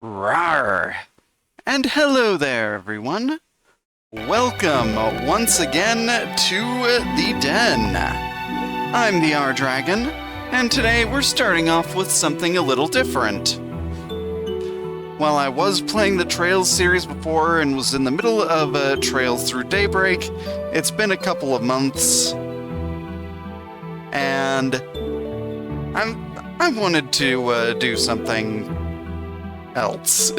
Rawr! And hello there, everyone. Welcome once again to the Den. I'm the R-Dragon, and today we're starting off with something a little different. While I was playing the Trails series before and was in the middle of Trails Through Daybreak, it's been a couple of months, and I wanted to do something else.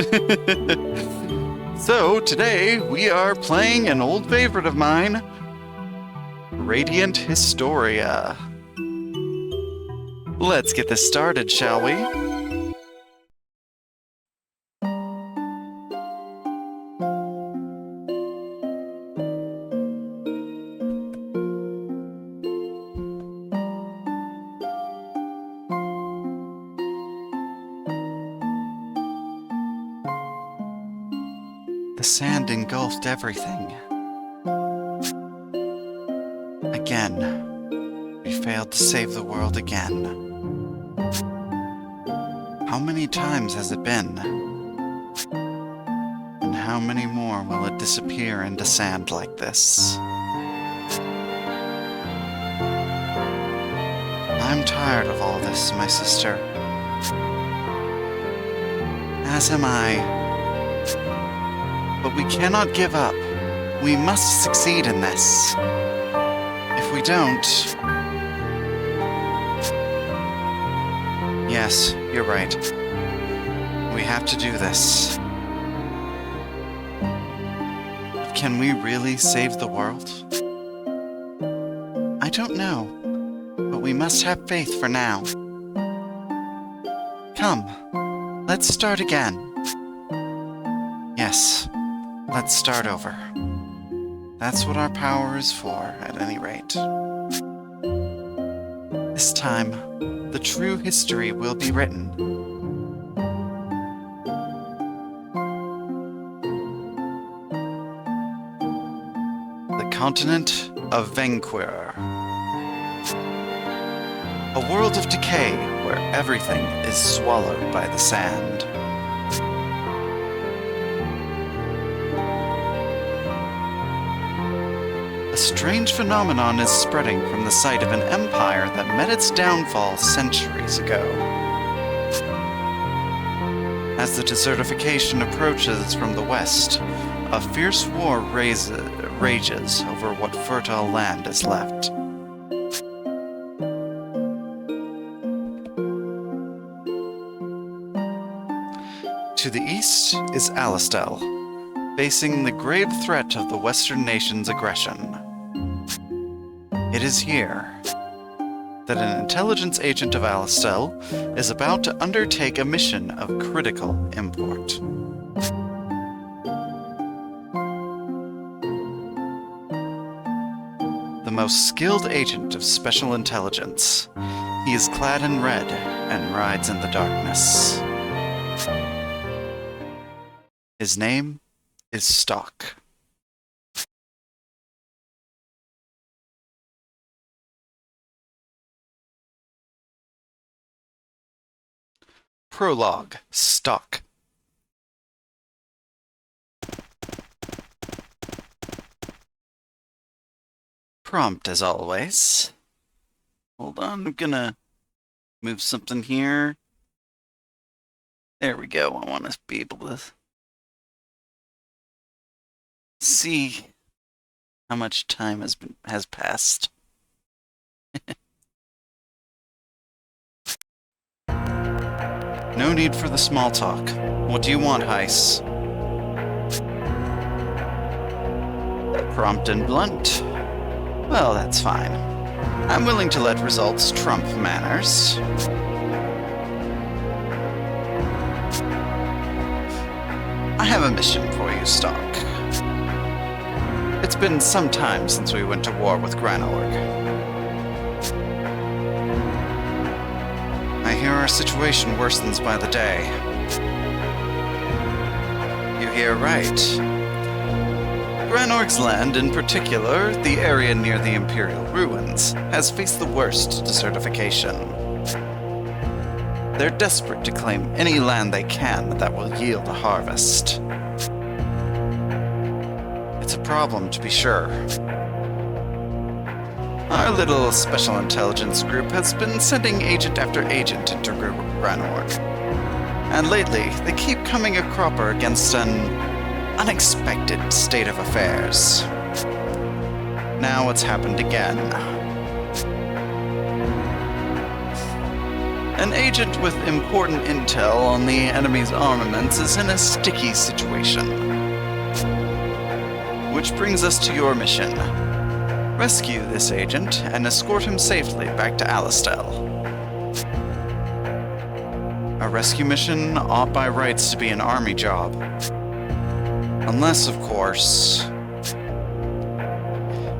So today we are playing an old favorite of mine, Radiant Historia. Let's get this started, shall we? The sand engulfed everything. Again, we failed to save the world again. How many times has it been? And how many more will it disappear into sand like this? I'm tired of all this, my sister. As am I. But we cannot give up. We must succeed in this. If we don't... Yes, you're right. We have to do this. But can we really save the world? I don't know, but we must have faith for now. Come, let's start again. Yes. Let's start over. That's what our power is for, at any rate. This time, the true history will be written. The continent of Venquir. A world of decay where everything is swallowed by the sand. A strange phenomenon is spreading from the site of an empire that met its downfall centuries ago. As the desertification approaches from the west, a fierce war rages over what fertile land is left. To the east is Alistel, facing the grave threat of the Western nation's aggression. It is here that an intelligence agent of Alistel is about to undertake a mission of critical import. The most skilled agent of special intelligence. He is clad in red and rides in the darkness. His name is Stock. Prologue. Stock. Prompt as always. Hold on, I'm gonna move something here. There we go. I want to be able to see how much time has passed. No need for the small talk. What do you want, Heiss? Prompt and blunt. Well, that's fine. I'm willing to let results trump manners. I have a mission for you, Stock. It's been some time since we went to war with Granorg. I hear our situation worsens by the day. You hear right. Granorg's land, in particular, the area near the Imperial ruins, has faced the worst desertification. They're desperate to claim any land they can that will yield a harvest. It's a problem, to be sure. Our little special intelligence group has been sending agent after agent into Granorg. And lately, they keep coming a cropper against an unexpected state of affairs. Now it's happened again. An agent with important intel on the enemy's armaments is in a sticky situation. Which brings us to your mission. Rescue this agent and escort him safely back to Alistel. A rescue mission ought by rights to be an army job. Unless, of course,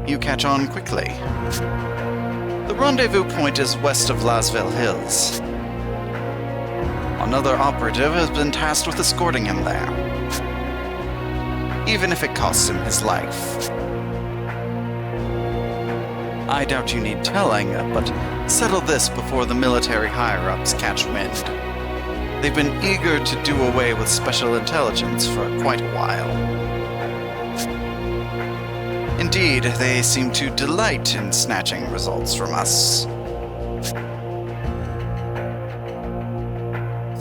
you catch on quickly. The rendezvous point is west of Lasville Hills. Another operative has been tasked with escorting him there, even if it costs him his life. I doubt you need telling, but settle this before the military higher-ups catch wind. They've been eager to do away with special intelligence for quite a while. Indeed, they seem to delight in snatching results from us.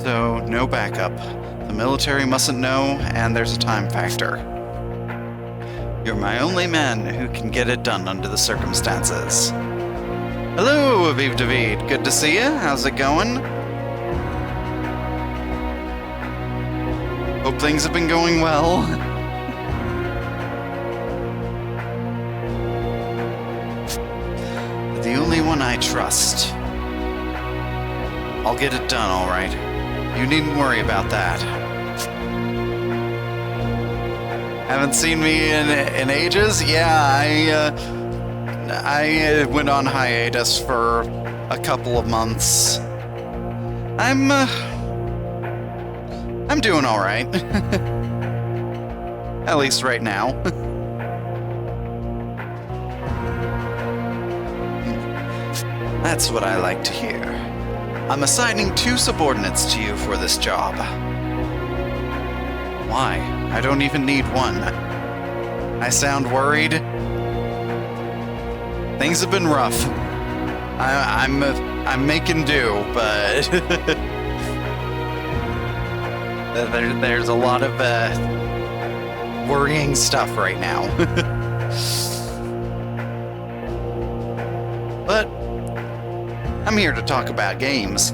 So, no backup. The military mustn't know, and there's a time factor. You're my only man who can get it done under the circumstances. Hello, Aviv David. Good to see you. How's it going? Hope things have been going well. The only one I trust. I'll get it done, all right. You needn't worry about that. Haven't seen me in ages? Yeah, I went on hiatus for a couple of months. I'm doing all right. At least right now. That's what I like to hear. I'm assigning 2 subordinates to you for this job. Why? I don't even need one. I sound worried. Things have been rough. I'm making do, but there's a lot of worrying stuff right now. But I'm here to talk about games.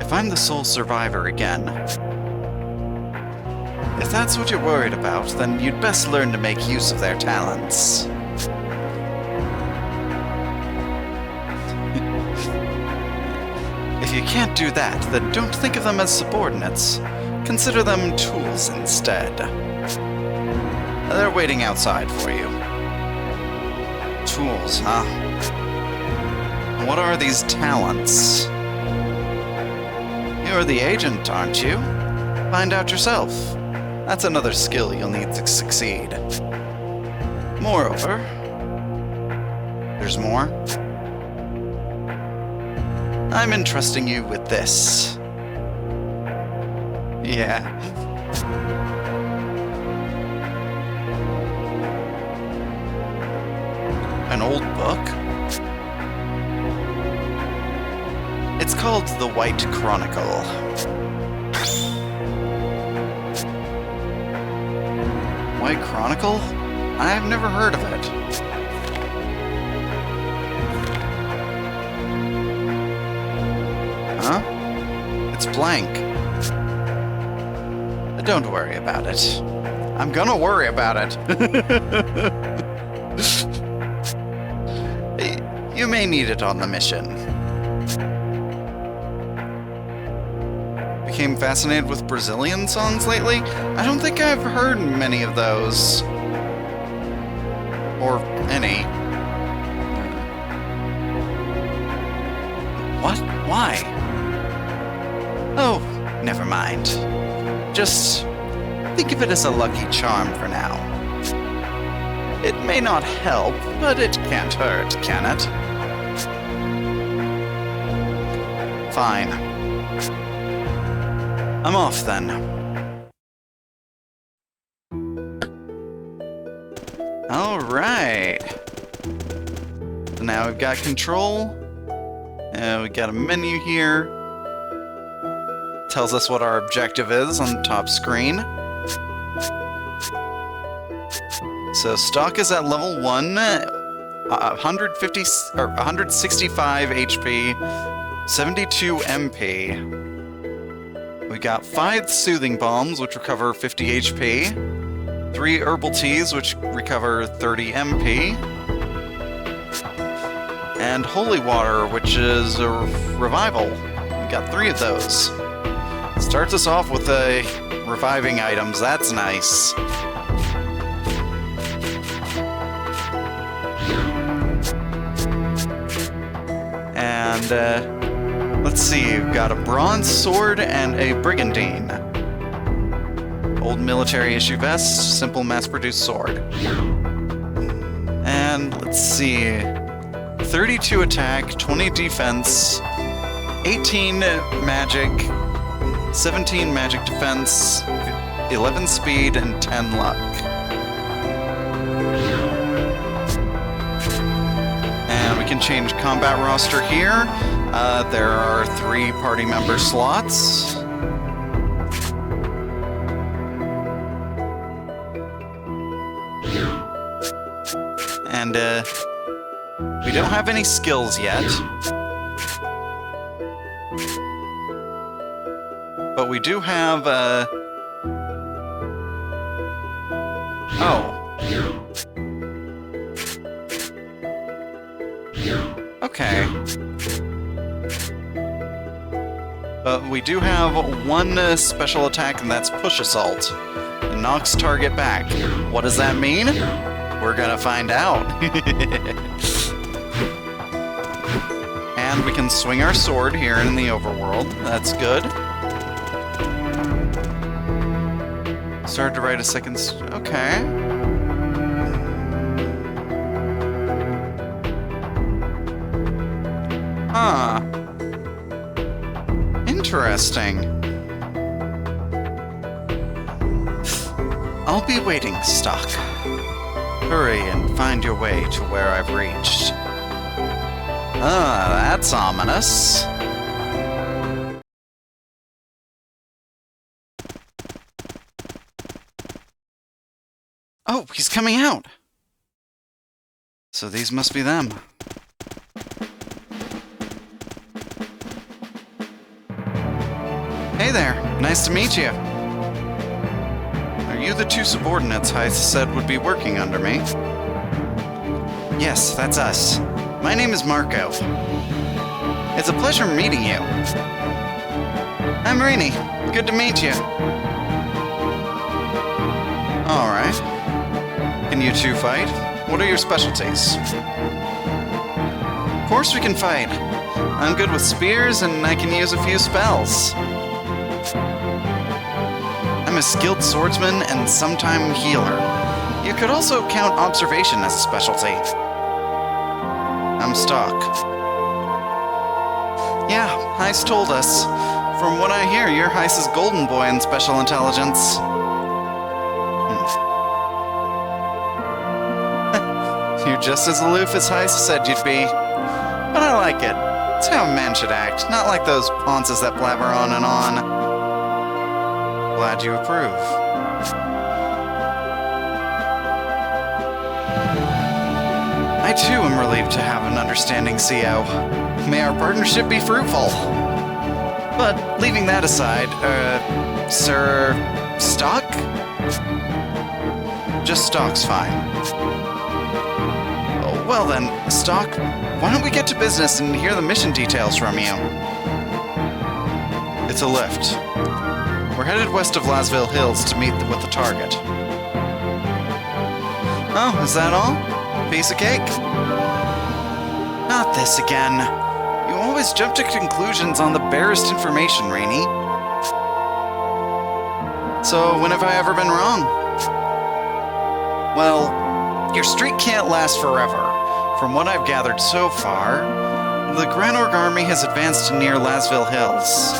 If I'm the sole survivor again, if that's what you're worried about, then you'd best learn to make use of their talents. If you can't do that, then don't think of them as subordinates. Consider them tools instead. They're waiting outside for you. Tools, huh? What are these talents? You're the agent, aren't you? Find out yourself. That's another skill you'll need to succeed. Moreover... There's more? I'm entrusting you with this. Yeah. An old book? It's called The White Chronicle. White Chronicle? I've never heard of it. Huh? It's blank. Don't worry about it. I'm gonna worry about it. You may need it on the mission. Became fascinated with Brazilian songs lately? I don't think I've heard many of those. Or any. What? Why? Oh, never mind. Just think of it as a lucky charm for now. It may not help, but it can't hurt, can it? Fine. I'm off then. Alright. So now we've got control. We've got a menu here. Tells us what our objective is on the top screen. So stock is at level 1, 150 or 165 HP, 72 MP. We got 5 soothing bombs, which recover 50 HP, 3 herbal teas, which recover 30 MP, and holy water, which is a revival. We got 3 of those. Starts us off with reviving items. That's nice. And let's see, we've got a bronze sword and a brigandine. Old military issue vest, simple mass-produced sword. And let's see, 32 attack, 20 defense, 18 magic, 17 magic defense, 11 speed, and 10 luck. And we can change combat roster here. There are 3 party member slots. And we don't have any skills yet. But we do have, oh. Okay. But we do have 1 special attack, and that's Push Assault. It knocks target back. What does that mean? We're gonna find out. And we can swing our sword here in the overworld. That's good. Started to write a second... Okay. Huh. Interesting. I'll be waiting, Stock. Hurry and find your way to where I've reached. Ah, that's ominous. Oh, he's coming out! So these must be them. Hey there, nice to meet you. Are you the 2 subordinates Heith said would be working under me? Yes, that's us. My name is Marco. It's a pleasure meeting you. I'm Rini. Good to meet you. Alright. Can you 2 fight? What are your specialties? Of course we can fight. I'm good with spears and I can use a few spells. I'm a skilled swordsman and sometime healer. You could also count observation as a specialty. I'm Stock. Yeah, Heist told us. From what I hear, you're Heist's golden boy in special intelligence. You're just as aloof as Heist said you'd be. But I like it. It's how a man should act, not like those ponces that blabber on and on. Glad you approve. I too am relieved to have an understanding CO. May our partnership be fruitful. But leaving that aside, Sir... Stock? Just Stock's fine. Oh, well then, Stock, why don't we get to business and hear the mission details from you? It's a lift. We're headed west of Lasville Hills to meet with the target. Oh, is that all? Piece of cake? Not this again. You always jump to conclusions on the barest information, Rainey. So, when have I ever been wrong? Well, Your streak can't last forever. From what I've gathered so far, the Granorg army has advanced to near Lasville Hills.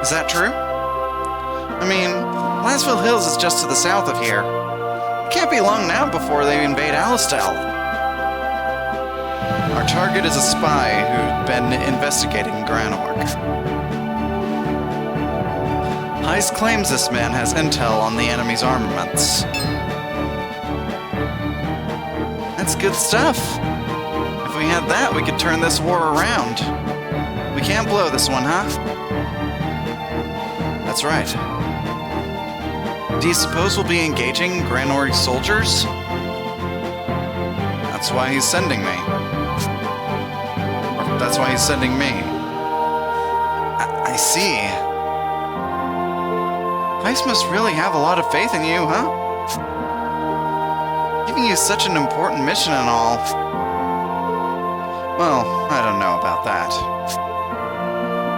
Is that true? I mean, Lasville Hills is just to the south of here. It can't be long now before they invade Alistel. Our target is a spy who's been investigating Granorg. Heist claims this man has intel on the enemy's armaments. That's good stuff. If we had that, we could turn this war around. We can't blow this one, huh? That's right. Do you suppose we'll be engaging Granorg's soldiers? That's why he's sending me. Or that's why he's sending me. I see. Heist must really have a lot of faith in you, huh? Giving you such an important mission and all. Well, I don't know about that.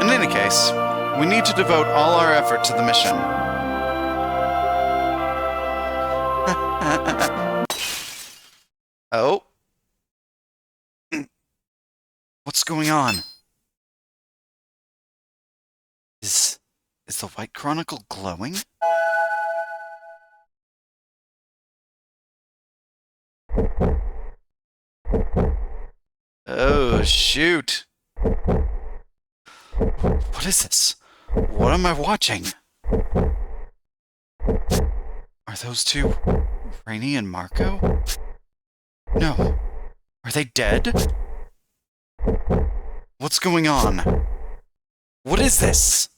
In any case, we need to devote all our effort to the mission. Oh? What's going on? Is the White Chronicle glowing? Oh, shoot. What is this? What am I watching? Are those two Rainy and Marco? No. Are they dead? What's going on? What is this?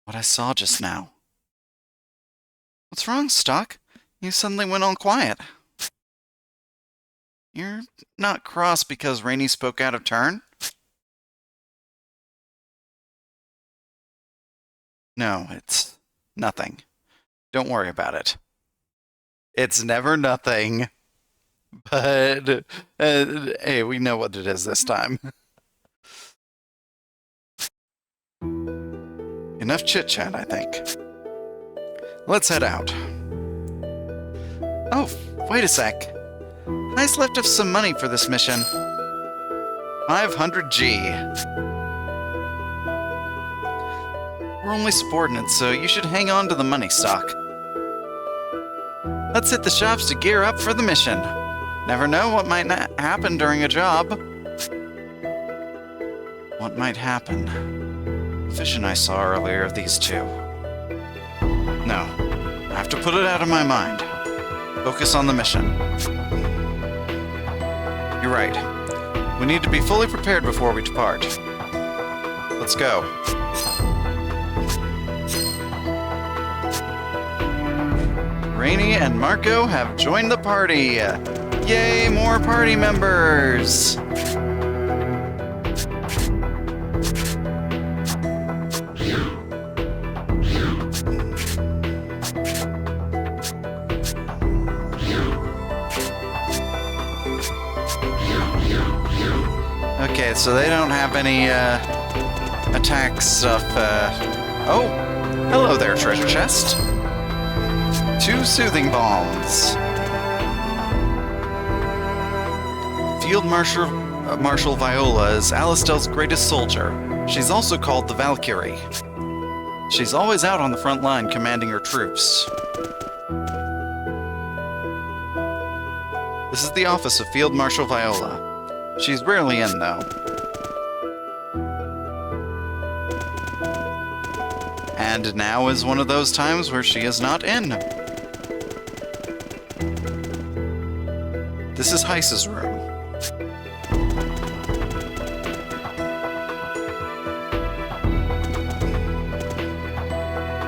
What I saw just now. What's wrong, Stock? You suddenly went all quiet. You're not cross because Rainy spoke out of turn? No, it's nothing. Don't worry about it. It's never nothing. But, hey, we know what it is this time. Enough chit-chat, I think. Let's head out. Oh, wait a sec. Heist left us some money for this mission. 500G. We're only subordinates, so you should hang on to the money, Stock. Let's hit the shops to gear up for the mission. Never know what might happen during a job. What might happen? The vision I saw earlier of these two. No, I have to put it out of my mind. Focus on the mission. You're right. We need to be fully prepared before we depart. Let's go. Rainy and Marco have joined the party. Yay, more party members! Okay, so they don't have any, attack stuff, Oh! Hello there, treasure chest. 2 soothing bombs. Field Marshal Viola is Alistel's greatest soldier. She's also called the Valkyrie. She's always out on the front line commanding her troops. This is the office of Field Marshal Viola. She's rarely in, though. And now is one of those times where she is not in. This is Heist's room.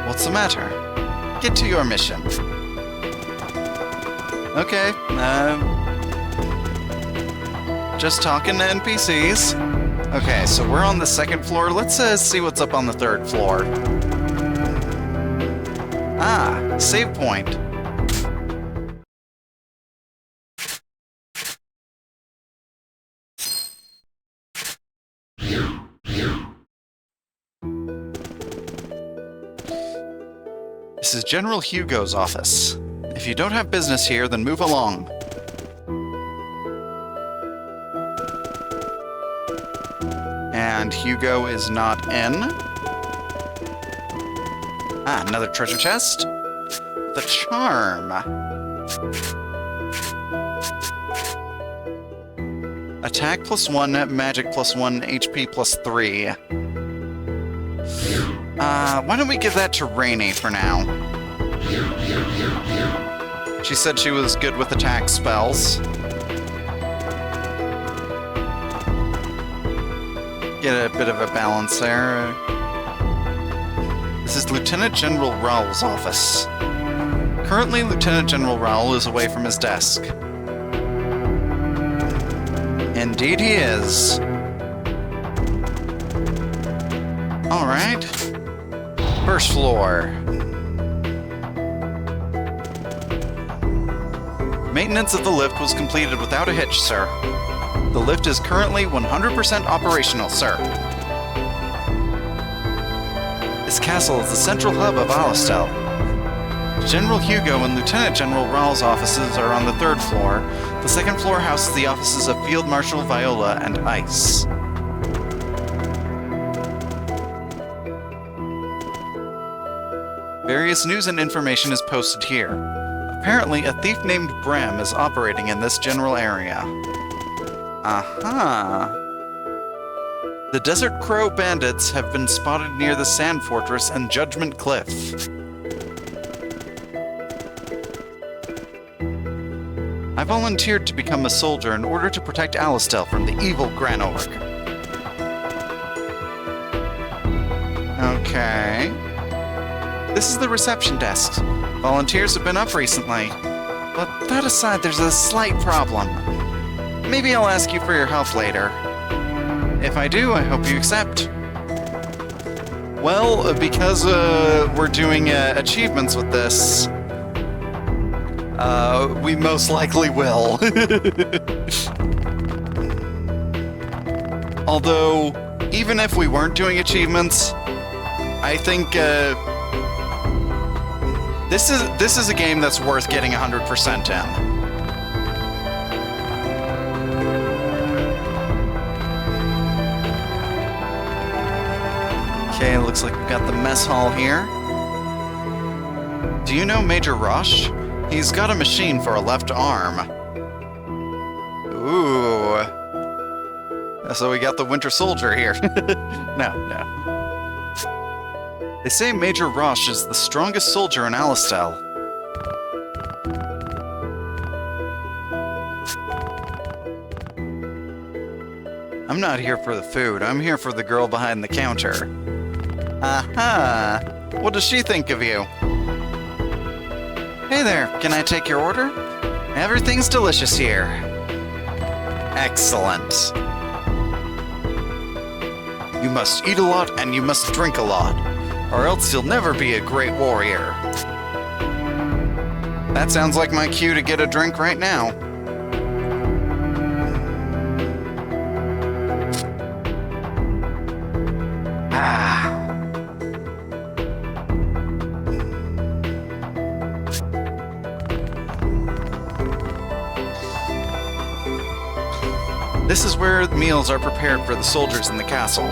What's the matter? Get to your mission. Okay, just talking to NPCs. Okay, so we're on the 2nd floor. Let's see what's up on the 3rd floor. Ah, save point. This is General Hugo's office. If you don't have business here, then move along. And Hugo is not in. Ah, another treasure chest. The charm. Attack +1, magic +1, HP +3. Why don't we give that to Rainy for now? She said she was good with attack spells. Get a bit of a balance there. This is Lieutenant General Raoul's office. Currently, Lieutenant General Raoul is away from his desk. Indeed he is. Alright. First floor. Maintenance of the lift was completed without a hitch, sir. The lift is currently 100% operational, sir. This castle is the central hub of Alistel. General Hugo and Lieutenant General Raoul's offices are on the 3rd floor. The 2nd floor houses the offices of Field Marshal Viola and Ice. Various news and information is posted here. Apparently, a thief named Brem is operating in this general area. Aha! The Desert Crow bandits have been spotted near the Sand Fortress and Judgment Cliff. I volunteered to become a soldier in order to protect Alistel from the evil Granorg. Okay. This is the reception desk. Volunteers have been up recently. But that aside, there's a slight problem. Maybe I'll ask you for your help later. If I do, I hope you accept. Well, because we're doing achievements with this, we most likely will. Although, even if we weren't doing achievements, I think this is a game that's worth getting 100% in. Okay, looks like we've got the mess hall here. Do you know Major Roche? He's got a machine for a left arm. Ooh. So we got the Winter Soldier here. No. They say Major Roche is the strongest soldier in Alistel. I'm not here for the food. I'm here for the girl behind the counter. Aha! What does she think of you? Hey there, can I take your order? Everything's delicious here. Excellent. You must eat a lot and you must drink a lot, or else you'll never be a great warrior. That sounds like my cue to get a drink right now. This is where the meals are prepared for the soldiers in the castle.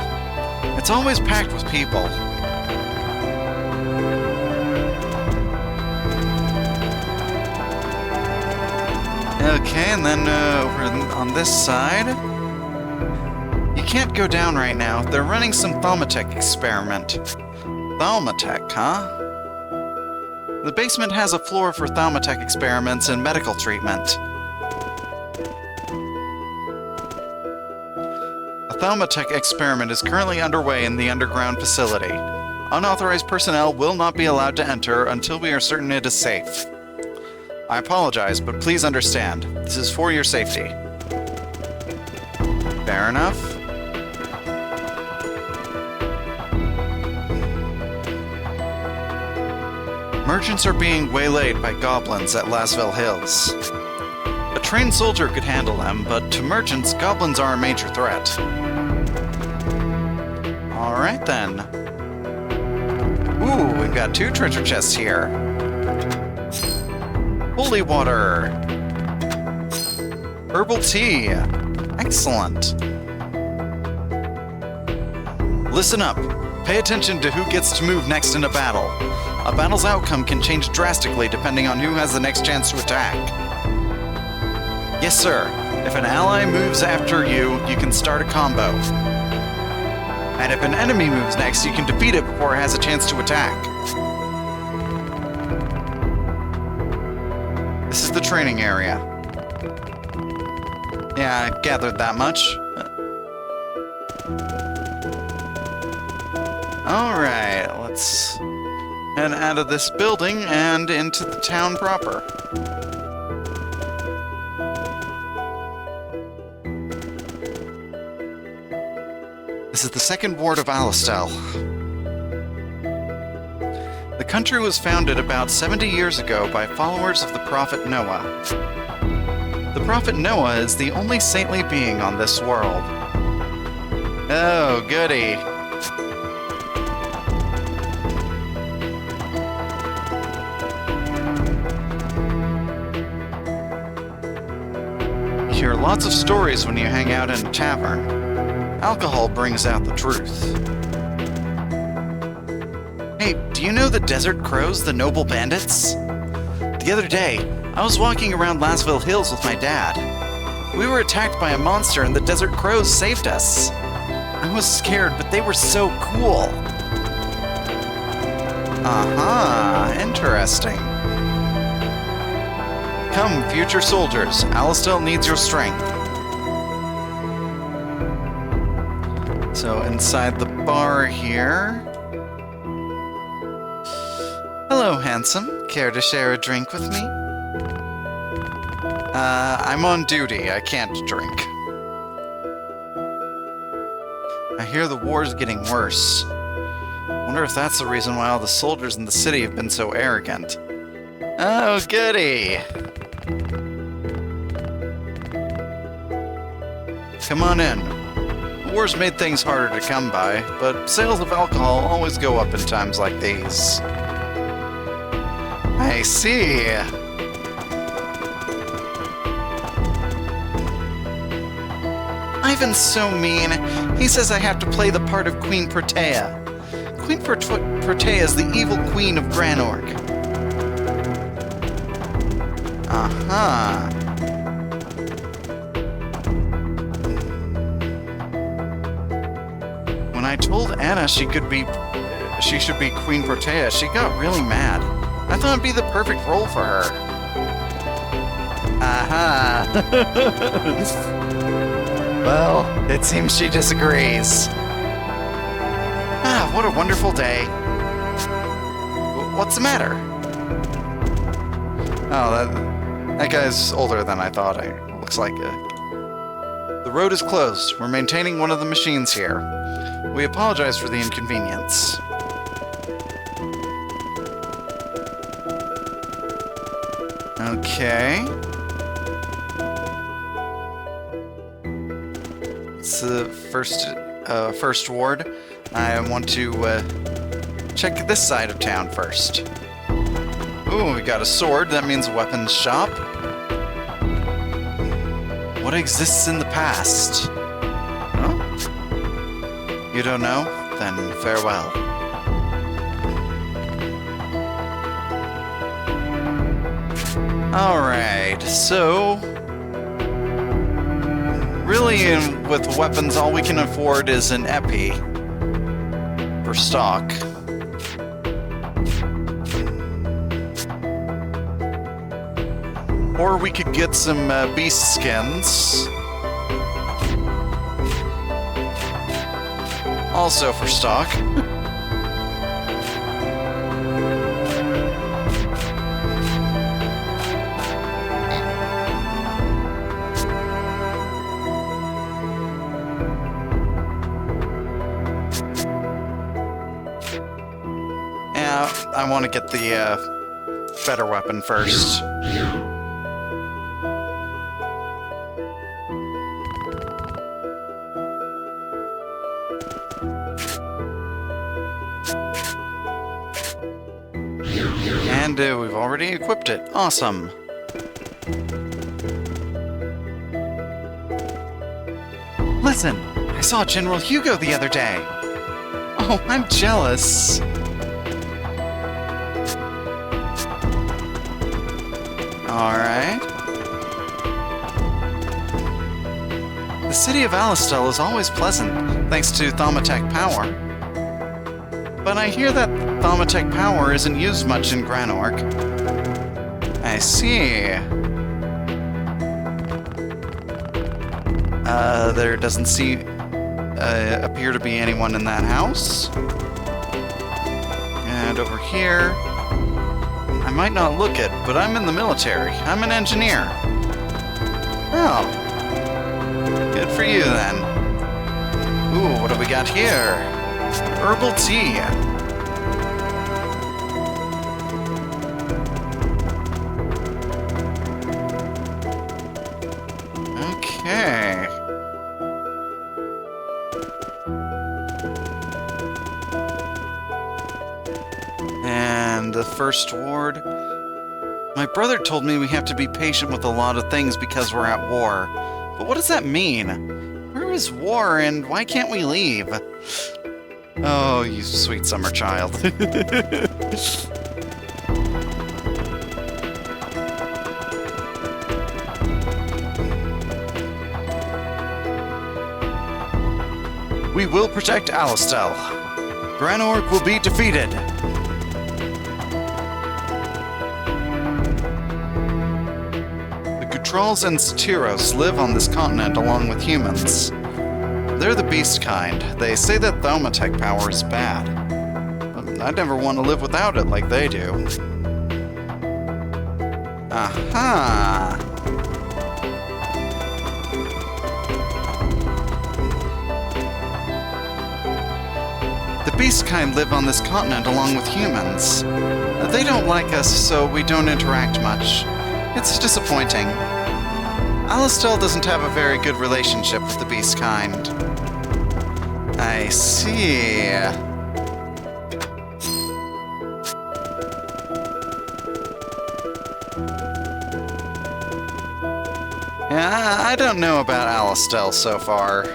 It's always packed with people. Okay, and then over on this side... You can't go down right now. They're running some Thaumatech experiment. Thaumatech, huh? The basement has a floor for Thaumatech experiments and medical treatment. A Thaumatech experiment is currently underway in the underground facility. Unauthorized personnel will not be allowed to enter until we are certain it is safe. I apologize, but please understand. This is for your safety. Fair enough. Merchants are being waylaid by goblins at Lasville Hills. A trained soldier could handle them, but to merchants, goblins are a major threat. Alright then. Ooh, we've got 2 treasure chests here. Holy water. Herbal tea. Excellent. Listen up. Pay attention to who gets to move next in a battle. A battle's outcome can change drastically depending on who has the next chance to attack. Yes, sir. If an ally moves after you, you can start a combo. And if an enemy moves next, you can defeat it before it has a chance to attack. This is the training area. Yeah, I gathered that much. Alright, let's head out of this building and into the town proper. This is the second ward of Alistel. The country was founded about 70 years ago by followers of the Prophet Noah. The Prophet Noah is the only saintly being on this world. Oh, goody. You hear lots of stories when you hang out in a tavern. Alcohol brings out the truth. Hey, do you know the Desert Crows, the noble bandits? The other day, I was walking around Lasville Hills with my dad. We were attacked by a monster and the Desert Crows saved us. I was scared, but they were so cool. Uh-huh, interesting. Come, future soldiers, Alistel needs your strength. So inside the bar here... Hello, handsome. Care to share a drink with me? I'm on duty. I can't drink. I hear the war's getting worse. Wonder if that's the reason why all the soldiers in the city have been so arrogant. Oh, goody! Come on in. The war's made things harder to come by, but sales of alcohol always go up in times like these. I see. Ivan's so mean. He says I have to play the part of Queen Protea. Queen Protea is the evil queen of Granorg. Uh-huh. When I told Anna she should be Queen Protea, she got really mad. I thought it'd be the perfect role for her. Aha. Well, it seems she disagrees. Ah, what a wonderful day. What's the matter? Oh, that guy's older than I thought. Looks like the road is closed. We're maintaining one of the machines here. We apologize for the inconvenience. Okay. It's the first ward. I want to check this side of town first. Ooh, we got a sword. That means a weapons shop. What exists in the past? Huh? You don't know? Then farewell. Alright, so... really, with weapons, all we can afford is an epi. For stock. Or we could get some beast skins. Also for stock. Yeah, I want to get the better weapon first. already equipped it. Awesome. Listen, I saw General Hugo the other day. Oh, I'm jealous. Alright. The city of Alistel is always pleasant, thanks to Thaumatek power. But I hear that Thaumatek power isn't used much in Granork. I see. There doesn't appear to be anyone in that house. And over here, I might not look it, but I'm in the military. I'm an engineer. Oh. Good for you, then. Ooh, what do we got here? Herbal tea. Okay. And the first ward. My brother told me we have to be patient with a lot of things because we're at war. But what does that mean? Where is war and why can't we leave? Oh, you sweet summer child. We will protect Alistel. Granork will be defeated. The Gutrals and Satyros live on this continent along with humans. They're the beast kind. They say that Thaumatek power is bad. I'd never want to live without it like they do. Aha! The beast kind live on this continent along with humans. They don't like us, so we don't interact much. It's disappointing. Alistel doesn't have a very good relationship with the beast kind. I see. Yeah, I don't know about Alistel so far.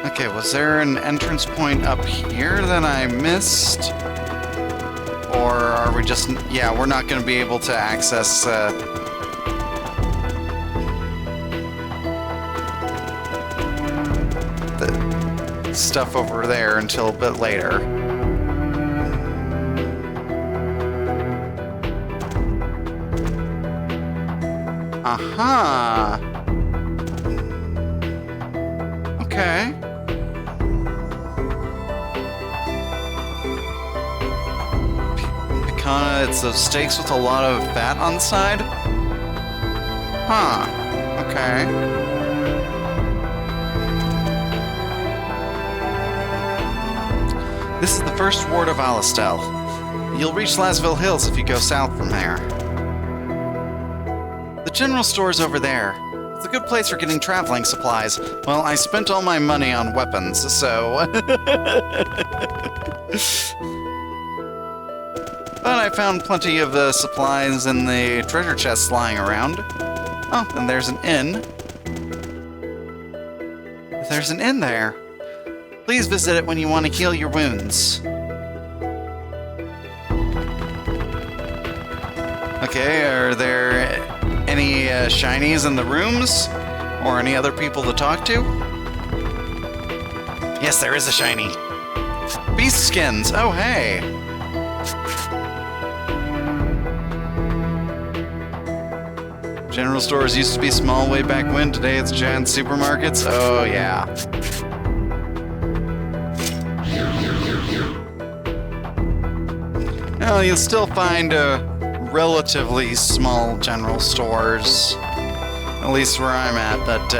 Okay, was there an entrance point up here that I missed? Or are we just... Yeah, we're not going to be able to access... the stuff over there until a bit later. Aha! Okay. It's those steaks with a lot of fat on the side? Huh. Okay. This is the first ward of Alistel. You'll reach Lasville Hills if you go south from there. The general store's over there. It's a good place for getting traveling supplies. Well, I spent all my money on weapons, so... But I found plenty of the supplies in the treasure chests lying around. Oh, and there's an inn. There's an inn there. Please visit it when you want to heal your wounds. Okay, are there any shinies in the rooms? Or any other people to talk to? Yes, there is a shiny. Beast skins! Oh, hey! General stores used to be small way back when. Today it's giant supermarkets. Oh, yeah. Well, you'll still find relatively small general stores. At least where I'm at, but...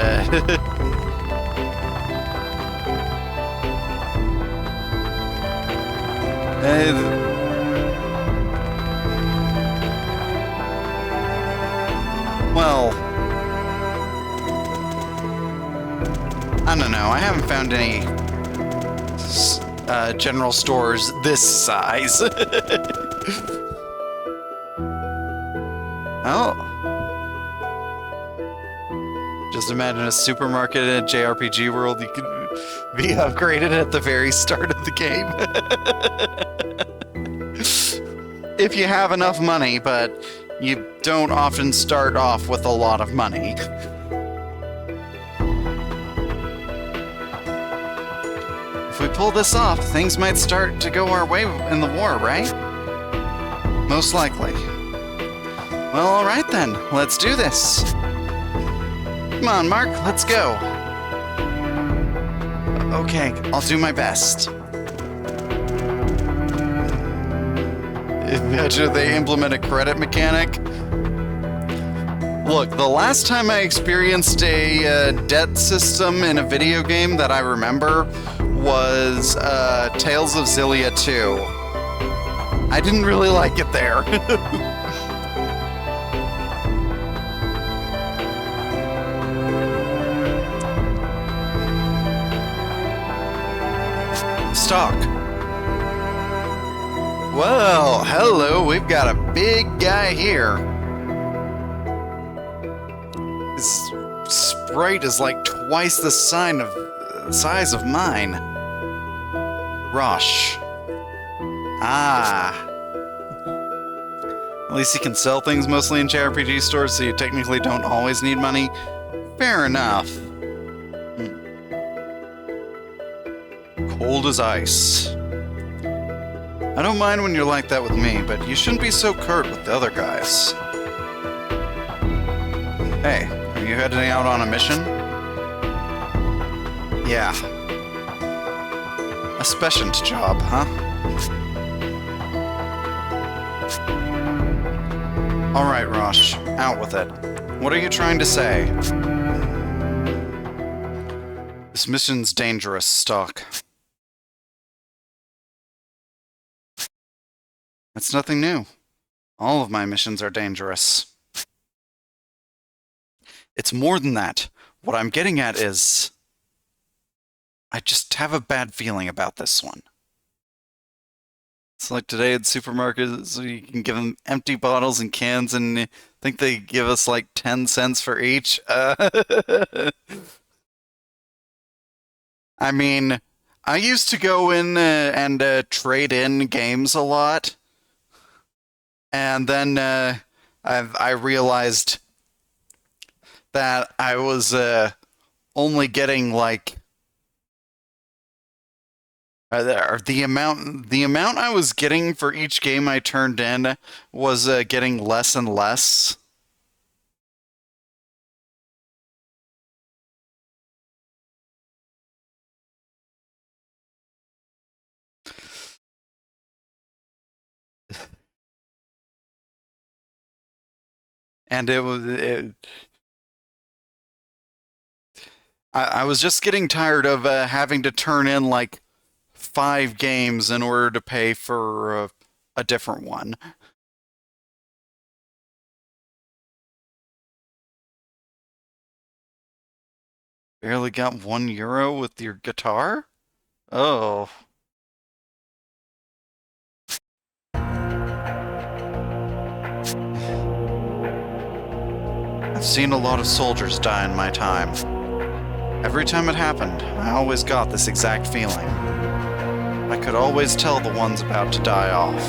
know. I haven't found any general stores this size. Oh. Just imagine a supermarket in a JRPG world. You could be upgraded at the very start of the game. If you have enough money, but you don't often start off with a lot of money. If we pull this off, things might start to go our way in the war, right? Most likely. Well, alright then. Let's do this. Come on, Mark. Let's go. Okay, I'll do my best. Imagine they implement a credit mechanic. Look, the last time I experienced a debt system in a video game that I remember was Tales of Xillia 2. I didn't really like it there. Stock. Well, hello, we've got a big guy here. His sprite is like twice the size of mine. Rosh. Ah. At least you can sell things mostly in JRPG stores, so you technically don't always need money. Fair enough. Cold as ice. I don't mind when you're like that with me, but you shouldn't be so curt with the other guys. Hey, are you heading out on a mission? Yeah. A special job, huh? Alright, Rosh. Out with it. What are you trying to say? This mission's dangerous, Stock. It's nothing new. All of my missions are dangerous. It's more than that. What I'm getting at is... I just have a bad feeling about this one. It's like today at supermarkets, you can give them empty bottles and cans, and I think they give us like 10 cents for each. I mean, I used to go in and trade in games a lot. And then I realized that I was only getting like the amount I was getting for each game I turned in was getting less and less. And I was just getting tired of having to turn in like 5 games in order to pay for a different one. Barely got €1 with your guitar? Oh. I've seen a lot of soldiers die in my time. Every time it happened, I always got this exact feeling. I could always tell the ones about to die off.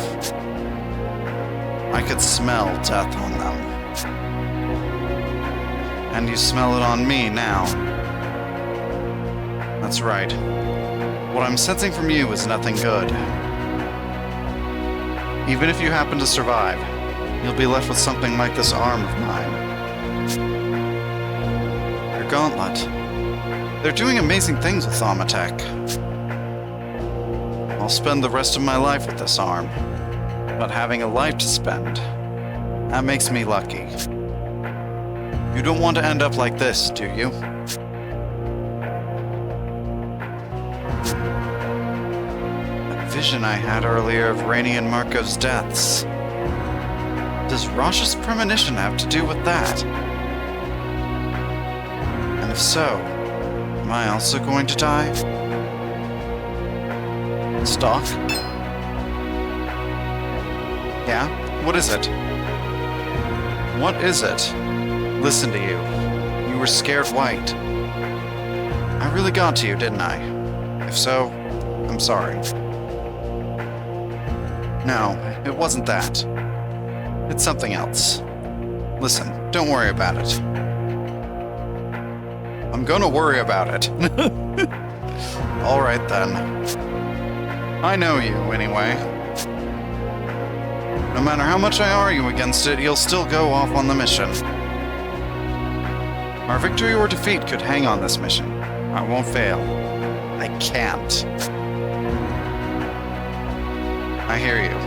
I could smell death on them. And you smell it on me now. That's right. What I'm sensing from you is nothing good. Even if you happen to survive, you'll be left with something like this arm of mine. Your gauntlet. They're doing amazing things with Thaumatek. I'll spend the rest of my life with this arm. But having a life to spend, that makes me lucky. You don't want to end up like this, do you? That vision I had earlier of Rainey and Marco's deaths. Does Rosh's premonition have to do with that? And if so, Am I also going to die? Stalk? Yeah? What is it? What is it? Listen to you. You were scared white. I really got to you, didn't I? If so, I'm sorry. No, it wasn't that. It's something else. Listen, don't worry about it. I'm gonna worry about it. Alright then. I know you, anyway. No matter how much I argue against it, you'll still go off on the mission. Our victory or defeat could hang on this mission. I won't fail. I can't. I hear you.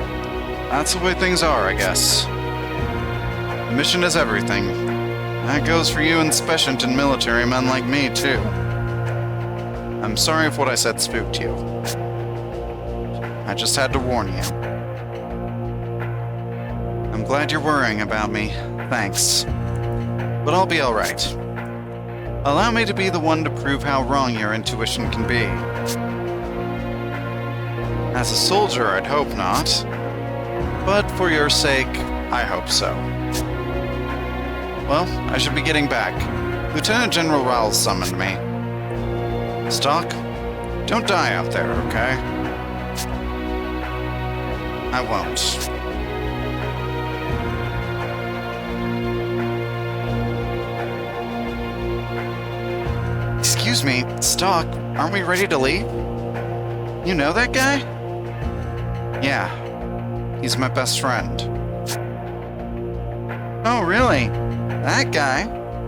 That's the way things are, I guess. The mission is everything. That goes for you inspeient and military men like me, too. I'm sorry if what I said spooked you. I just had to warn you. I'm glad you're worrying about me. Thanks. But I'll be alright. Allow me to be the one to prove how wrong your intuition can be. As a soldier, I'd hope not. But for your sake, I hope so. Well, I should be getting back. Lieutenant General Rowell summoned me. Stalk, don't die out there, okay? I won't. Excuse me, Stalk, aren't we ready to leave? You know that guy? Yeah, he's my best friend. Oh, really? That guy?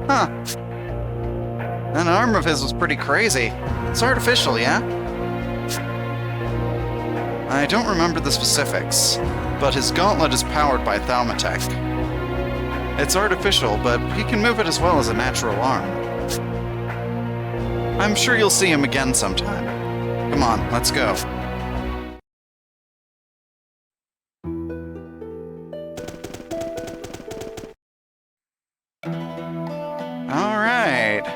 Huh. That arm of his was pretty crazy. It's artificial, yeah? I don't remember the specifics, but his gauntlet is powered by Thaumatech. It's artificial, but he can move it as well as a natural arm. I'm sure you'll see him again sometime. Come on, let's go. Alright.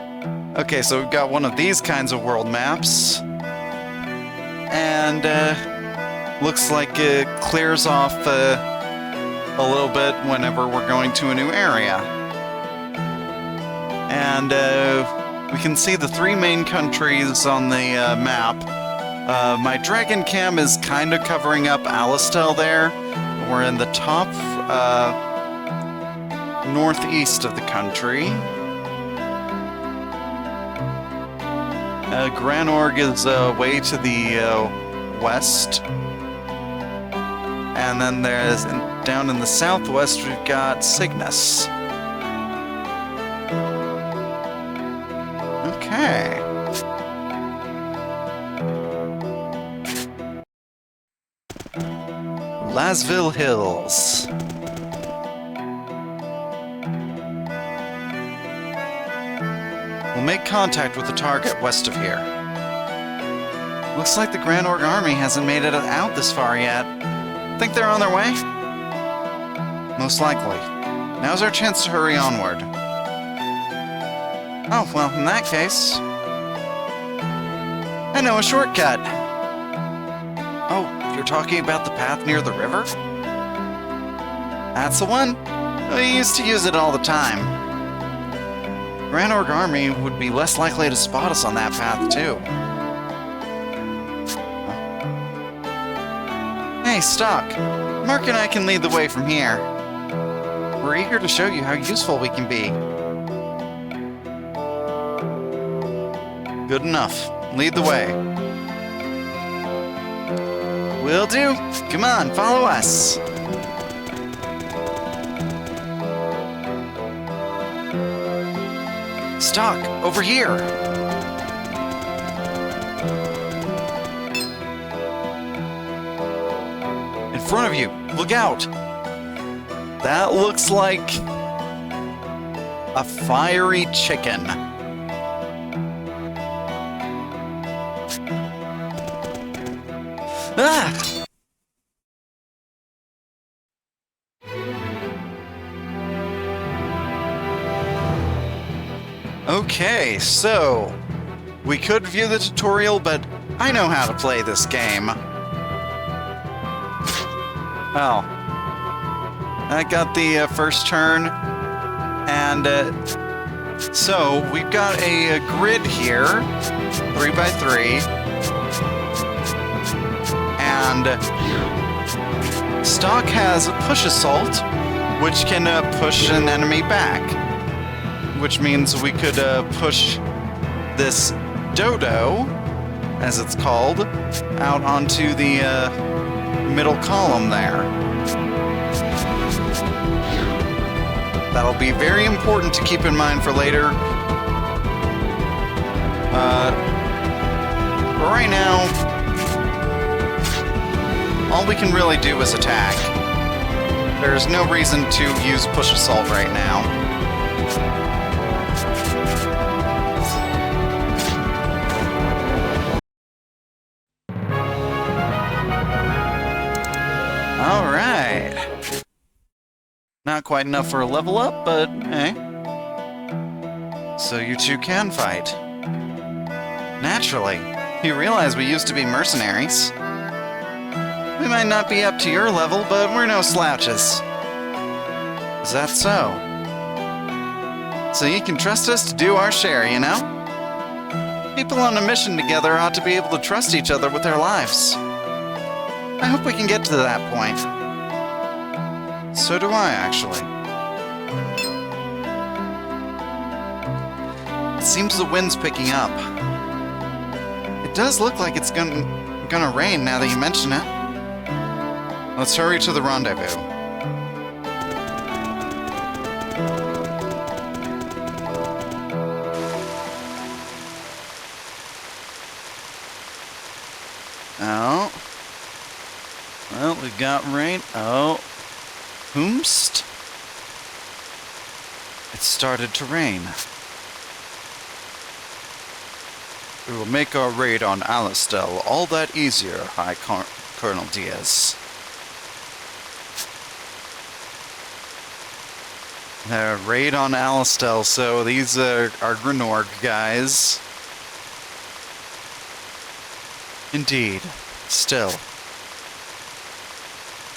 Okay, so we've got one of these kinds of world maps. And, looks like it clears off a little bit whenever we're going to a new area. And, we can see the three main countries on the map. My dragon cam is kind of covering up Alistel there. We're in the top northeast of the country. Granorg is way to the west. And then there's, down in the southwest, we've got Cygnus. Okay. Lasville Hills. We'll make contact with the target west of here. Looks like the Granorg army hasn't made it out this far yet. Think they're on their way? Most likely. Now's our chance to hurry onward. Oh, well, in that case... I know a shortcut! Oh, you're talking about the path near the river? That's the one? We used to use it all the time. Granorg army would be less likely to spot us on that path, too. Hey, Stock. Mark and I can lead the way from here. We're eager to show you how useful we can be. Good enough. Lead the way. Will do. Come on, follow us. Stock, over here. In front of you. Look out. That looks like a fiery chicken. Ah! Okay, so We could view the tutorial, but I know how to play this game. Oh. I got the first turn, and so we've got a grid here, 3x3, and Stock has Push Assault, which can push an enemy back, which means we could push this Dodo, as it's called, out onto the middle column there. That'll be very important to keep in mind for later. But right now, all we can really do is attack. There's no reason to use Push Assault right now. Alright. Not quite enough for a level up, but hey. So you two can fight. Naturally. You realize we used to be mercenaries. We might not be up to your level, but we're no slouches. Is that so? So you can trust us to do our share, you know? People on a mission together ought to be able to trust each other with their lives. I hope we can get to that point. So do I, actually. It seems the wind's picking up. It does look like it's gonna rain now that you mention it. Let's hurry to the rendezvous. Oh. Well, we got rain. Oh. Whomst? It started to rain. It will make our raid on Alistel all that easier, High Colonel Diaz. Raid on Alistel, so these are our Grenorg guys. Indeed. Still.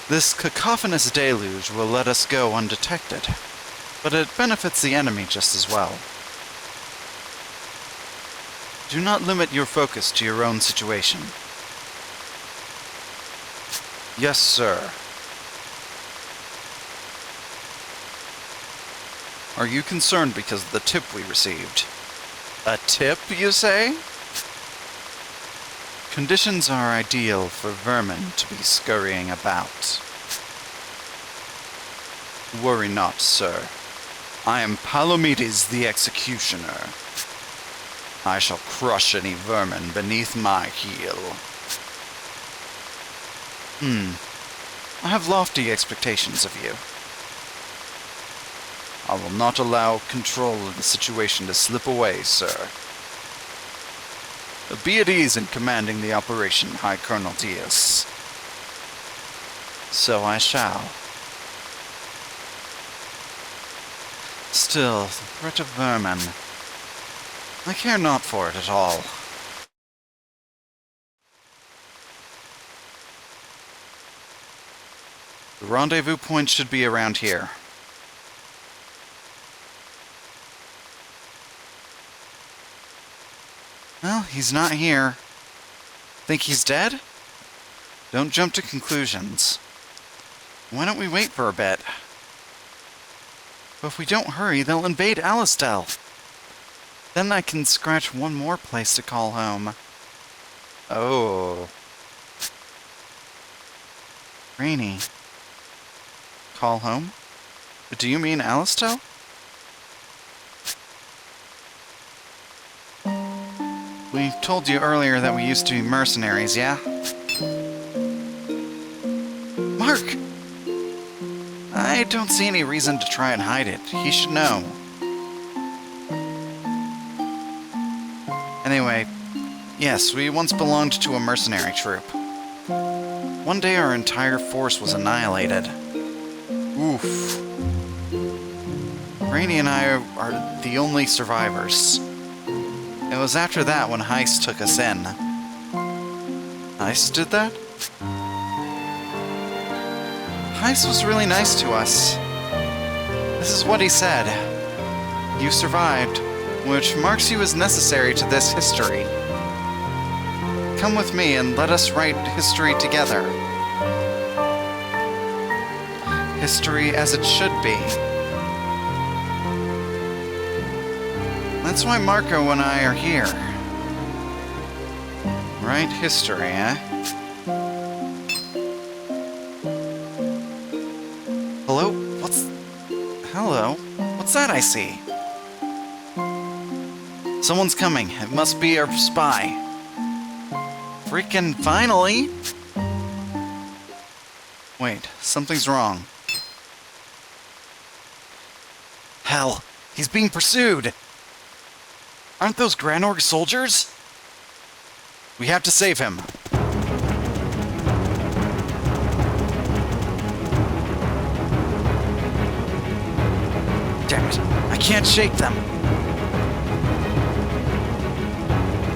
This cacophonous deluge will let us go undetected, but it benefits the enemy just as well. Do not limit your focus to your own situation. Yes, sir. Are you concerned because of the tip we received? A tip, you say? Conditions are ideal for vermin to be scurrying about. Worry not, sir. I am Palomides the Executioner. I shall crush any vermin beneath my heel. I have lofty expectations of you. I will not allow control of the situation to slip away, sir. Be at ease in commanding the operation, High Colonel Diaz. So I shall. Still, the threat of vermin. I care not for it at all. The rendezvous point should be around here. Well, he's not here. Think he's dead? Don't jump to conclusions. Why don't we wait for a bit? But if we don't hurry, they'll invade Alistel. Then I can scratch one more place to call home. Oh. Rainy. Call home? Do you mean Alistel? We told you earlier that we used to be mercenaries, yeah? Mark! I don't see any reason to try and hide it. He should know. Anyway, yes, we once belonged to a mercenary troop. One day our entire force was annihilated. Oof. Rainey and I are the only survivors. It was after that when Heist took us in. Heist did that? Heist was really nice to us. This is what he said. You survived, which marks you as necessary to this history. Come with me and let us write history together. History as it should be. That's why Marco and I are here. Write history, eh? Hello? Hello? What's that I see? Someone's coming. It must be our spy. Freaking finally! Wait, something's wrong. Hell, he's being pursued! Aren't those Granorg soldiers? We have to save him. Damn it, I can't shake them.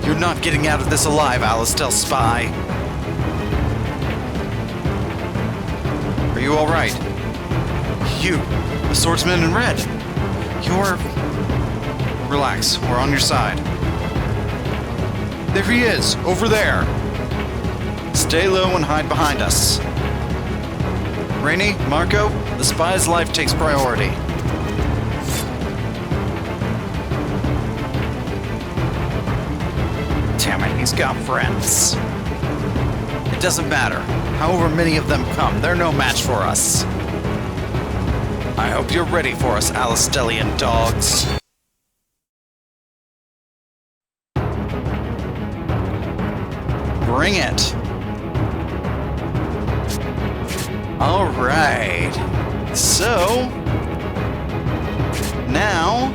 You're not getting out of this alive, Alistel spy. Are you alright? You, the swordsman in red. You're... Relax, we're on your side. There he is, over there. Stay low and hide behind us. Rainy, Marco, the spy's life takes priority. Damn it, he's got friends. It doesn't matter. However many of them come, they're no match for us. I hope you're ready for us, Alistelian dogs. Bring it. Alright. So... Now...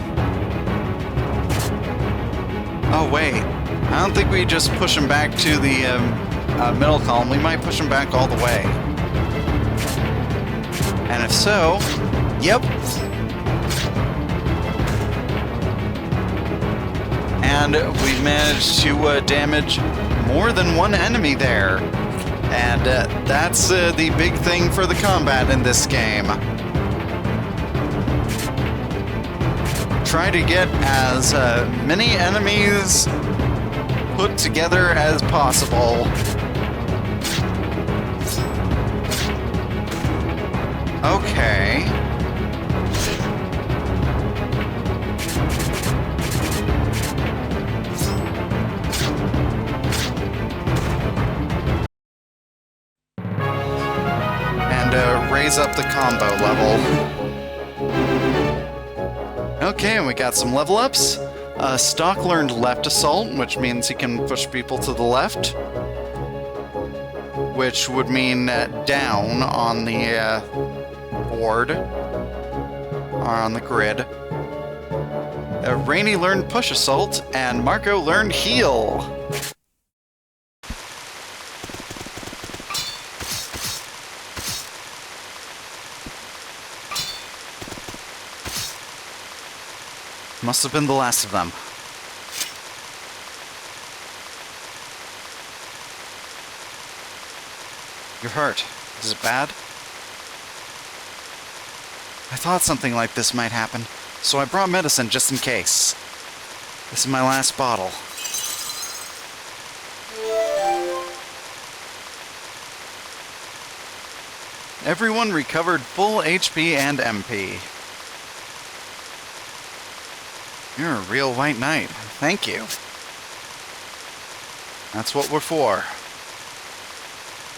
Oh, wait. I don't think we just push him back to the middle column. We might push him back all the way. And if so... Yep. And we've managed to damage more than one enemy there. And that's the big thing for the combat in this game. Try to get as many enemies put together as possible. Okay. Raise up the combo level. Okay, and we got some level ups. Stock learned left assault, which means he can push people to the left. Which would mean down on the board. Or on the grid. Rainy learned push assault, and Marco learned heal. Must have been the last of them. You're hurt. Is it bad? I thought something like this might happen, so I brought medicine just in case. This is my last bottle. Everyone recovered full HP and MP. You're a real white knight. Thank you. That's what we're for.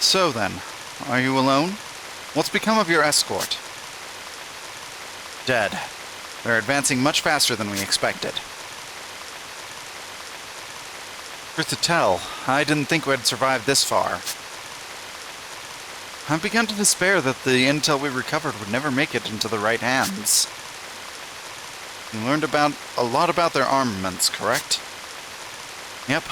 So then, are you alone? What's become of your escort? Dead. They're advancing much faster than we expected. Truth to tell, I didn't think we'd survive this far. I've begun to despair that the intel we recovered would never make it into the right hands. You learned a lot about their armaments, correct? Yep.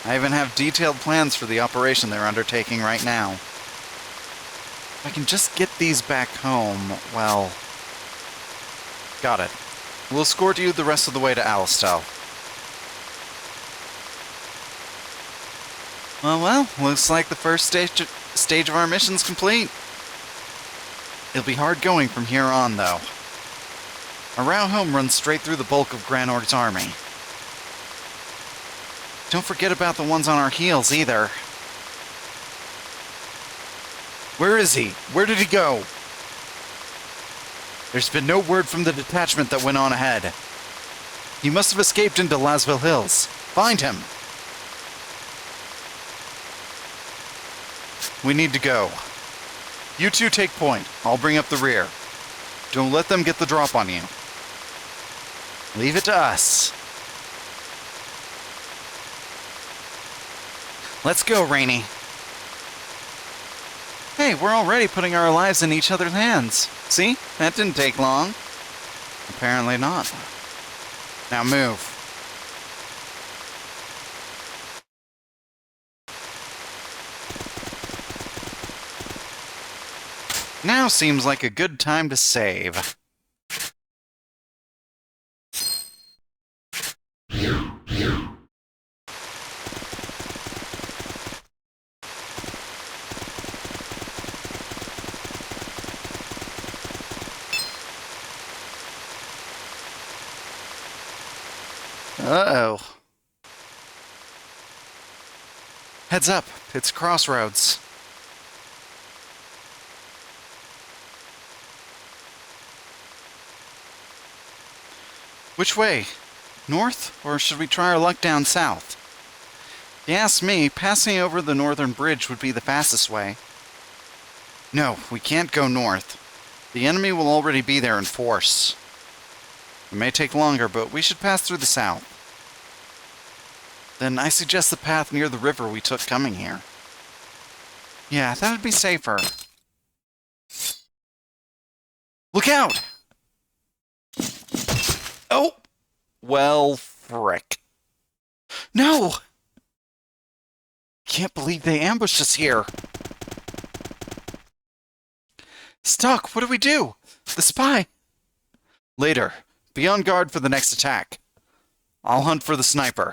I even have detailed plans for the operation they're undertaking right now. If I can just get these back home, well... Got it. We'll escort you the rest of the way to Alistel. Well, looks like the first stage of our mission's complete. It'll be hard going from here on, though. Our route home runs straight through the bulk of Granorg's army. Don't forget about the ones on our heels, either. Where is he? Where did he go? There's been no word from the detachment that went on ahead. He must have escaped into Lasville Hills. Find him! We need to go. You two take point. I'll bring up the rear. Don't let them get the drop on you. Leave it to us. Let's go, Rainy. Hey, we're already putting our lives in each other's hands. See? That didn't take long. Apparently not. Now move. Now seems like a good time to save. Uh-oh. Heads up, it's Crossroads. Which way? North, or should we try our luck down south? If you ask me, passing over the northern bridge would be the fastest way. No, we can't go north. The enemy will already be there in force. It may take longer, but we should pass through the south. Then I suggest the path near the river we took coming here. Yeah, that would be safer. Look out! Oh! Well, frick. No! Can't believe they ambushed us here. Stuck, what do we do? The spy! Later. Be on guard for the next attack. I'll hunt for the sniper.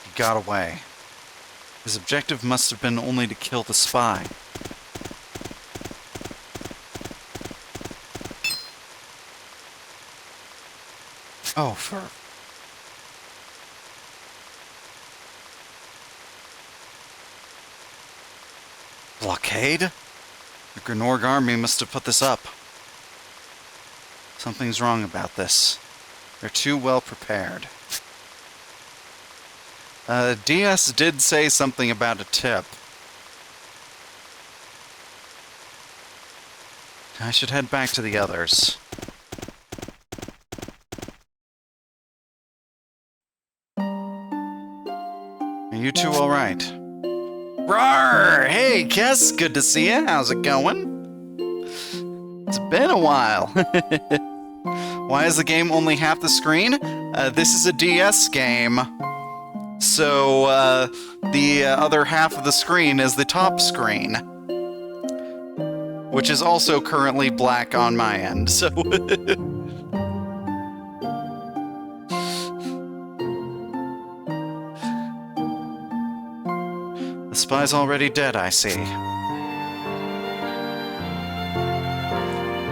He got away. His objective must have been only to kill the spy. Oh, for... Blockade? The Granorg army must have put this up. Something's wrong about this. They're too well prepared. DS did say something about a tip. I should head back to the others. Are you two alright? Rawr! Hey, Kess, good to see you. How's it going? It's been a while. Why is the game only half the screen? This is a DS game. So, the other half of the screen is the top screen. Which is also currently black on my end, so... The spy's already dead, I see.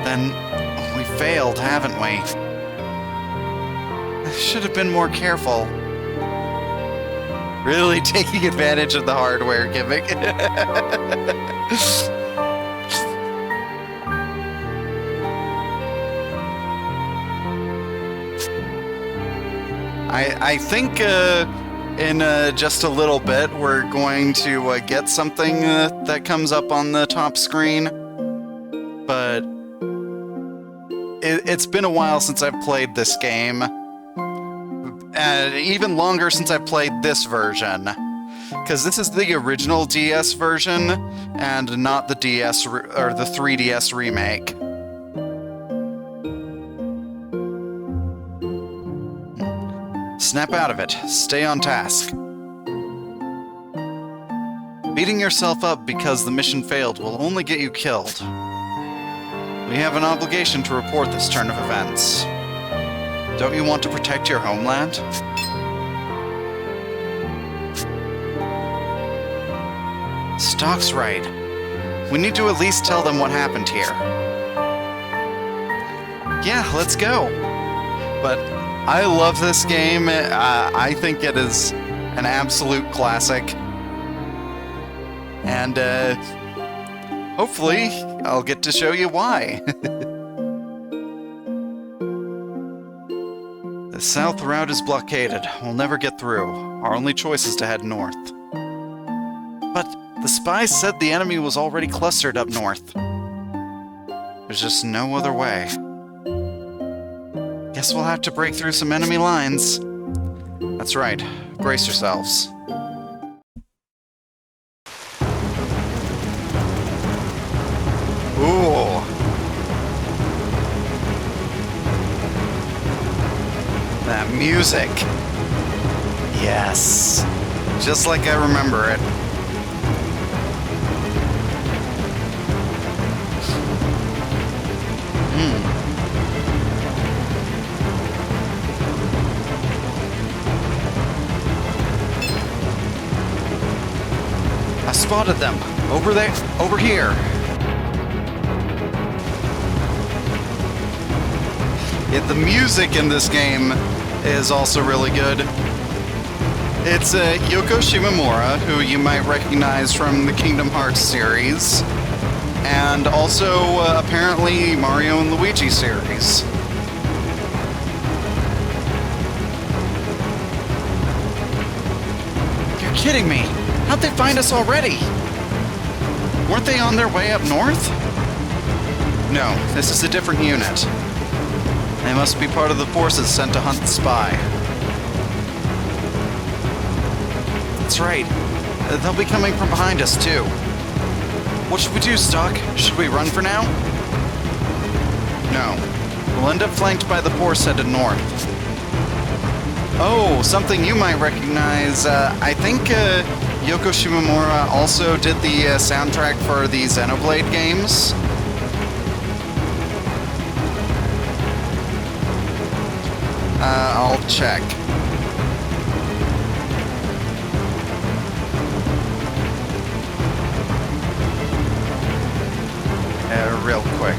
Then we failed, haven't we? I should have been more careful. Really taking advantage of the hardware gimmick. I think in just a little bit we're going to get something that comes up on the top screen, but it's been a while since I've played this game, and even longer since I've played this version, because this is the original DS version and not the DS or the 3DS remake. Snap out of it. Stay on task. Beating yourself up because the mission failed will only get you killed. We have an obligation to report this turn of events. Don't you want to protect your homeland? Stock's right. We need to at least tell them what happened here. Yeah, let's go. But I love this game. I think it is an absolute classic. And hopefully I'll get to show you why. The south route is blockaded. We'll never get through. Our only choice is to head north. But the spies said the enemy was already clustered up north. There's just no other way. Guess we'll have to break through some enemy lines. That's right. Brace yourselves. Ooh. That music. Yes. Just like I remember it. I spotted them. Over there. Over here. Yeah, the music in this game is also really good. It's Yoko Shimomura, who you might recognize from the Kingdom Hearts series, and also apparently Mario and Luigi series. You're kidding me! How'd they find us already? Weren't they on their way up north? No, this is a different unit. They must be part of the forces sent to hunt the spy. That's right. They'll be coming from behind us, too. What should we do, Stock? Should we run for now? No. We'll end up flanked by the force headed north. Oh, something you might recognize. I think Yoko Shimomura also did the soundtrack for the Xenoblade games. I'll check. Real quick.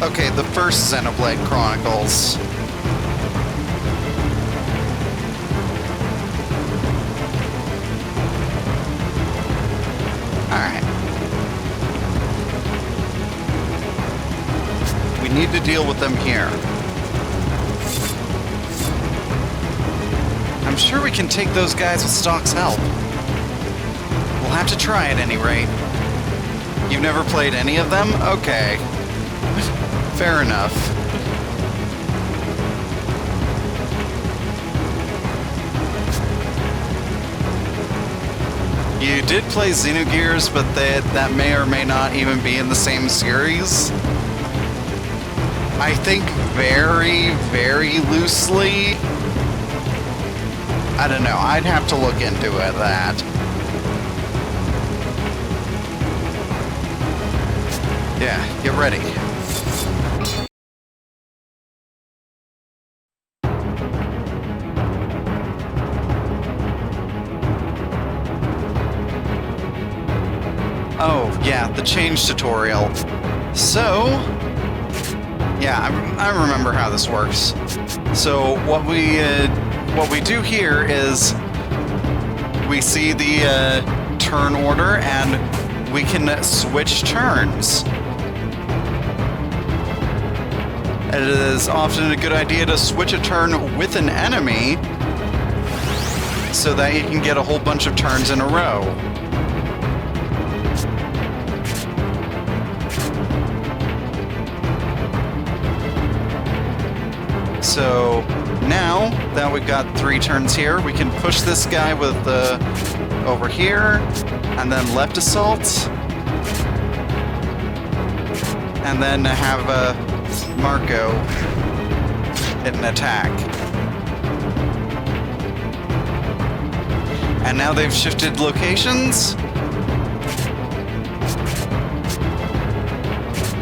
Okay, the first Xenoblade Chronicles. Alright. We need to deal with them here. I'm sure we can take those guys with Stock's help. We'll have to try at any rate. You've never played any of them? Okay. Fair enough. You did play Xenogears, but that may or may not even be in the same series. I think very, very loosely. I don't know. I'd have to look into it, that. Yeah, get ready. Oh, yeah, the change tutorial. So, yeah, I remember how this works. So what we do here is we see the turn order and we can switch turns. It is often a good idea to switch a turn with an enemy so that you can get a whole bunch of turns in a row. So now that we've got 3 turns here, we can push this guy with the over here, and then left assault, and then have Marco hit an attack. And now they've shifted locations.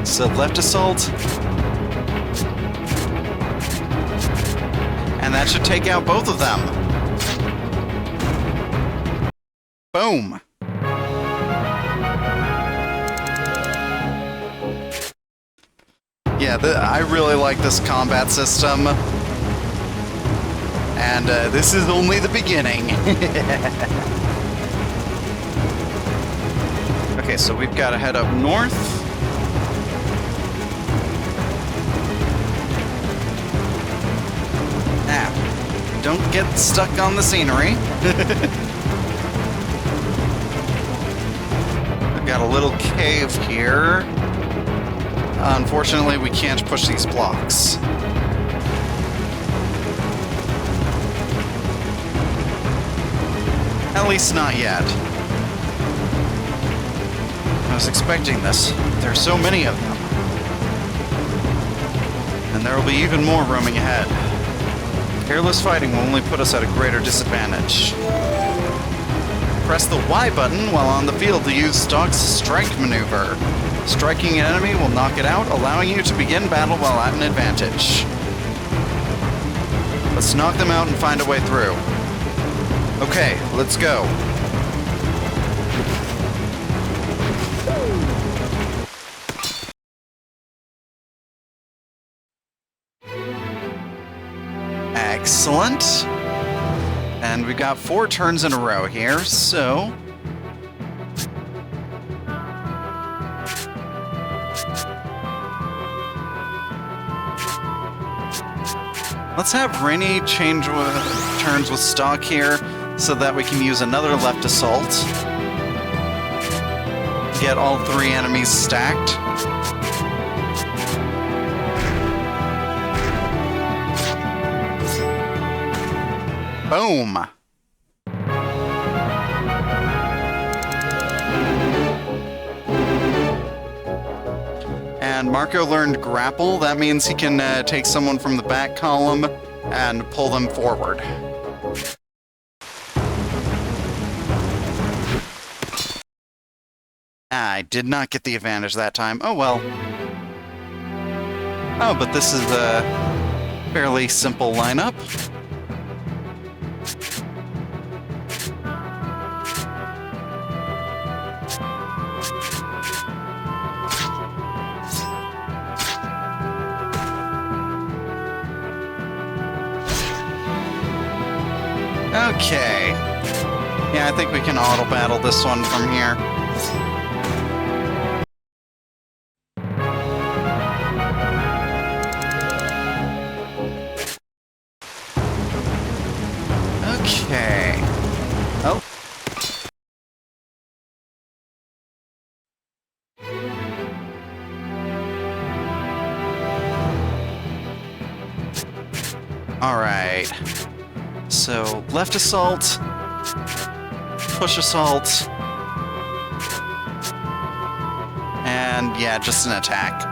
So left assault. And that should take out both of them. Boom. Yeah, I really like this combat system. And this is only the beginning. Okay, so we've got to head up north. Now, don't get stuck on the scenery. We've got a little cave here. Unfortunately, we can't push these blocks. At least not yet. I was expecting this. There are so many of them. And there will be even more roaming ahead. Careless fighting will only put us at a greater disadvantage. Press the Y button while on the field to use Stock's strike maneuver. Striking an enemy will knock it out, allowing you to begin battle while at an advantage. Let's knock them out and find a way through. Okay, let's go. Excellent. And we got 4 turns in a row here, so... let's have Rainy change turns with Stock here, so that we can use another left assault. Get all 3 enemies stacked. Boom! And Marco learned grapple. That means he can take someone from the back column and pull them forward. I did not get the advantage that time. Oh well. Oh, but this is a fairly simple lineup. Okay. Yeah, I think we can auto-battle this one from here. Okay. Oh. All right. So, left assault, push assault, and yeah, just an attack.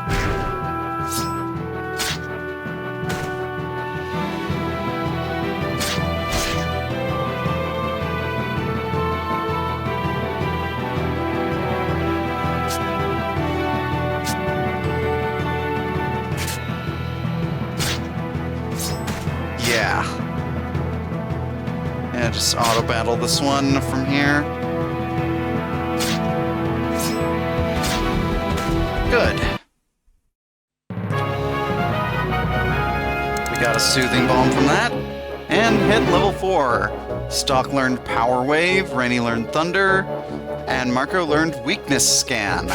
Yeah. Yeah, just auto-battle this one from here. Good. We got a Soothing Balm from that. And hit level 4. Stock learned Power Wave, Rainy learned Thunder, and Marco learned Weakness Scan.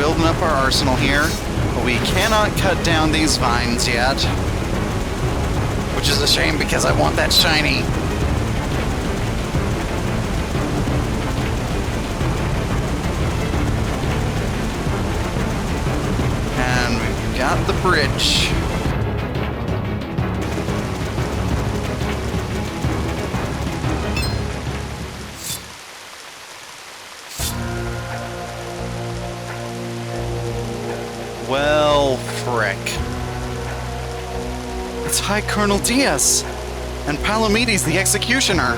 building up our arsenal here, but we cannot cut down these vines yet. Which is a shame because I want that shiny. And we've got the bridge. Well, frick. It's High Colonel Diaz, and Palomides the Executioner.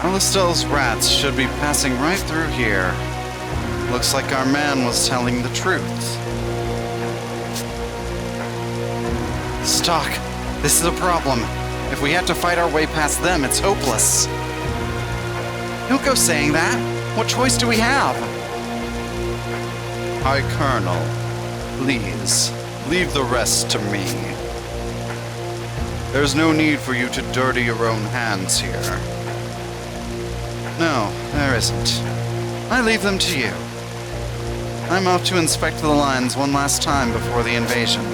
Alistel's rats should be passing right through here. Looks like our man was telling the truth. Stock, this is a problem. If we have to fight our way past them, it's hopeless. Don't go saying that. What choice do we have? High Colonel, please, leave the rest to me. There's no need for you to dirty your own hands here. No, there isn't. I leave them to you. I'm off to inspect the lines one last time before the invasion.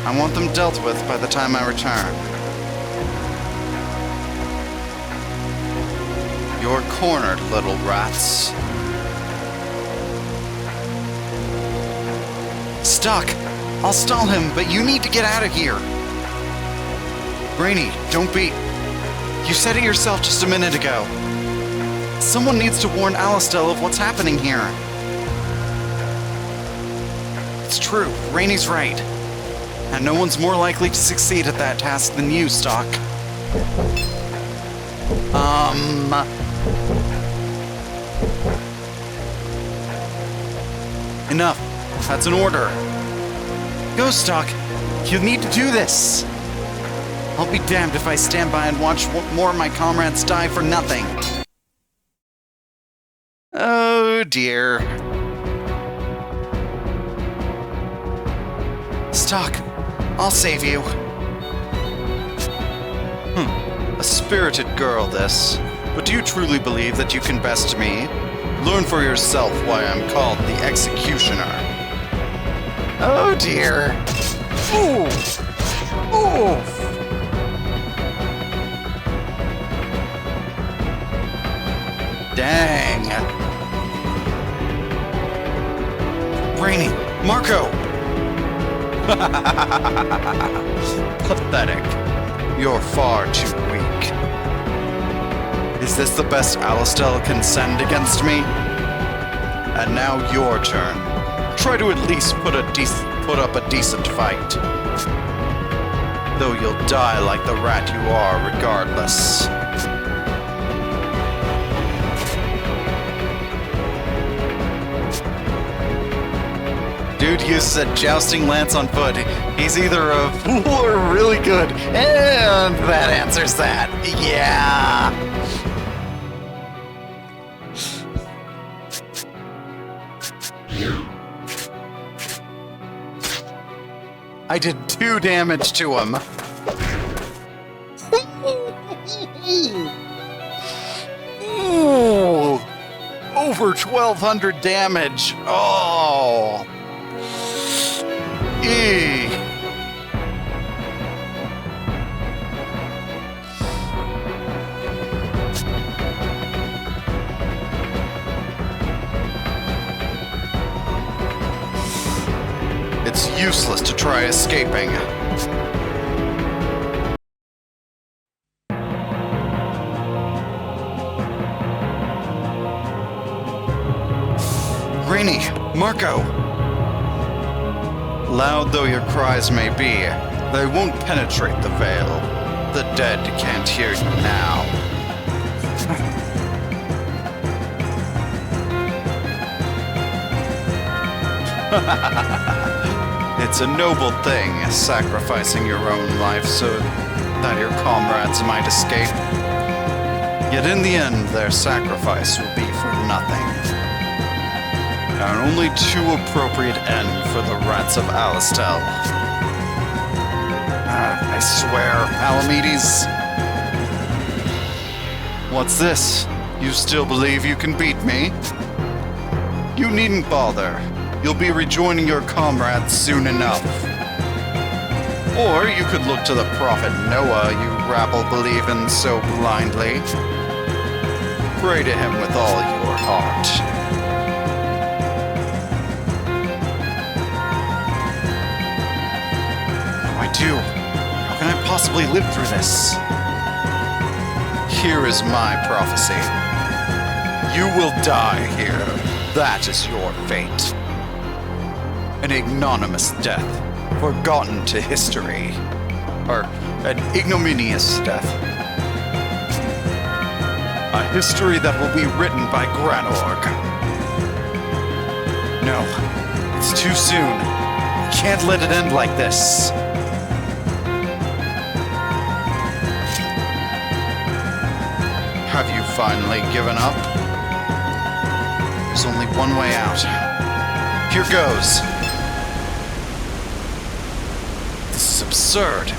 I want them dealt with by the time I return. You're cornered, little rats. Stuck! I'll stall him, but you need to get out of here! Brainy, don't be... You said it yourself just a minute ago. Someone needs to warn Alistel of what's happening here. It's true, Rainy's right. And no one's more likely to succeed at that task than you, Stock. Enough. That's an order. Go, Stock. You need to do this. I'll be damned if I stand by and watch more of my comrades die for nothing. Oh, dear. Stock, I'll save you. A spirited girl, this. But do you truly believe that you can best me? Learn for yourself why I'm called the Executioner. Oh, dear. Ooh. Ooh. Dang. Rainy, Marco! Pathetic. You're far too weak. Is this the best Alistel can send against me? And now your turn. Try to at least put up a decent fight. Though you'll die like the rat you are regardless. Dude uses a jousting lance on foot. He's either a fool or really good. And that answers that. Yeah. I did 2 damage to him. Ooh, over 1,200 damage. Oh. Eee. It's useless to try escaping. Rainy, Marco! Loud though your cries may be, they won't penetrate the veil. The dead can't hear you now. It's a noble thing, sacrificing your own life so that your comrades might escape. Yet in the end, their sacrifice will be for nothing. An only too appropriate end for the rats of Alistel. I swear, Palomides. What's this? You still believe you can beat me? You needn't bother. You'll be rejoining your comrades soon enough. Or you could look to the prophet Noah you rabble-believin' so blindly. Pray to him with all your heart. What do I do? How can I possibly live through this? Here is my prophecy. You will die here. That is your fate. An ignominious death, forgotten to history. Or an ignominious death. A history that will be written by Granorg. No, it's too soon. I can't let it end like this. Have you finally given up? There's only one way out. Here goes. This is absurd.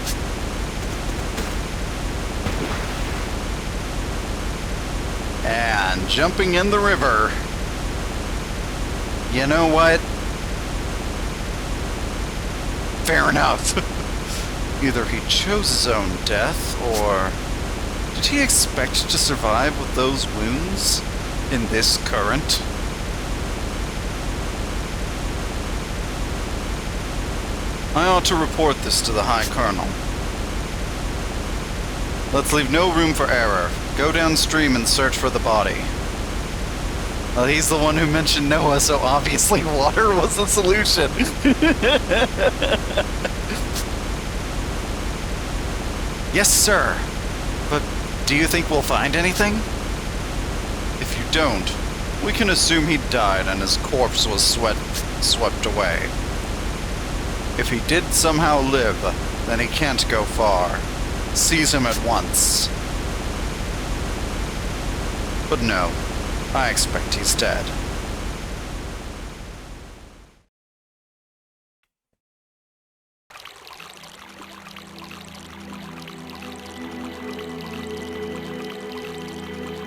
And jumping in the river. You know what? Fair enough. Either he chose his own death, or did he expect to survive with those wounds in this current? I ought to report this to the High Colonel. Let's leave no room for error. Go downstream and search for the body. Well, he's the one who mentioned Noah, so obviously water was the solution. Yes, sir. But do you think we'll find anything? If you don't, we can assume he died and his corpse was swept away. If he did somehow live, then he can't go far. Seize him at once. But no, I expect he's dead.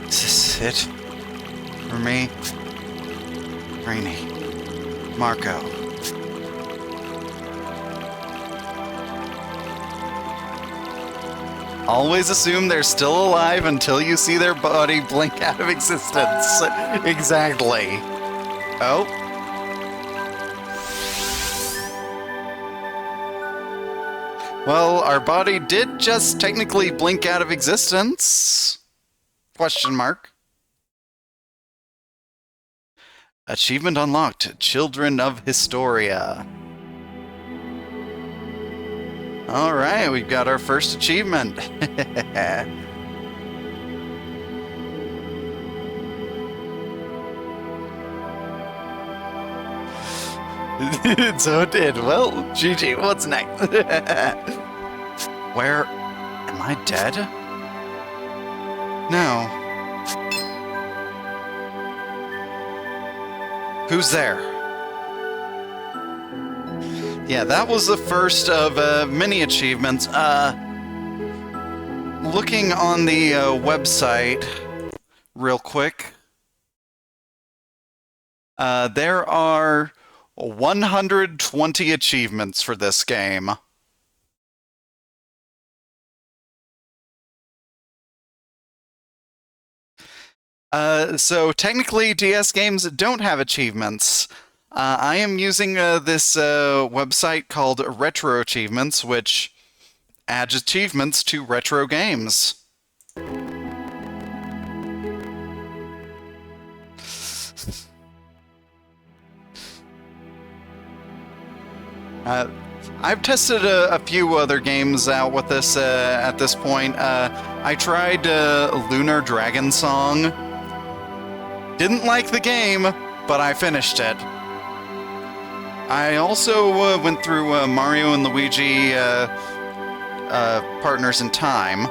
Is this it? For me? Rainy. Marco. Always assume they're still alive until you see their body blink out of existence. Exactly. Oh. Well, our body did just technically blink out of existence. Question mark. Achievement unlocked. Children of Historia. Alright, we've got our first achievement. So it did. Well, GG, what's next? Where... am I dead? No. Who's there? Yeah, that was the first of many achievements. Looking on the website real quick, there are 120 achievements for this game. So technically DS games don't have achievements. I am using this website called Retro Achievements, which adds achievements to retro games. I've tested a few other games out with this at this point. I tried Lunar Dragon Song. Didn't like the game, but I finished it. I also went through Mario and Luigi Partners in Time.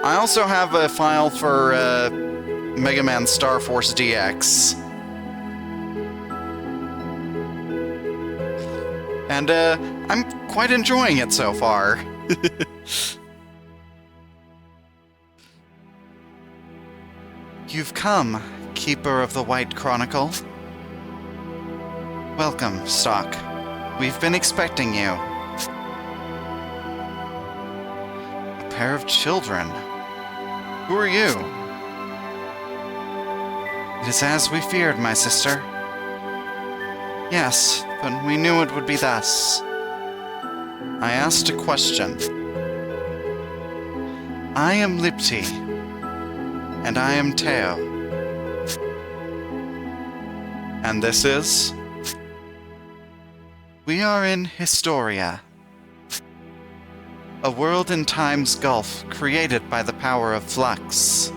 I also have a file for Mega Man Star Force DX. And I'm quite enjoying it so far. You've come, Keeper of the White Chronicle. Welcome, Stock. We've been expecting you. A pair of children. Who are you? It is as we feared, my sister. Yes, but we knew it would be thus. I asked a question. I am Lipti, and I am Teo. And this is? We are in Historia, a world in time's gulf created by the power of flux.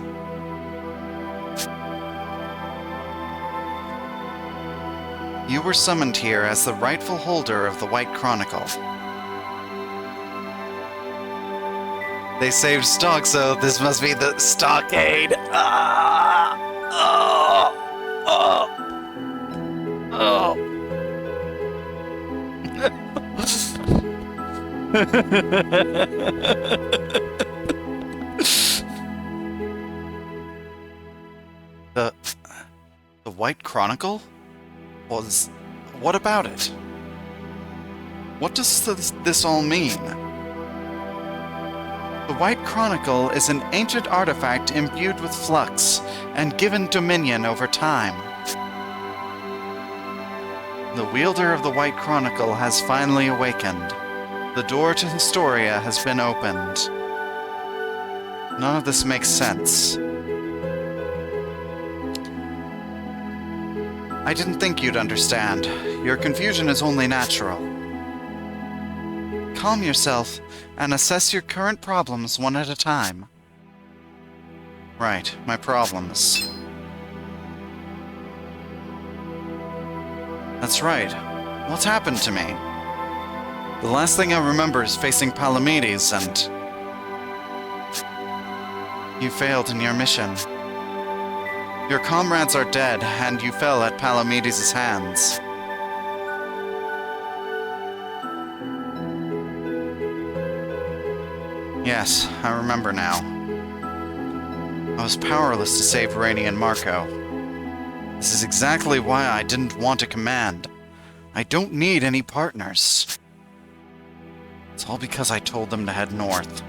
You were summoned here as the rightful holder of the White Chronicle. They saved stock, so this must be the stockade. The White Chronicle? What about it? What does this all mean? The White Chronicle is an ancient artifact imbued with flux and given dominion over time. The wielder of the White Chronicle has finally awakened. The door to Historia has been opened. None of this makes sense. I didn't think you'd understand. Your confusion is only natural. Calm yourself and assess your current problems one at a time. Right, my problems. That's right. What's happened to me? The last thing I remember is facing Palamedes and... You failed in your mission. Your comrades are dead, and you fell at Palamedes' hands. Yes, I remember now. I was powerless to save Rainey and Marco. This is exactly why I didn't want a command. I don't need any partners. It's all because I told them to head north.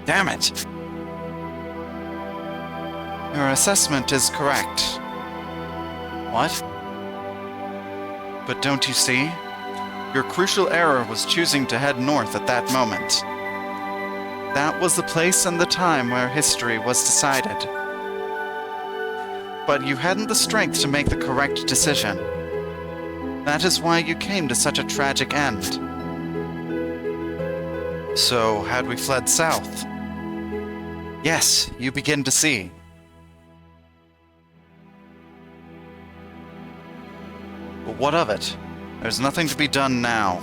Damn it! Your assessment is correct. What? But don't you see? Your crucial error was choosing to head north at that moment. That was the place and the time where history was decided. But you hadn't the strength to make the correct decision. That is why you came to such a tragic end. So, had we fled south? Yes, you begin to see. But what of it? There's nothing to be done now.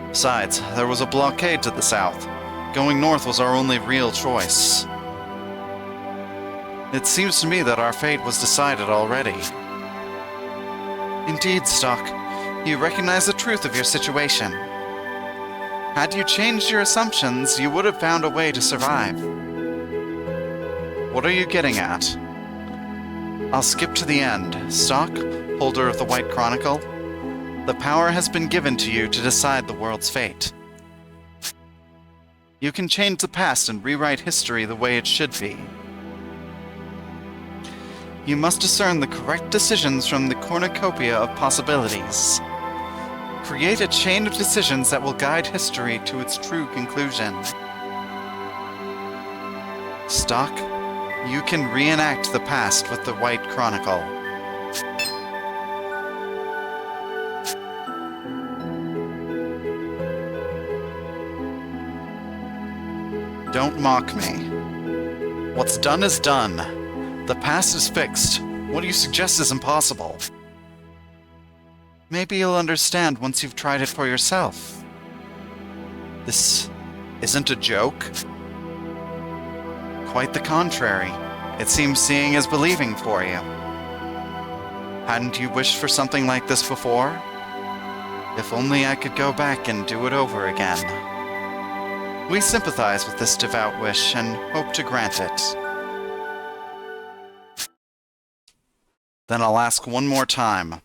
Besides, there was a blockade to the south. Going north was our only real choice. It seems to me that our fate was decided already. Indeed, Stock. You recognize the truth of your situation. Had you changed your assumptions, you would have found a way to survive. What are you getting at? I'll skip to the end. Stock, holder of the White Chronicle, the power has been given to you to decide the world's fate. You can change the past and rewrite history the way it should be. You must discern the correct decisions from the cornucopia of possibilities. Create a chain of decisions that will guide history to its true conclusion. Stock, you can reenact the past with the White Chronicle. Don't mock me. What's done is done. The past is fixed. What you suggest is impossible. Maybe you'll understand once you've tried it for yourself. This isn't a joke. Quite the contrary. It seems seeing is believing for you. Hadn't you wished for something like this before? If only I could go back and do it over again. We sympathize with this devout wish and hope to grant it. Then I'll ask one more time.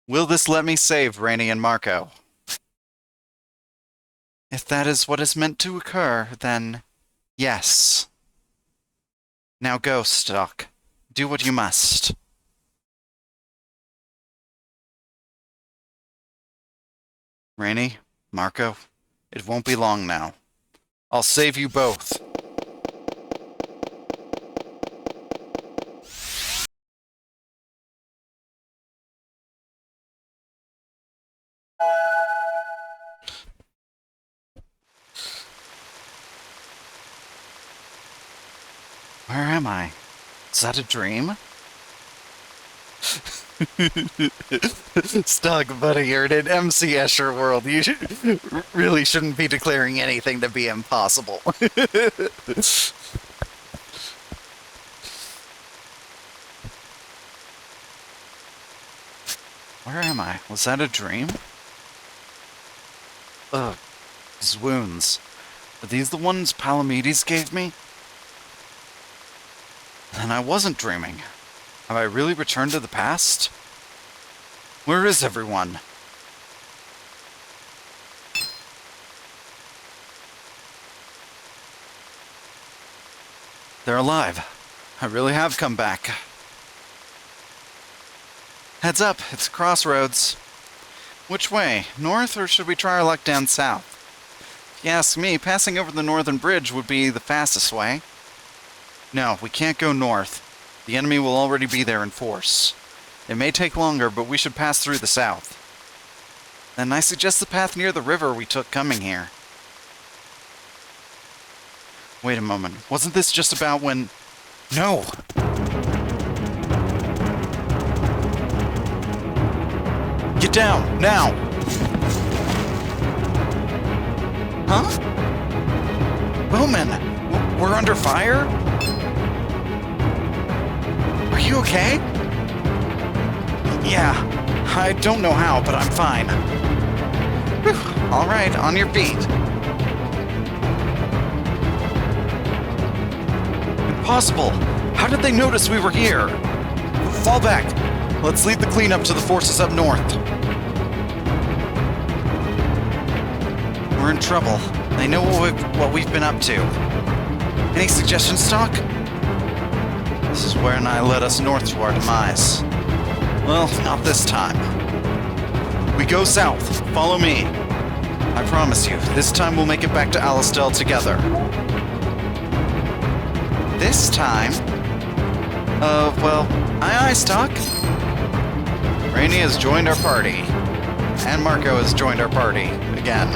Will this let me save Rainey and Marco? If that is what is meant to occur, then yes. Now go, Stock. Do what you must. Rainey, Marco, it won't be long now. I'll save you both. Where am I? Is that a dream? Stuck, buddy, you're in an MC Escher world. You really shouldn't be declaring anything to be impossible. Where am I? Was that a dream? Ugh, these wounds. Are these the ones Palamedes gave me? Then I wasn't dreaming. Have I really returned to the past? Where is everyone? They're alive. I really have come back. Heads up, it's crossroads. Which way? North, or should we try our luck down south? If you ask me, passing over the northern bridge would be the fastest way. No, we can't go north. The enemy will already be there in force. It may take longer, but we should pass through the south. Then I suggest the path near the river we took coming here. Wait a moment. Wasn't this just about when... No! Get down, now! Huh? Bowman! We're under fire? Are you okay? Yeah, I don't know how, but I'm fine. Whew. All right, on your feet. Impossible! How did they notice we were here? Fall back! Let's lead the cleanup to the forces up north. We're in trouble. They know what we've been up to. Any suggestions, Stock? This is where I led us north to our demise. Well, not this time. We go south. Follow me. I promise you, this time we'll make it back to Alistel together. This time? Well, aye, Stock. Rainey has joined our party. And Marco has joined our party. Again.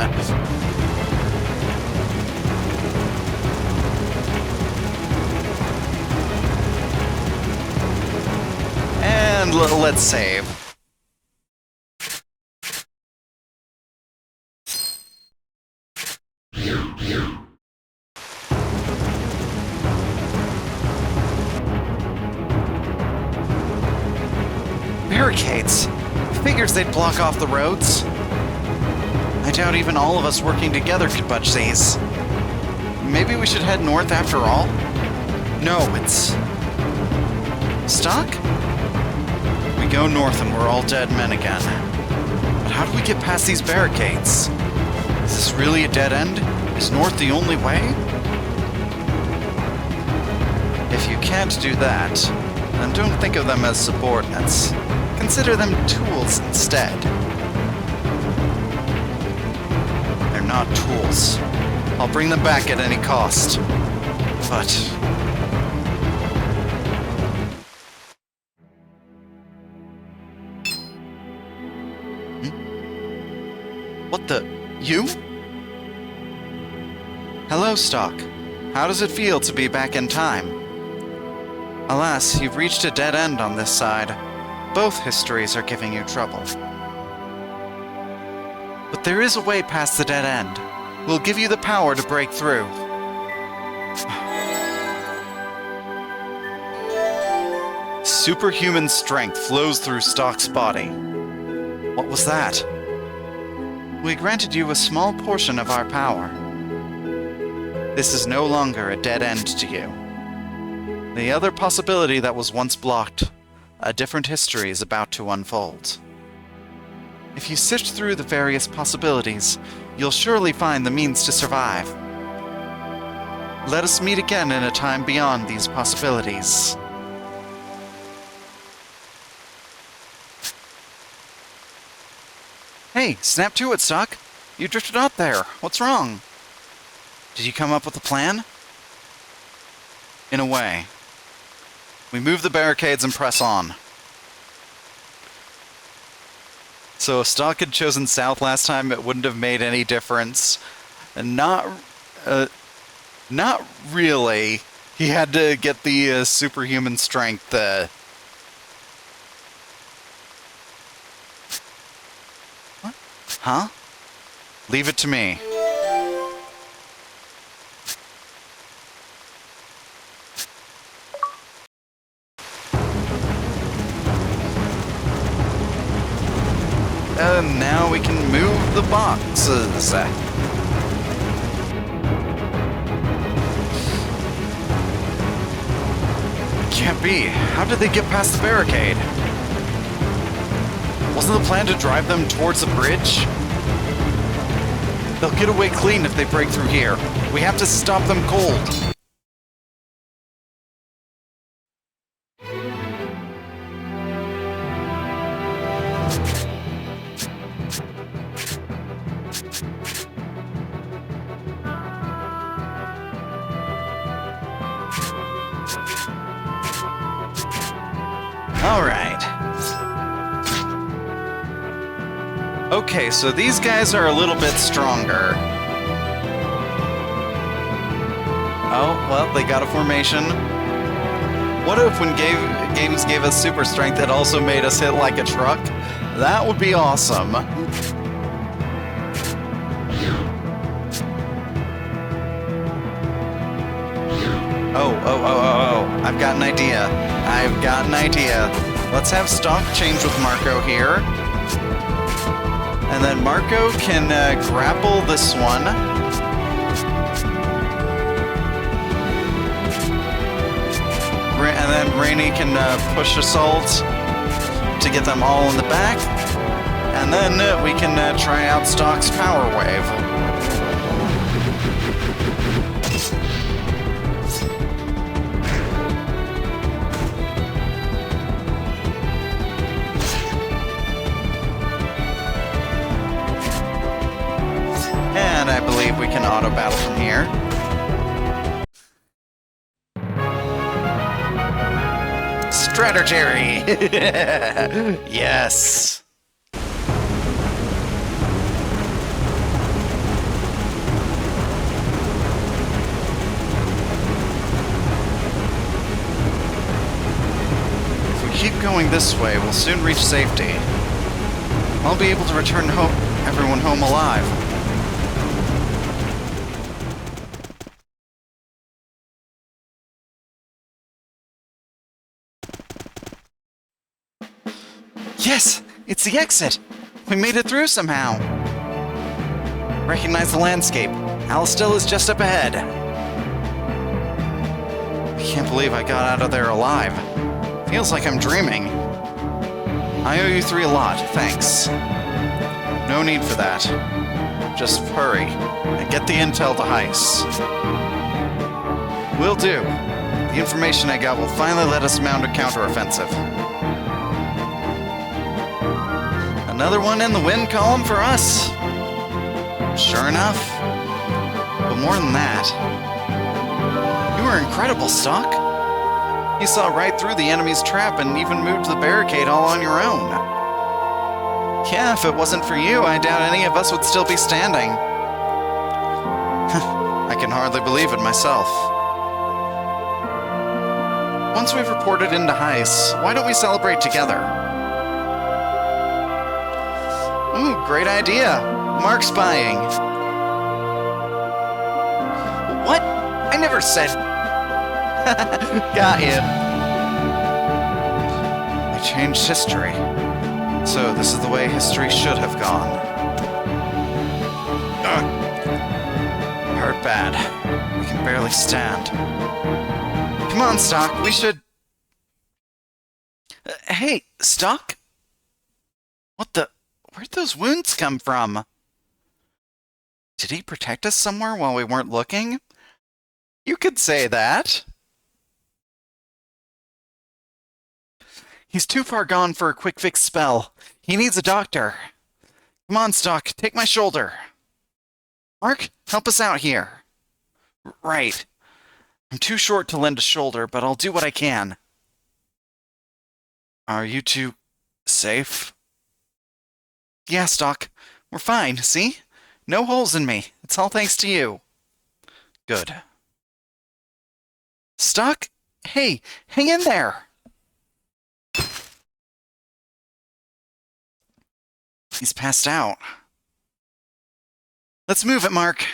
And let's save. Barricades. Figures they'd block off the roads. I doubt even all of us working together could budge these. Maybe we should head north after all? No, it's... Stock? We go north and we're all dead men again. But how do we get past these barricades? Is this really a dead end? Is north the only way? If you can't do that, then don't think of them as subordinates. Consider them tools instead. They're not tools. I'll bring them back at any cost. But... What the... You? Hello, Stock. How does it feel to be back in time? Alas, you've reached a dead end on this side. Both histories are giving you trouble. But there is a way past the dead end. We'll give you the power to break through. Superhuman strength flows through Stock's body. What was that? We granted you a small portion of our power. This is no longer a dead end to you. The other possibility that was once blocked a different history is about to unfold. If you sift through the various possibilities, you'll surely find the means to survive. Let us meet again in a time beyond these possibilities. Hey, snap to it, Stock. You drifted out there. What's wrong? Did you come up with a plan? In a way. We move the barricades and press on. So if Stock had chosen south last time, it wouldn't have made any difference. And not really. He had to get the superhuman strength. What? Huh? Leave it to me. And now we can move the boxes. Can't be. How did they get past the barricade? Wasn't the plan to drive them towards the bridge? They'll get away clean if they break through here. We have to stop them cold. Alright. Okay, so these guys are a little bit stronger. Oh, well, they got a formation. What if when games gave us super strength, it also made us hit like a truck? That would be awesome. Oh. I've got an idea. Let's have Stock change with Marco here. And then Marco can grapple this one. And then Rainy can push Assault to get them all in the back. And then we can try out Stock's Power Wave. And I believe we can auto-battle from here. Strategy! Yes! If we keep going this way, we'll soon reach safety. I'll be able to return everyone home alive. Yes! It's the exit! We made it through somehow! Recognize the landscape. Alistil is just up ahead. I can't believe I got out of there alive. Feels like I'm dreaming. I owe you three a lot, thanks. No need for that. Just hurry, and get the intel to Heist. Will do. The information I got will finally let us mount a counteroffensive. Another one in the win column for us. Sure enough. But more than that, you were incredible, Stock. You saw right through the enemy's trap and even moved the barricade all on your own. Yeah, if it wasn't for you, I doubt any of us would still be standing. I can hardly believe it myself. Once we've reported into Heist, why don't we celebrate together? Ooh, great idea. Mark spying. What? I never said... Got you. They changed history. So this is the way history should have gone. Ugh. Hurt bad. We can barely stand. Come on, Stock. We should... Hey, Stock? What the... Where'd those wounds come from? Did he protect us somewhere while we weren't looking? You could say that. He's too far gone for a quick fix spell. He needs a doctor. Come on, Stock, take my shoulder. Mark, help us out here. Right. I'm too short to lend a shoulder, but I'll do what I can. Are you two safe? Yeah, Stock. We're fine, see? No holes in me. It's all thanks to you. Good. Stock? Hey, hang in there! He's passed out. Let's move it, Mark.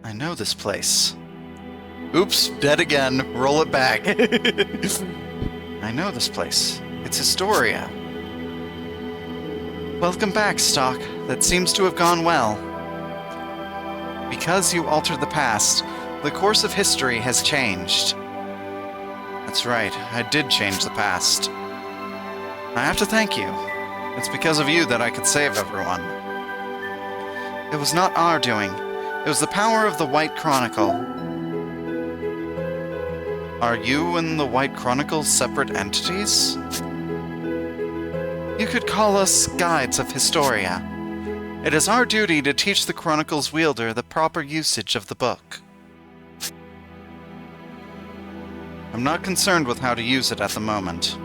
I know this place. Oops, dead again. Roll it back. I know this place. It's Historia. Welcome back, Stock. That seems to have gone well. Because you altered the past, the course of history has changed. That's right, I did change the past. I have to thank you. It's because of you that I could save everyone. It was not our doing. It was the power of the White Chronicle. Are you and the White Chronicle separate entities? You could call us guides of Historia. It is our duty to teach the Chronicle's wielder the proper usage of the book. I'm not concerned with how to use it at the moment.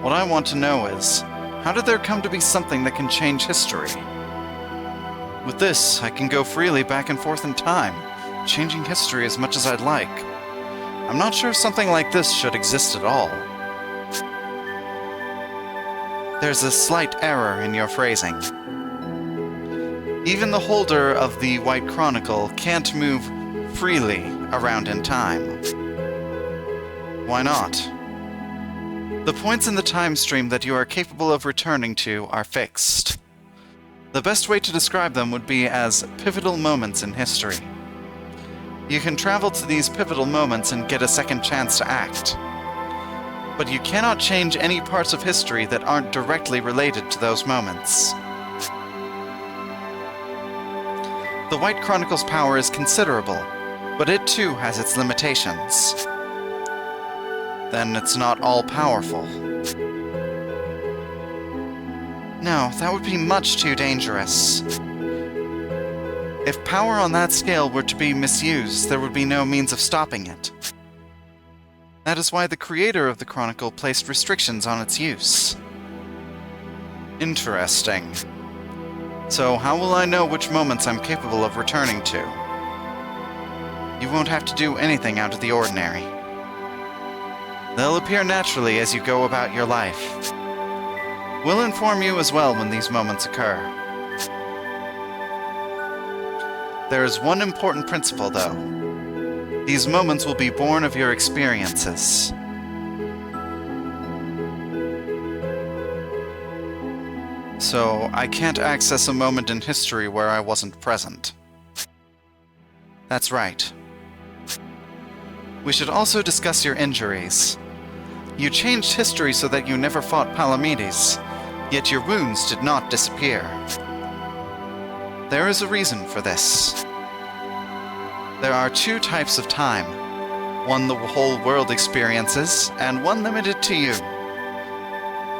What I want to know is, how did there come to be something that can change history? With this, I can go freely back and forth in time, changing history as much as I'd like. I'm not sure something like this should exist at all. There's a slight error in your phrasing. Even the holder of the White Chronicle can't move freely around in time. Why not? The points in the time stream that you are capable of returning to are fixed. The best way to describe them would be as pivotal moments in history. You can travel to these pivotal moments and get a second chance to act. But you cannot change any parts of history that aren't directly related to those moments. The White Chronicle's power is considerable, but it too has its limitations. Then it's not all-powerful. No, that would be much too dangerous. If power on that scale were to be misused, there would be no means of stopping it. That is why the creator of the Chronicle placed restrictions on its use. Interesting. So how will I know which moments I'm capable of returning to? You won't have to do anything out of the ordinary. They'll appear naturally as you go about your life. We'll inform you as well when these moments occur. There is one important principle, though. These moments will be born of your experiences. So, I can't access a moment in history where I wasn't present. That's right. We should also discuss your injuries. You changed history so that you never fought Palamedes, yet your wounds did not disappear. There is a reason for this. There are two types of time. One the whole world experiences, and one limited to you.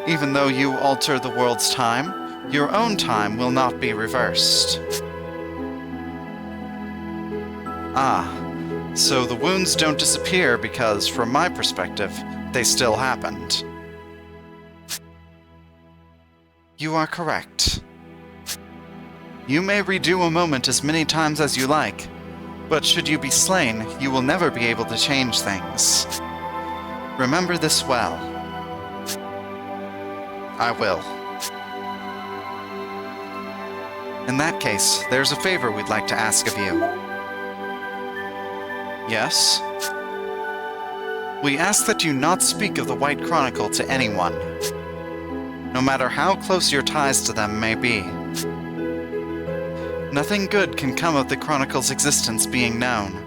Even though you alter the world's time, your own time will not be reversed. Ah, so the wounds don't disappear because, from my perspective, they still happened. You are correct. You may redo a moment as many times as you like, but should you be slain, you will never be able to change things. Remember this well. I will. In that case, there's a favor we'd like to ask of you. Yes? We ask that you not speak of the White Chronicle to anyone, no matter how close your ties to them may be. Nothing good can come of the Chronicle's existence being known.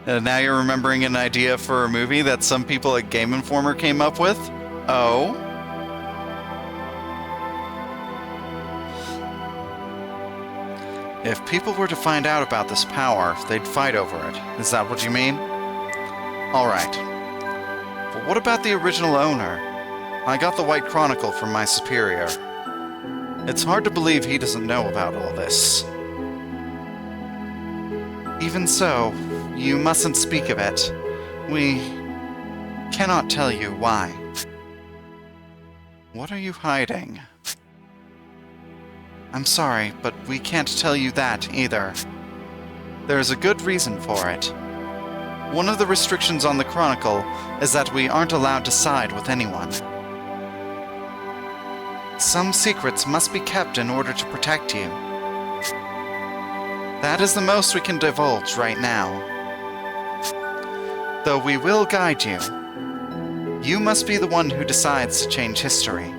Now you're remembering an idea for a movie that some people at Game Informer came up with? Oh? If people were to find out about this power, they'd fight over it. Is that what you mean? Alright. But what about the original owner? I got the White Chronicle from my superior. It's hard to believe he doesn't know about all this. Even so, you mustn't speak of it. We cannot tell you why. What are you hiding? I'm sorry, but we can't tell you that either. There is a good reason for it. One of the restrictions on the Chronicle is that we aren't allowed to side with anyone. Some secrets must be kept in order to protect you. That is the most we can divulge right now. Though we will guide you. You must be the one who decides to change history.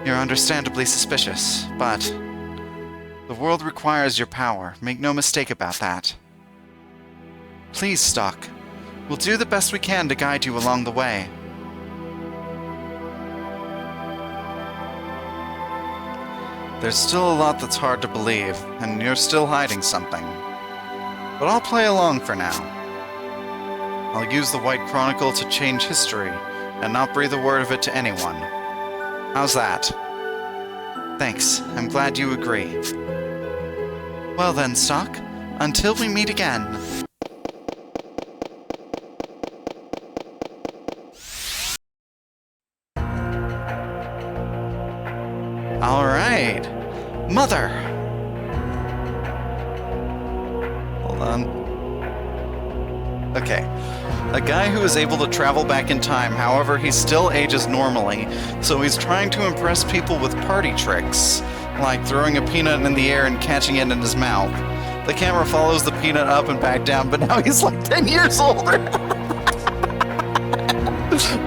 You're understandably suspicious, but the world requires your power. Make no mistake about that. Please, Stock. We'll do the best we can to guide you along the way. There's still a lot that's hard to believe, and you're still hiding something. But I'll play along for now. I'll use the White Chronicle to change history, and not breathe a word of it to anyone. How's that? Thanks. I'm glad you agree. Well then, Stock, until we meet again. Alright. Mother! Hold on. Okay. A guy who is able to travel back in time, however, he still ages normally, so he's trying to impress people with party tricks, like throwing a peanut in the air and catching it in his mouth. The camera follows the peanut up and back down, but now he's like 10 years older!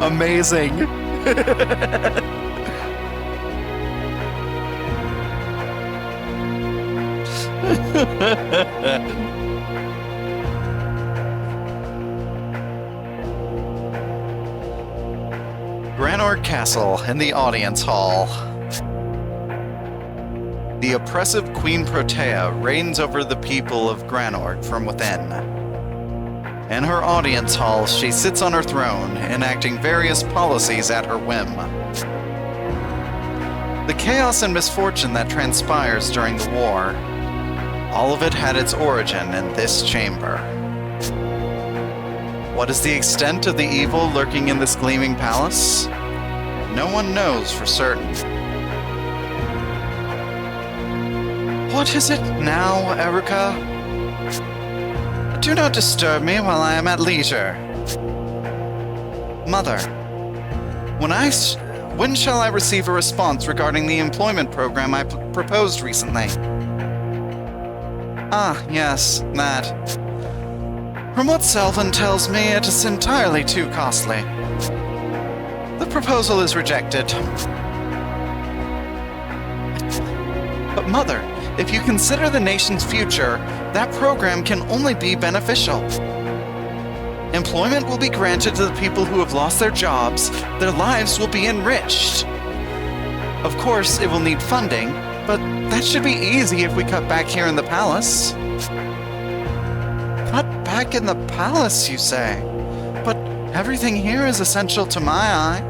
Amazing! Granorg Castle in the audience hall. The oppressive Queen Protea reigns over the people of Granorg from within. In her audience hall, she sits on her throne, enacting various policies at her whim. The chaos and misfortune that transpires during the war, all of it had its origin in this chamber. What is the extent of the evil lurking in this gleaming palace? No one knows for certain. What is it now, Erica? Do not disturb me while I am at leisure. Mother, when shall I receive a response regarding the employment program I proposed recently? Ah, yes, that. From what Selvin tells me, it is entirely too costly. The proposal is rejected. But Mother, if you consider the nation's future, that program can only be beneficial. Employment will be granted to the people who have lost their jobs, their lives will be enriched. Of course, it will need funding, but that should be easy if we cut back here in the palace. Cut back in the palace, you say? But everything here is essential to my eye.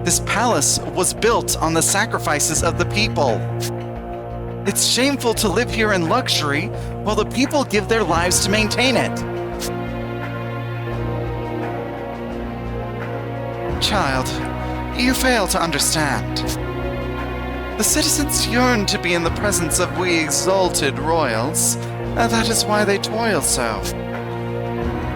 This palace was built on the sacrifices of the people. It's shameful to live here in luxury while the people give their lives to maintain it. Child, you fail to understand. The citizens yearn to be in the presence of we exalted royals, and that is why they toil so.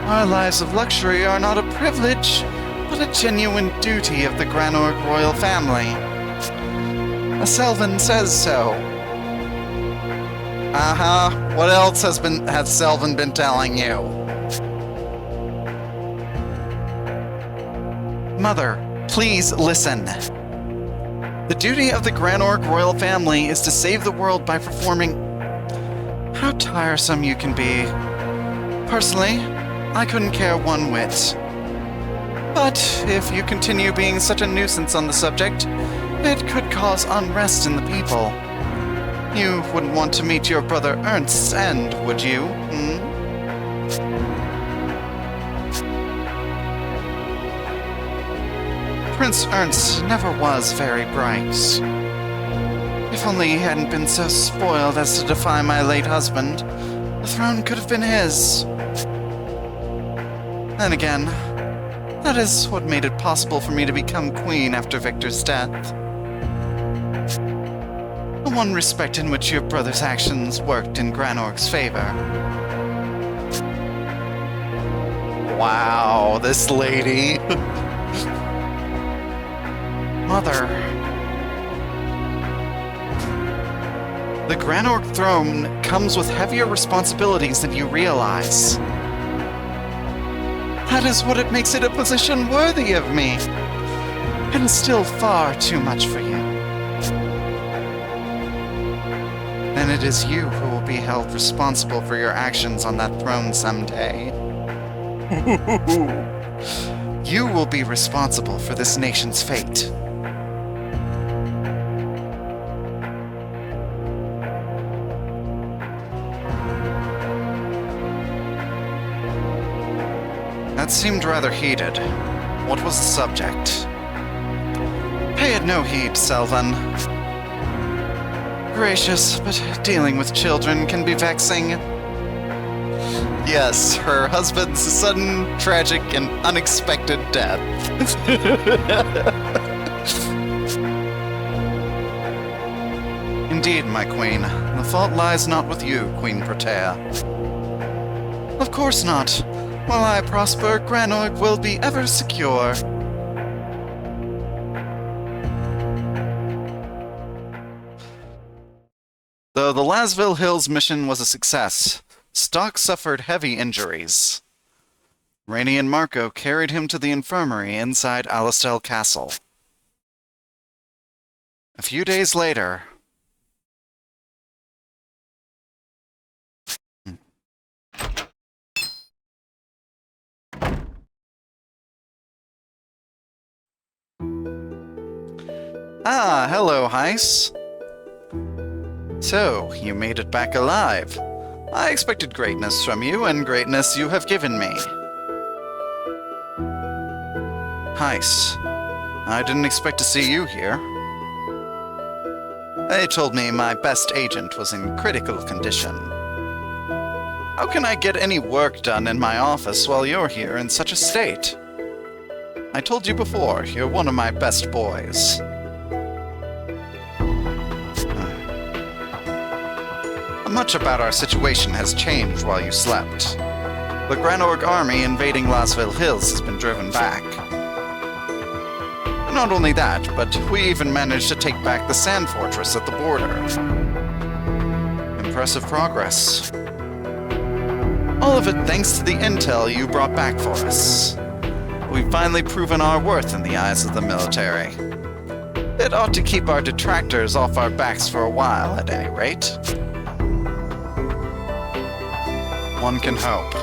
Our lives of luxury are not a privilege, but a genuine duty of the Granorg royal family. Selvin says so. What else has Selvin been telling you? Mother, please listen. The duty of the Grand Orc royal family is to save the world by performing... How tiresome you can be. Personally, I couldn't care one whit. But if you continue being such a nuisance on the subject, it could cause unrest in the people. You wouldn't want to meet your brother Ernst's end, would you? Prince Ernst never was very bright. If only he hadn't been so spoiled as to defy my late husband, the throne could have been his. Then again, that is what made it possible for me to become queen after Victor's death. The one respect in which your brother's actions worked in Granork's favor. Wow, this lady. Mother. The Granork throne comes with heavier responsibilities than you realize. That is what it makes it a position worthy of me. And still far too much for you. Then it is you who will be held responsible for your actions on that throne someday. You will be responsible for this nation's fate. That seemed rather heated. What was the subject? Pay it no heed, Selvan. Gracious, but dealing with children can be vexing. Yes, her husband's sudden, tragic, and unexpected death. Indeed, my queen. The fault lies not with you, Queen Protea. Of course not. While I prosper, Granork will be ever secure. Though the Lasville Hills mission was a success, Stock suffered heavy injuries. Rainey and Marco carried him to the infirmary inside Alistel Castle. A few days later... Ah, hello, Heiss. So, you made it back alive. I expected greatness from you, and greatness you have given me. Heiss, I didn't expect to see you here. They told me my best agent was in critical condition. How can I get any work done in my office while you're here in such a state? I told you before, you're one of my best boys. Much about our situation has changed while you slept. The Granork army invading Lasville Hills has been driven back. Not only that, but we even managed to take back the Sand Fortress at the border. Impressive progress. All of it thanks to the intel you brought back for us. We've finally proven our worth in the eyes of the military. It ought to keep our detractors off our backs for a while, at any rate. One can hope.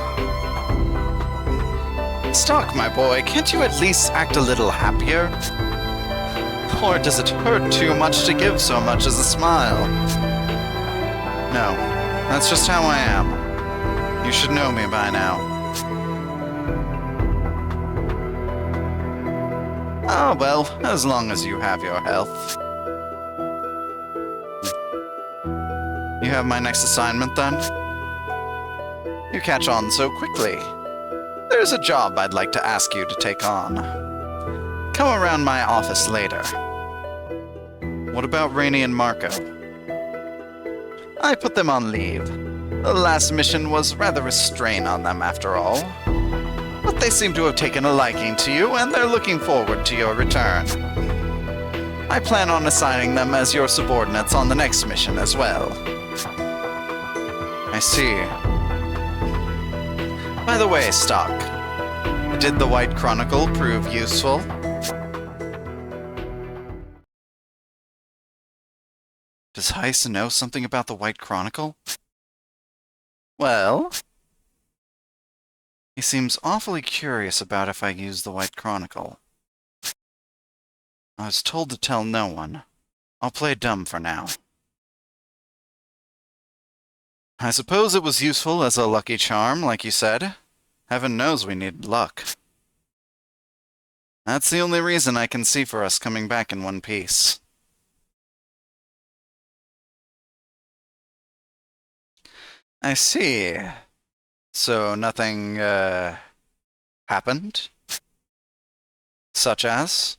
Stock, my boy, can't you at least act a little happier? Or does it hurt too much to give so much as a smile? No, that's just how I am. You should know me by now. Ah, well, as long as you have your health. You have my next assignment, then? You catch on so quickly. There's a job I'd like to ask you to take on. Come around my office later. What about Rainey and Marco? I put them on leave. The last mission was rather a strain on them after all. But they seem to have taken a liking to you, and they're looking forward to your return. I plan on assigning them as your subordinates on the next mission as well. I see. By the way, Stock, did the White Chronicle prove useful? Does Heist know something about the White Chronicle? Well, he seems awfully curious about if I use the White Chronicle. I was told to tell no one. I'll play dumb for now. I suppose it was useful as a lucky charm, like you said. Heaven knows we need luck. That's the only reason I can see for us coming back in one piece. I see. So nothing, happened? Such as?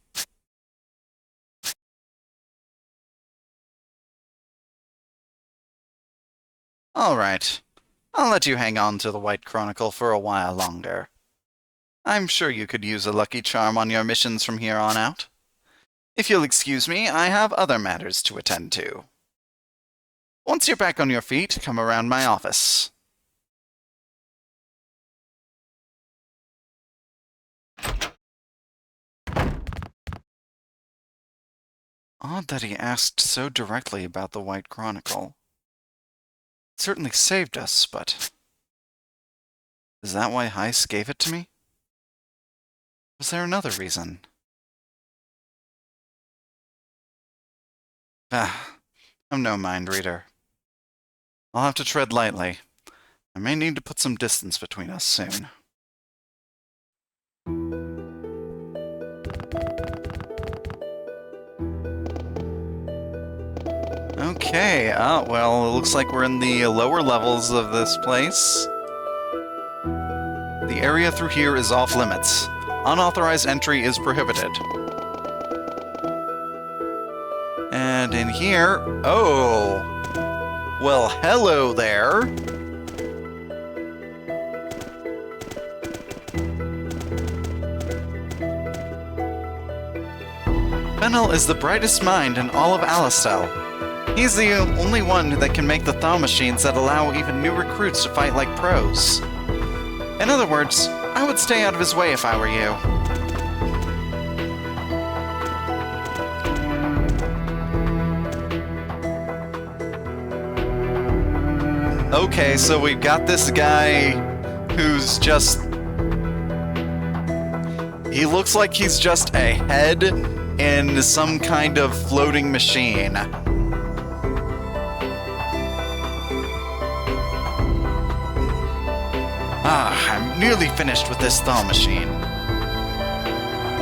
Alright. I'll let you hang on to the White Chronicle for a while longer. I'm sure you could use a lucky charm on your missions from here on out. If you'll excuse me, I have other matters to attend to. Once you're back on your feet, come around my office. Odd that he asked so directly about the White Chronicle. It certainly saved us, but... is that why Heist gave it to me? Was there another reason? I'm no mind reader. I'll have to tread lightly. I may need to put some distance between us soon. Okay, well, it looks like we're in the lower levels of this place. The area through here is off limits. Unauthorized entry is prohibited. And in here... oh! Well, hello there! Fennel is the brightest mind in all of Alistel. He's the only one that can make the thaw machines that allow even new recruits to fight like pros. In other words, I would stay out of his way if I were you. Okay, so we've got this guy who's just... he looks like he's just a head in some kind of floating machine. I'm nearly finished with this thaw machine.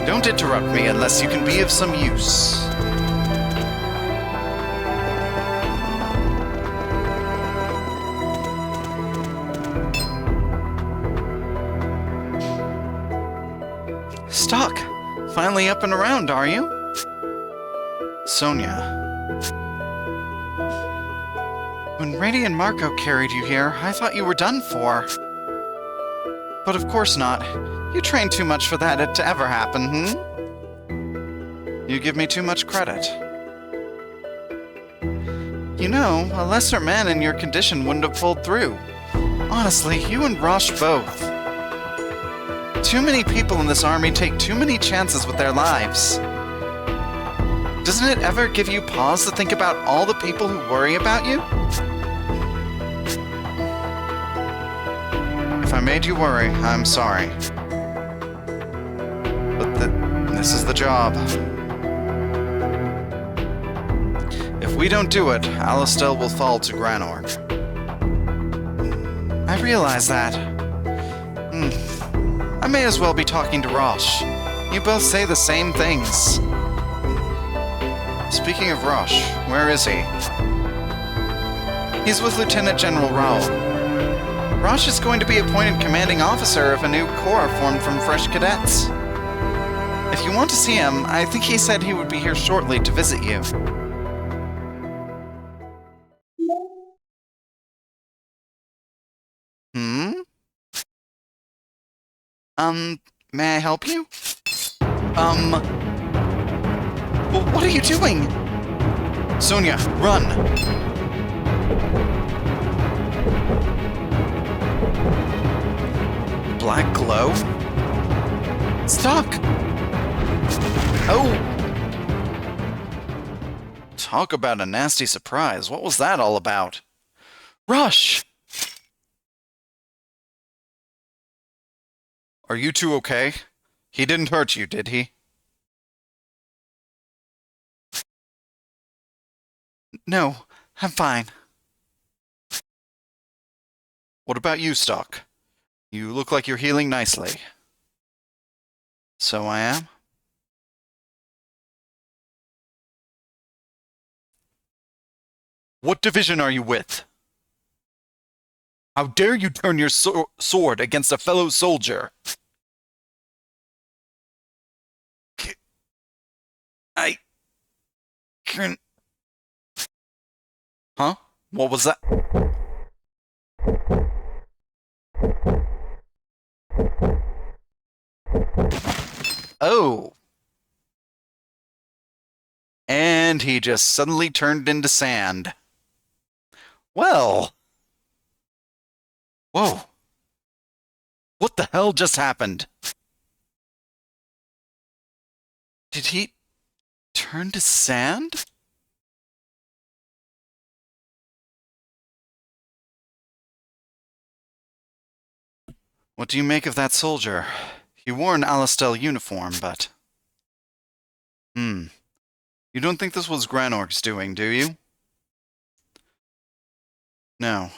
Don't interrupt me unless you can be of some use. Stock! Finally up and around, are you? Sonia. When Rady and Marco carried you here, I thought you were done for. But of course not. You trained too much for that to ever happen, You give me too much credit. You know, a lesser man in your condition wouldn't have pulled through. Honestly, you and Rosh both. Too many people in this army take too many chances with their lives. Doesn't it ever give you pause to think about all the people who worry about you? If I made you worry, I'm sorry. But this is the job. If we don't do it, Alistel will fall to Granorg. I realize that. I may as well be talking to Rosh. You both say the same things. Speaking of Rosh, where is he? He's with Lieutenant General Raoul. Rosh is going to be appointed commanding officer of a new corps formed from fresh cadets. If you want to see him, I think he said he would be here shortly to visit you. May I help you? What are you doing? Sonia, run! Black glow? Stuck! Oh! Talk about a nasty surprise. What was that all about? Rush! Are you two okay? He didn't hurt you, did he? No, I'm fine. What about you, Stock? You look like you're healing nicely. So I am? What division are you with? How dare you turn your sword against a fellow soldier? I can... Huh? What was that? Oh. And he just suddenly turned into sand. Well. Whoa. What the hell just happened? Did he turn to sand? What do you make of that soldier? He wore an Alistel uniform, but... You don't think this was Granorg's doing, do you? No.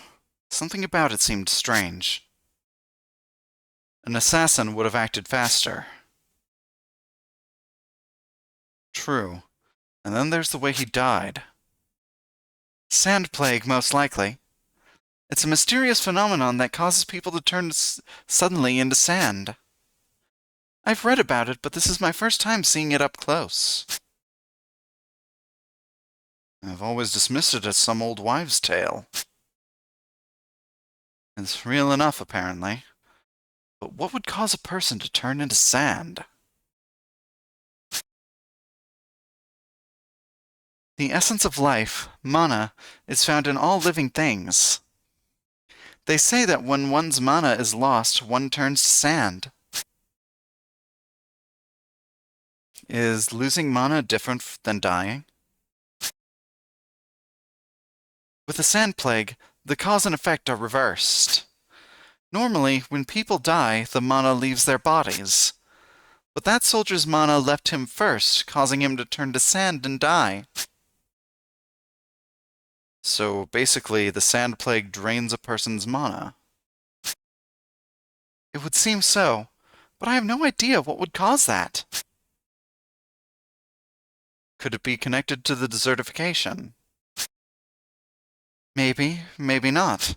Something about it seemed strange. An assassin would have acted faster. True. And then there's the way he died. Sand plague, most likely. It's a mysterious phenomenon that causes people to turn suddenly into sand. I've read about it, but this is my first time seeing it up close. I've always dismissed it as some old wives' tale. It's real enough, apparently. But what would cause a person to turn into sand? The essence of life, mana, is found in all living things. They say that when one's mana is lost, one turns to sand. Is losing mana different than dying? With the sand plague, the cause and effect are reversed. Normally, when people die, the mana leaves their bodies. But that soldier's mana left him first, causing him to turn to sand and die. So basically, the sand plague drains a person's mana. It would seem so, but I have no idea what would cause that. Could it be connected to the desertification? Maybe, maybe not.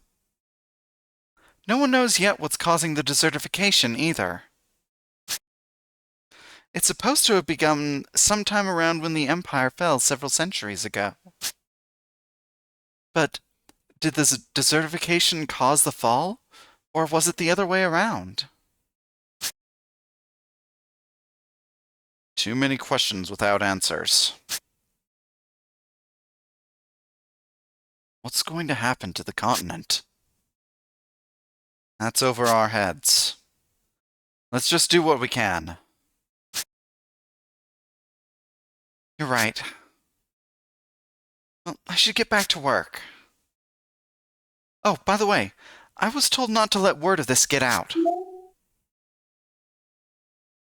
No one knows yet what's causing the desertification either. It's supposed to have begun sometime around when the Empire fell several centuries ago. But did the desertification cause the fall, or was it the other way around? Too many questions without answers. What's going to happen to the continent? That's over our heads. Let's just do what we can. You're right. Well, I should get back to work. Oh, by the way, I was told not to let word of this get out.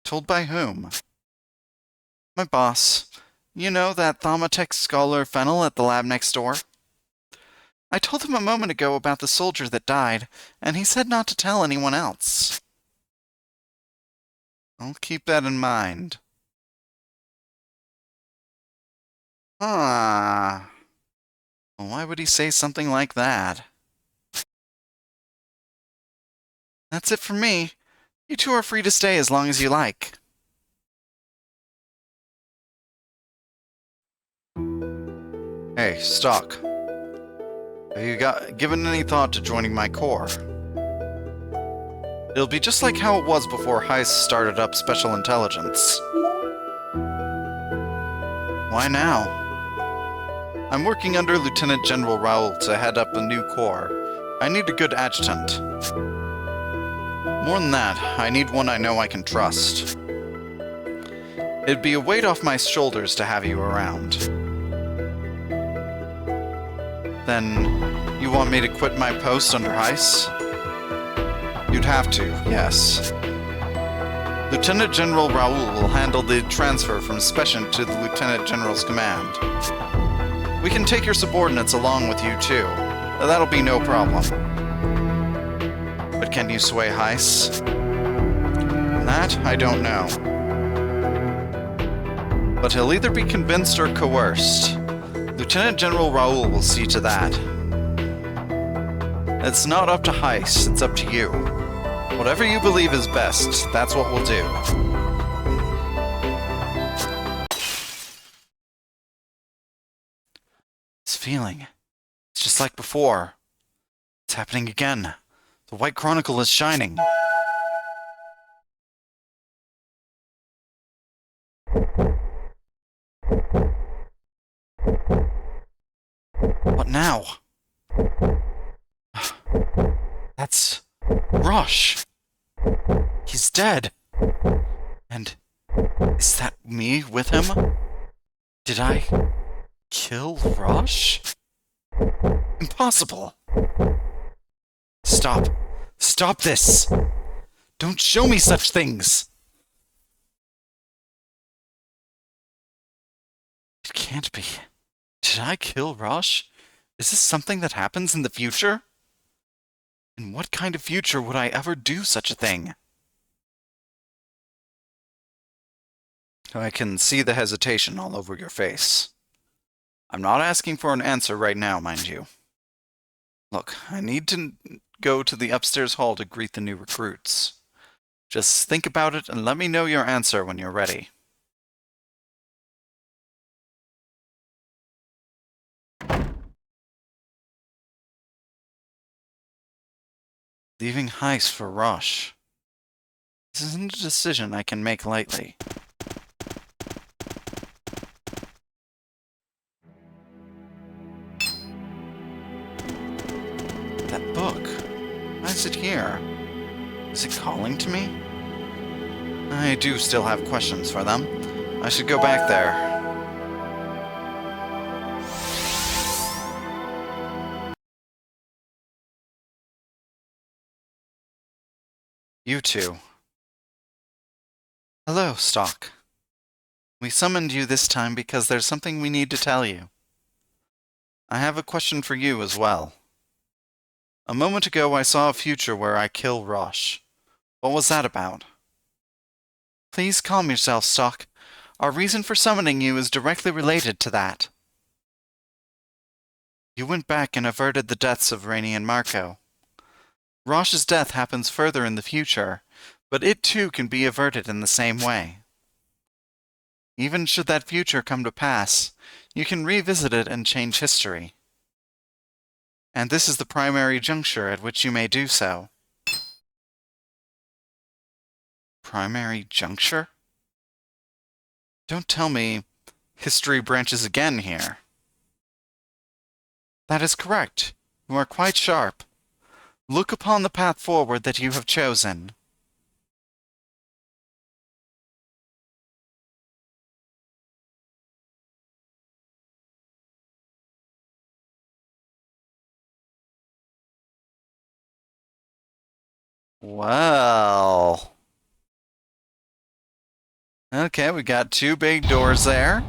Told by whom? My boss. You know, that Thaumatex scholar Fennel at the lab next door? I told him a moment ago about the soldier that died, and he said not to tell anyone else. I'll keep that in mind. Ah. Well, why would he say something like that? That's it for me. You two are free to stay as long as you like. Hey, Stock. Have you given any thought to joining my corps? It'll be just like how it was before Heist started up Special Intelligence. Why now? I'm working under Lieutenant General Raoul to head up a new corps. I need a good adjutant. More than that, I need one I know I can trust. It'd be a weight off my shoulders to have you around. Then you want me to quit my post under Heiss? You'd have to, yes. Lieutenant General Raoul will handle the transfer from Specient to the Lieutenant General's command. We can take your subordinates along with you, too. That'll be no problem. But can you sway Heiss? That, I don't know. But he'll either be convinced or coerced. Lieutenant General Raoul will see to that. It's not up to Heiss, it's up to you. Whatever you believe is best, that's what we'll do. This feeling, it's just like before. It's happening again. The White Chronicle is shining. What now? That's Rosh. He's dead. And is that me with him? Did I kill Rosh? Impossible. Stop. Stop this. Don't show me such things. It can't be. Did I kill Rosh? Is this something that happens in the future? In what kind of future would I ever do such a thing? I can see the hesitation all over your face. I'm not asking for an answer right now, mind you. Look, I need to go to the upstairs hall to greet the new recruits. Just think about it and let me know your answer when you're ready. Leaving Heiss for Rosh. This isn't a decision I can make lightly. That book. Why is it here? Is it calling to me? I do still have questions for them. I should go back there. You two. Hello, Stock. We summoned you this time because there's something we need to tell you. I have a question for you as well. A moment ago I saw a future where I kill Rosh. What was that about? Please calm yourself, Stock. Our reason for summoning you is directly related to that. You went back and averted the deaths of Rainey and Marco. Rosh's death happens further in the future, but it too can be averted in the same way. Even should that future come to pass, you can revisit it and change history. And this is the primary juncture at which you may do so. Primary juncture? Don't tell me history branches again here. That is correct. You are quite sharp. Look upon the path forward that you have chosen. Well. Okay, we got two big doors there.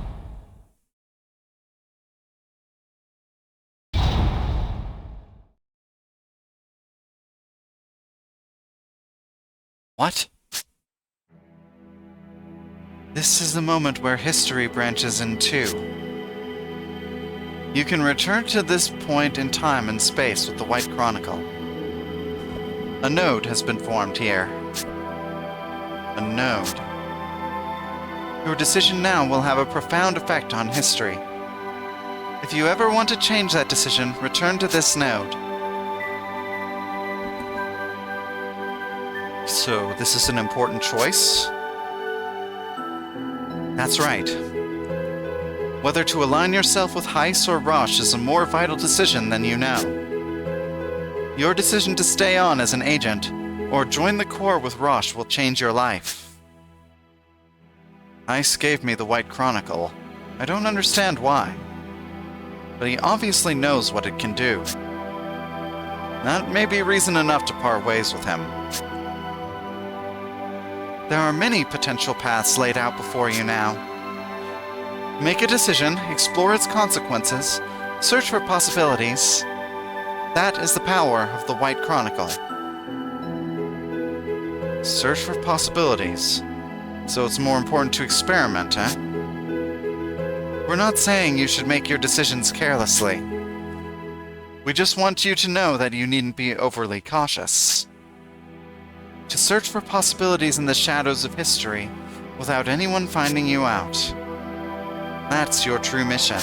What? This is the moment where history branches in two. You can return to this point in time and space with the White Chronicle. A node has been formed here. A node. Your decision now will have a profound effect on history. If you ever want to change that decision, return to this node. So, this is an important choice? That's right. Whether to align yourself with Heiss or Rosh is a more vital decision than you know. Your decision to stay on as an agent, or join the Corps with Rosh will change your life. Heiss gave me the White Chronicle. I don't understand why. but he obviously knows what it can do. That may be reason enough to part ways with him. There are many potential paths laid out before you now. Make a decision, explore its consequences, search for possibilities. That is the power of the White Chronicle. Search for possibilities. So it's more important to experiment, eh? We're not saying you should make your decisions carelessly. We just want you to know that you needn't be overly cautious. To search for possibilities in the shadows of history without anyone finding you out. That's your true mission.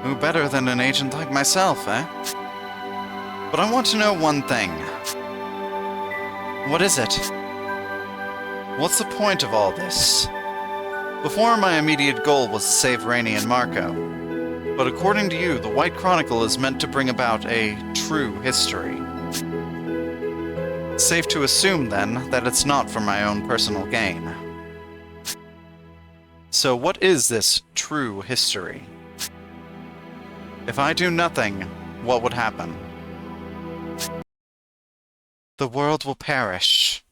Who better than an agent like myself, eh? But I want to know one thing. What is it? What's the point of all this? Before, my immediate goal was to save Rainey and Marco. But according to you, the White Chronicle is meant to bring about a true history. Safe to assume, then, that it's not for my own personal gain. So what is this true history? If I do nothing, what would happen? The world will perish.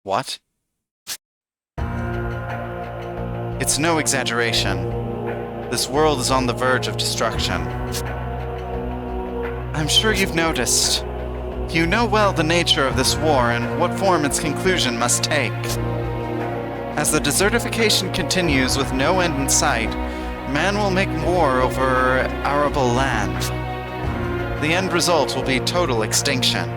What? It's no exaggeration. This world is on the verge of destruction. I'm sure you've noticed. You know well the nature of this war and what form its conclusion must take. As the desertification continues with no end in sight, man will make war over arable land. The end result will be total extinction.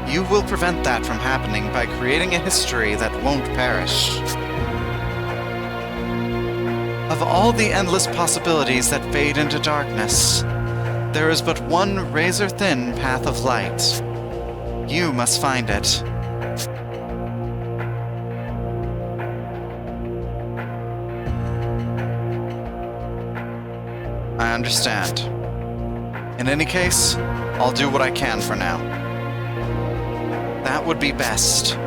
You will prevent that from happening by creating a history that won't perish. Of all the endless possibilities that fade into darkness, there is but one razor-thin path of light. You must find it. I understand. In any case, I'll do what I can for now. That would be best.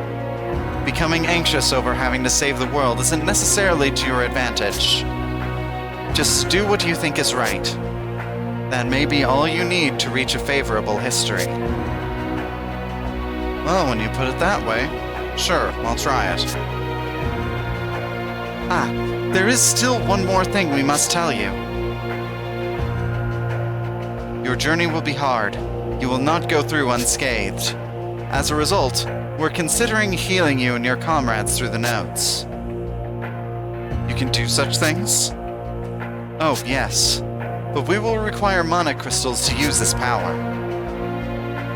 Becoming anxious over having to save the world isn't necessarily to your advantage. Just do what you think is right. That may be all you need to reach a favorable history. Well, when you put it that way, sure, I'll try it. Ah, there is still one more thing we must tell you. Your journey will be hard. You will not go through unscathed. As a result, we're considering healing you and your comrades through the nodes. You can do such things? Oh, yes. But we will require mana crystals to use this power.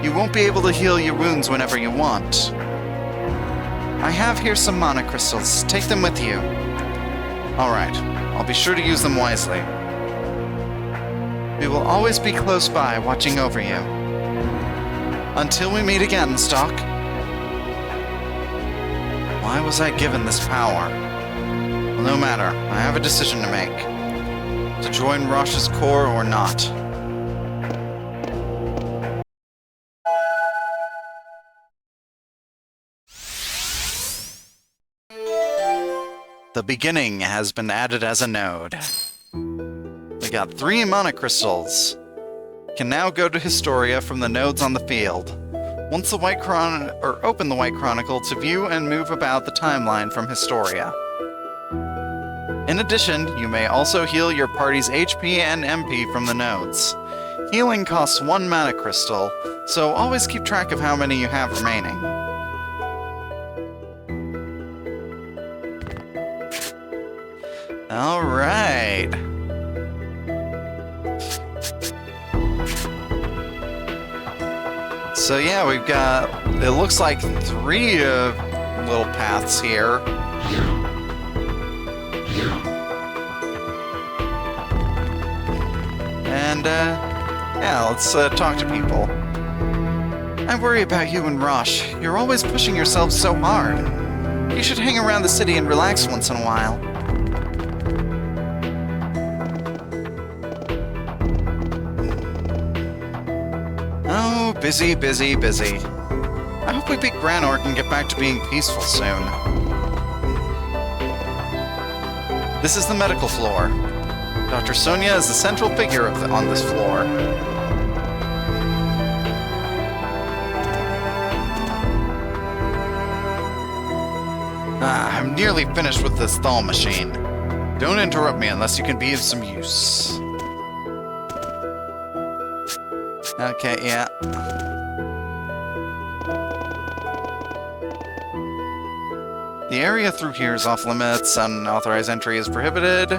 You won't be able to heal your wounds whenever you want. I have here some mana crystals. Take them with you. Alright, I'll be sure to use them wisely. We will always be close by, watching over you. Until we meet again, Stock. Why was I given this power? Well, no matter. I have a decision to make. To join Rosh's Corps or not. The beginning has been added as a node. We got 3 mana crystals. Can now go to Historia from the nodes on the field. Open the White Chronicle to view and move about the timeline from Historia. In addition, you may also heal your party's HP and MP from the nodes. Healing costs 1 mana crystal, so always keep track of how many you have remaining. Alright. So yeah, we've got, it looks like 3 little paths here. And, yeah, let's talk to people. I worry about you and Rosh. You're always pushing yourself so hard. You should hang around the city and relax once in a while. Oh, busy, busy, busy. I hope we beat Granork and get back to being peaceful soon. This is the medical floor. Dr. Sonia is the central figure on this floor. I'm nearly finished with this thaw machine. Don't interrupt me unless you can be of some use. Okay, yeah. The area through here is off limits. Unauthorized entry is prohibited.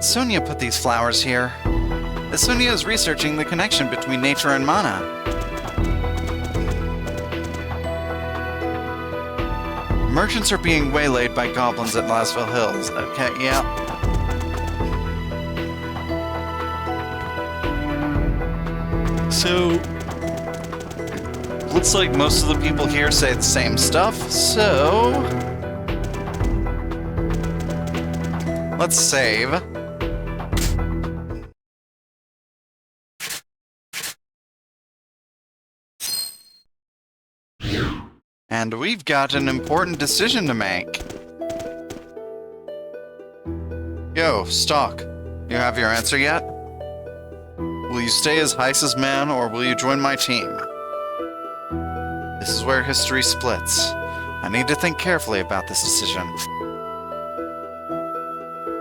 Sonia put these flowers here. Sonia is researching the connection between nature and mana. Merchants are being waylaid by goblins at Lasville Hills. Okay, yeah. So, looks like most of the people here say the same stuff, so... let's save. And we've got an important decision to make. Yo, Stock, you have your answer yet? Will you stay as Heiss's man, or will you join my team? This is where history splits. I need to think carefully about this decision.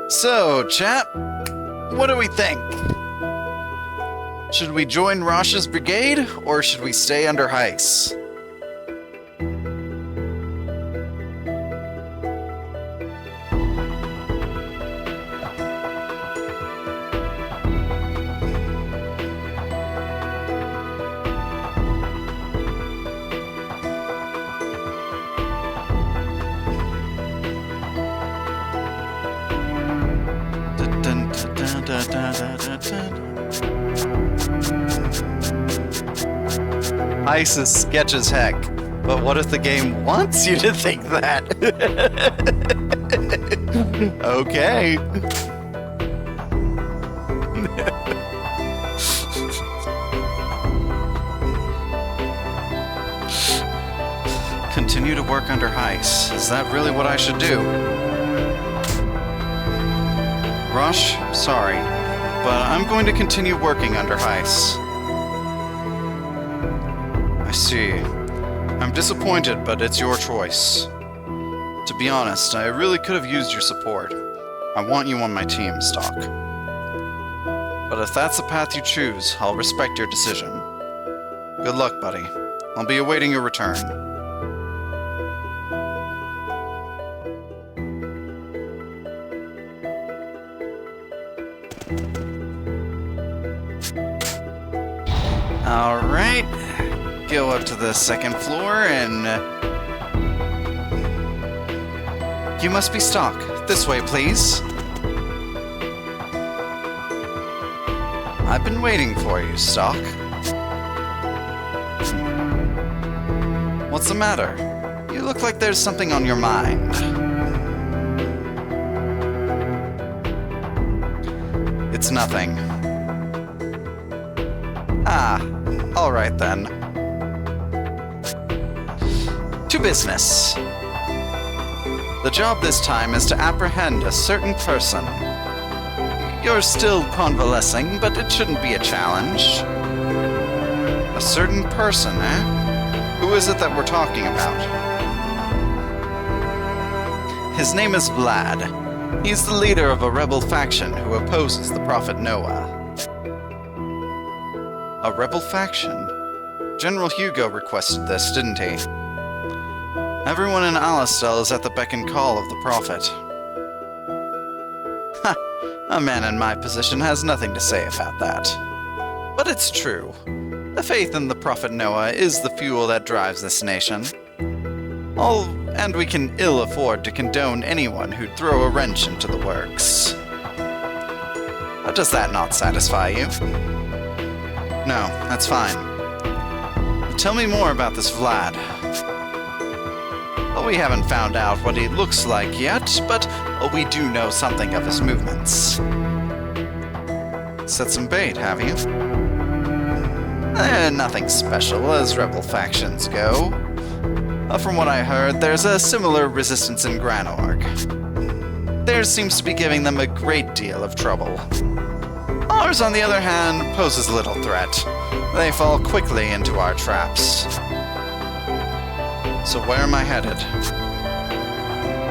So, chat, what do we think? Should we join Rosh's brigade, or should we stay under Heiss? Heiss is sketch as heck, but what if the game wants you to think that? Okay. Continue to work under Heiss. Is that really what I should do? Rosh, sorry, but I'm going to continue working under Heiss. I see. I'm disappointed, but it's your choice. To be honest, I really could have used your support. I want you on my team, Stock. But if that's the path you choose, I'll respect your decision. Good luck, buddy. I'll be awaiting your return. Alright, go up to the second floor and... You must be Stock. This way, please. I've been waiting for you, Stock. What's the matter? You look like there's something on your mind. It's nothing. Ah, all right then. To business. The job this time is to apprehend a certain person. You're still convalescing, but it shouldn't be a challenge. A certain person, eh? Who is it that we're talking about? His name is Vlad. He's the leader of a rebel faction who opposes the Prophet Noah. A rebel faction? General Hugo requested this, didn't he? Everyone in Alistel is at the beck and call of the Prophet. Ha! A man in my position has nothing to say about that. But it's true. The faith in the Prophet Noah is the fuel that drives this nation. And we can ill afford to condone anyone who'd throw a wrench into the works. How does that not satisfy you? No, that's fine. Tell me more about this Vlad. Well, we haven't found out what he looks like yet, but we do know something of his movements. Set some bait, have you? Nothing special, as rebel factions go. From what I heard, there's a similar resistance in Granorg. Theirs seems to be giving them a great deal of trouble. Ours, on the other hand, poses little threat. They fall quickly into our traps. So where am I headed?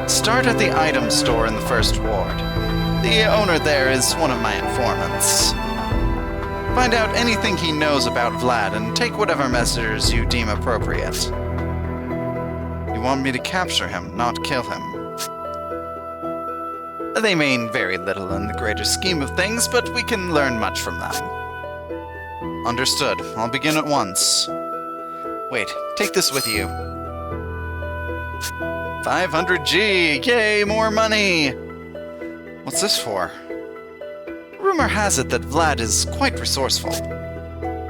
Start at the item store in the first ward. The owner there is one of my informants. Find out anything he knows about Vlad and take whatever measures you deem appropriate. You want me to capture him, not kill him. They mean very little in the greater scheme of things, but we can learn much from them. Understood. I'll begin at once. Wait, take this with you. 500G! Yay, more money! What's this for? Rumor has it that Vlad is quite resourceful.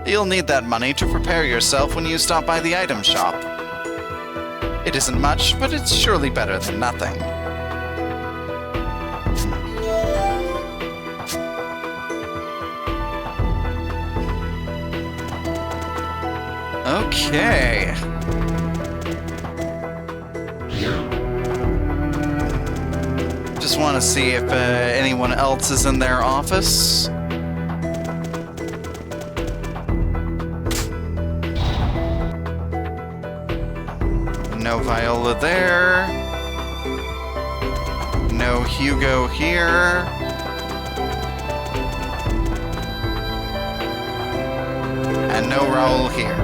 You'll need that money to prepare yourself when you stop by the item shop. It isn't much, but it's surely better than nothing. Okay. Just want to see if anyone else is in their office. No Viola there. No Hugo here. And no Raul here.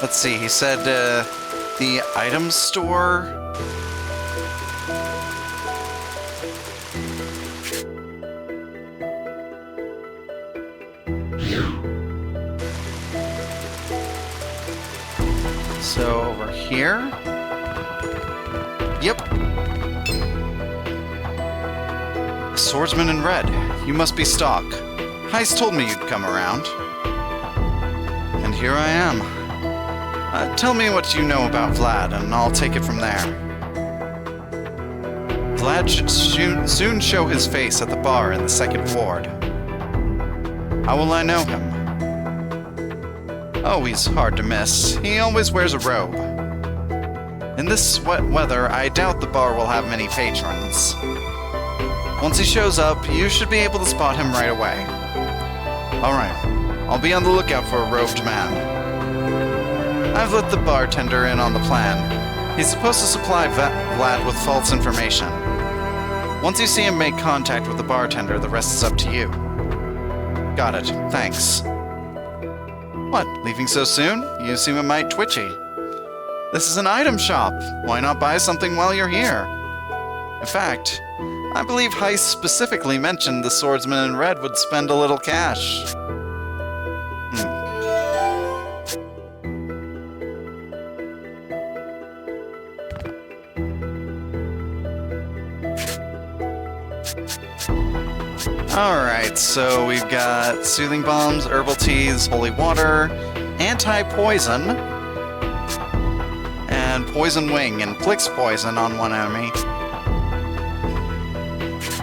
Let's see, he said, the item store? So, over here? Yep. Swordsman in red. You must be Stock. Heist told me you'd come around. And here I am. Tell me what you know about Vlad, and I'll take it from there. Vlad should soon show his face at the bar in the second ward. How will I know him? Oh, he's hard to miss. He always wears a robe. In this wet weather, I doubt the bar will have many patrons. Once he shows up, you should be able to spot him right away. Alright, I'll be on the lookout for a robed man. I've let the bartender in on the plan. He's supposed to supply Vlad with false information. Once you see him make contact with the bartender, the rest is up to you. Got it. Thanks. What, leaving so soon? You seem a mite twitchy. This is an item shop. Why not buy something while you're here? In fact, I believe Heist specifically mentioned the swordsman in red would spend a little cash. Alright, so we've got soothing bombs, herbal teas, holy water, anti-poison, and poison wing inflicts poison on one enemy.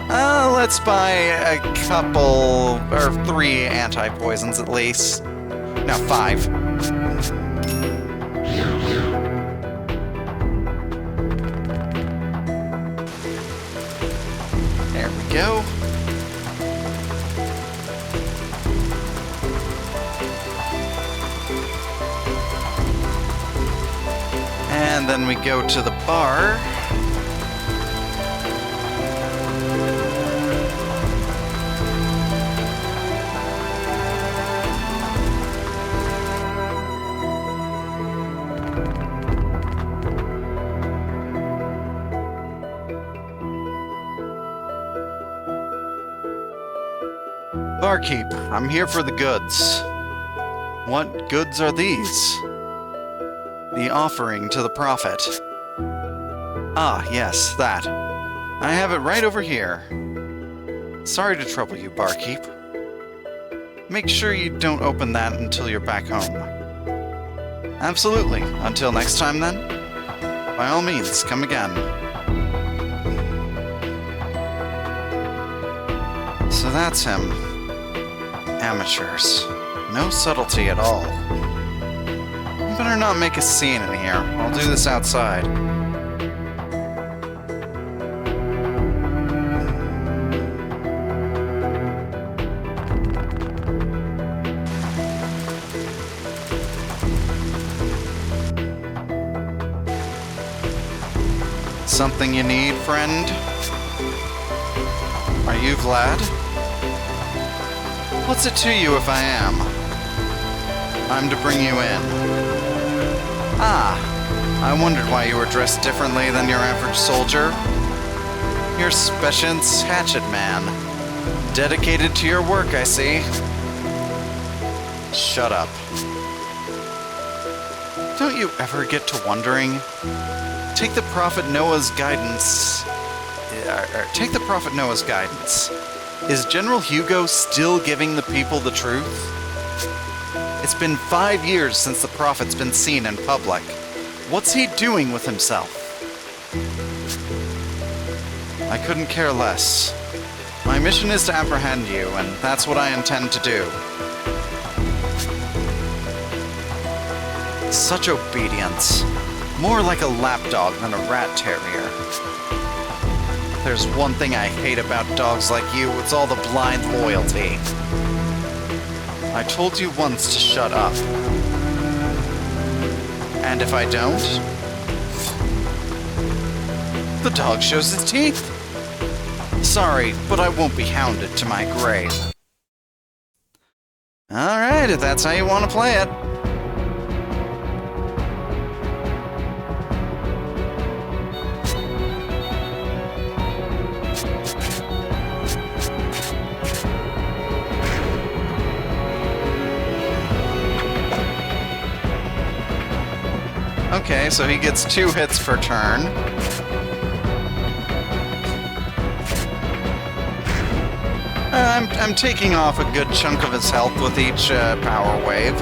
Let's buy a couple, or 3 anti-poisons at least. No, 5. There we go. And then we go to the bar. Barkeep, I'm here for the goods. What goods are these? The offering to the prophet. Ah, yes, that. I have it right over here. Sorry to trouble you, barkeep. Make sure you don't open that until you're back home. Absolutely. Until next time, then? By all means, come again. So that's him. Amateurs. No subtlety at all. Better not make a scene in here. I'll do this outside. Something you need, friend? Are you Vlad? What's it to you if I am? I'm to bring you in. Ah, I wondered why you were dressed differently than your average soldier. You're Specient's hatchet man. Dedicated to your work, I see. Shut up. Don't you ever get to wondering? Take the Prophet Noah's guidance. Take the Prophet Noah's guidance. Is General Hugo still giving the people the truth? It's been 5 years since the Prophet's been seen in public. What's he doing with himself? I couldn't care less. My mission is to apprehend you, and that's what I intend to do. Such obedience. More like a lapdog than a rat terrier. There's one thing I hate about dogs like you, it's all the blind loyalty. I told you once to shut up. And if I don't, the dog shows its teeth. Sorry, but I won't be hounded to my grave. Alright, if that's how you want to play it. Okay, so he gets 2 hits per turn. I'm taking off a good chunk of his health with each power wave.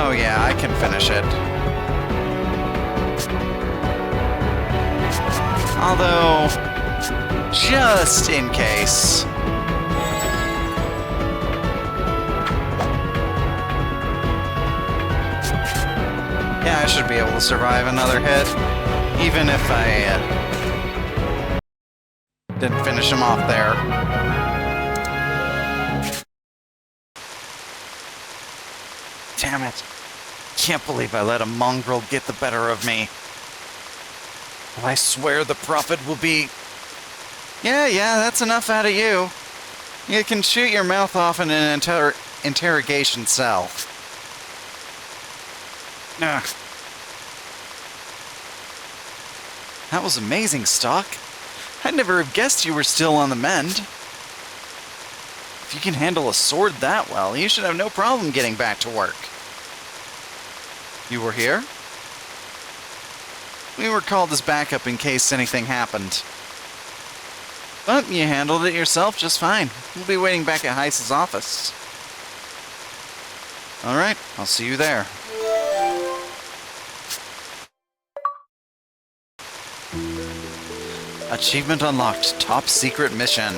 Oh yeah, I can finish it. Although, just in case... Yeah, I should be able to survive another hit, even if I didn't finish him off there. Damn it. Can't believe I let a mongrel get the better of me. I swear the Prophet will be... Yeah, that's enough out of you. You can shoot your mouth off in an interrogation cell. Ugh. That was amazing, Stock. I'd never have guessed you were still on the mend. If you can handle a sword that well, you should have no problem getting back to work. You were here? We were called as backup in case anything happened. But you handled it yourself just fine. We'll be waiting back at Heiss's office. Alright, I'll see you there. Achievement unlocked. Top secret mission.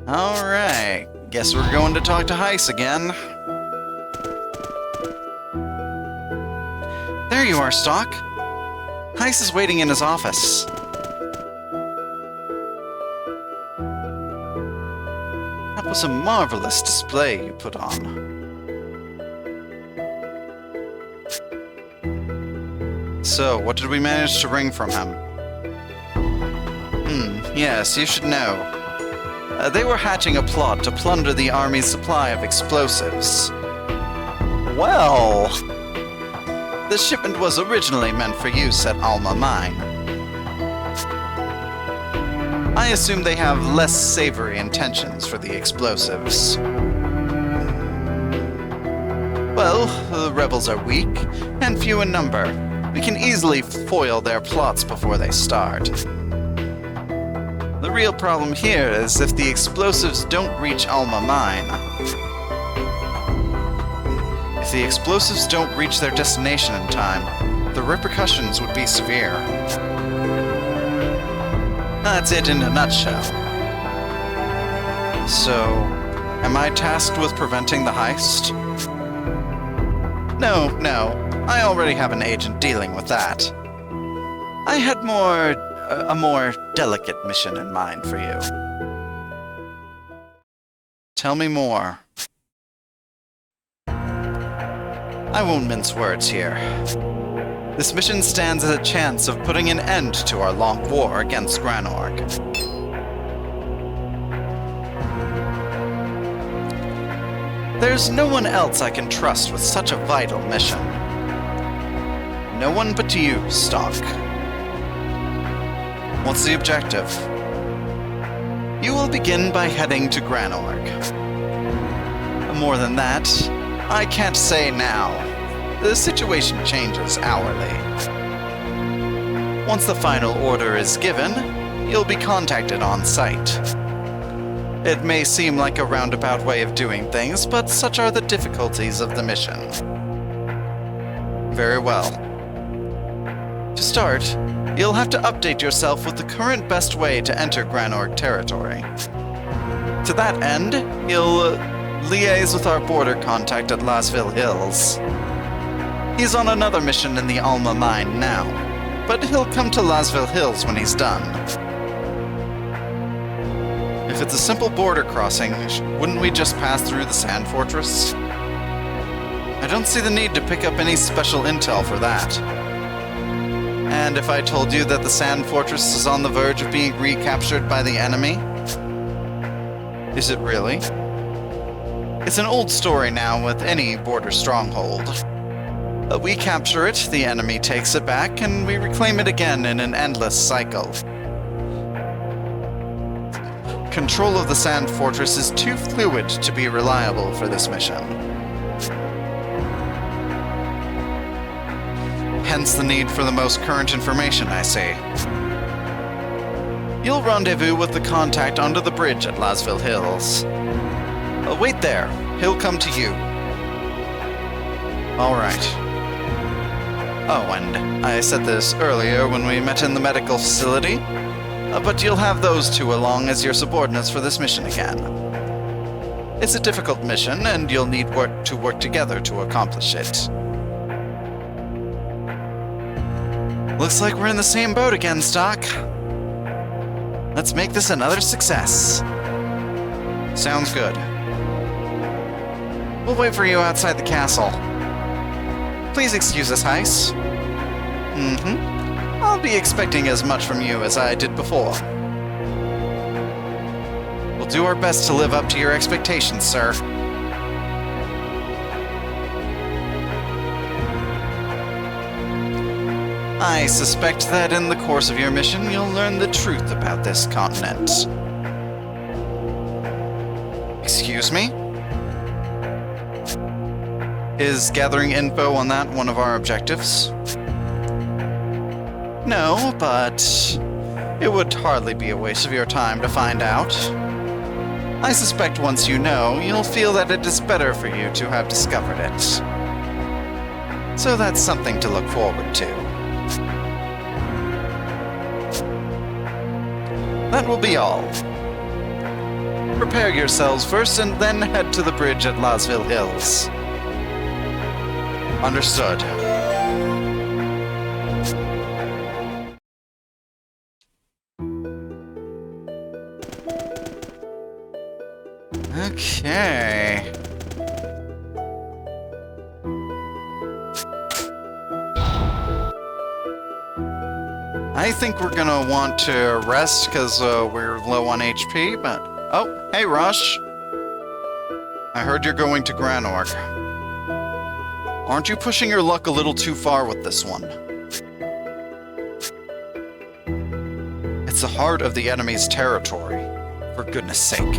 Alright. Guess we're going to talk to Heiss again. There you are, Stock. Heiss is waiting in his office. That was a marvelous display you put on. So, what did we manage to wring from him? Yes, you should know. They were hatching a plot to plunder the army's supply of explosives. Well, the shipment was originally meant for use at Alma Mine. I assume they have less savory intentions for the explosives. Well, the rebels are weak and few in number. We can easily foil their plots before they start. The real problem here is if the explosives don't reach Alma Mine. If the explosives don't reach their destination in time, the repercussions would be severe. That's it in a nutshell. So, am I tasked with preventing the heist? No, I already have an agent dealing with that. I had a more delicate mission in mind for you. Tell me more. I won't mince words here. This mission stands a chance of putting an end to our long war against Granorg. There's no one else I can trust with such a vital mission. No one but you, Stock. What's the objective? You will begin by heading to Granorg. More than that, I can't say now. The situation changes hourly. Once the final order is given, you'll be contacted on site. It may seem like a roundabout way of doing things, but such are the difficulties of the mission. Very well. To start, you'll have to update yourself with the current best way to enter Granorg territory. To that end, you'll liaise with our border contact at Lasville Hills. He's on another mission in the Alma Mine now, but he'll come to Lasville Hills when he's done. If it's a simple border crossing, wouldn't we just pass through the Sand Fortress? I don't see the need to pick up any special intel for that. And if I told you that the Sand Fortress is on the verge of being recaptured by the enemy? Is it really? It's an old story now with any border stronghold. We capture it, the enemy takes it back, and we reclaim it again in an endless cycle. Control of the Sand Fortress is too fluid to be reliable for this mission. Hence the need for the most current information, I see. You'll rendezvous with the contact under the bridge at Lasville Hills. Wait there. He'll come to you. All right. Oh, and I said this earlier when we met in the medical facility, but you'll have those two along as your subordinates for this mission again. It's a difficult mission, and you'll need to work together to accomplish it. Looks like we're in the same boat again, Stock. Let's make this another success. Sounds good. We'll wait for you outside the castle. Please excuse us, Heiss. I'll be expecting as much from you as I did before. We'll do our best to live up to your expectations, sir. I suspect that in the course of your mission, you'll learn the truth about this continent. Excuse me? Is gathering info on that one of our objectives? No, but it would hardly be a waste of your time to find out. I suspect once you know, you'll feel that it is better for you to have discovered it. So that's something to look forward to. That will be all. Prepare yourselves first and then head to the bridge at Lasville Hills. Understood. Okay. I think we're gonna want to rest because we're low on HP, but... Oh, hey, Rush. I heard you're going to Granorg. Aren't you pushing your luck a little too far with this one? It's the heart of the enemy's territory, for goodness sake.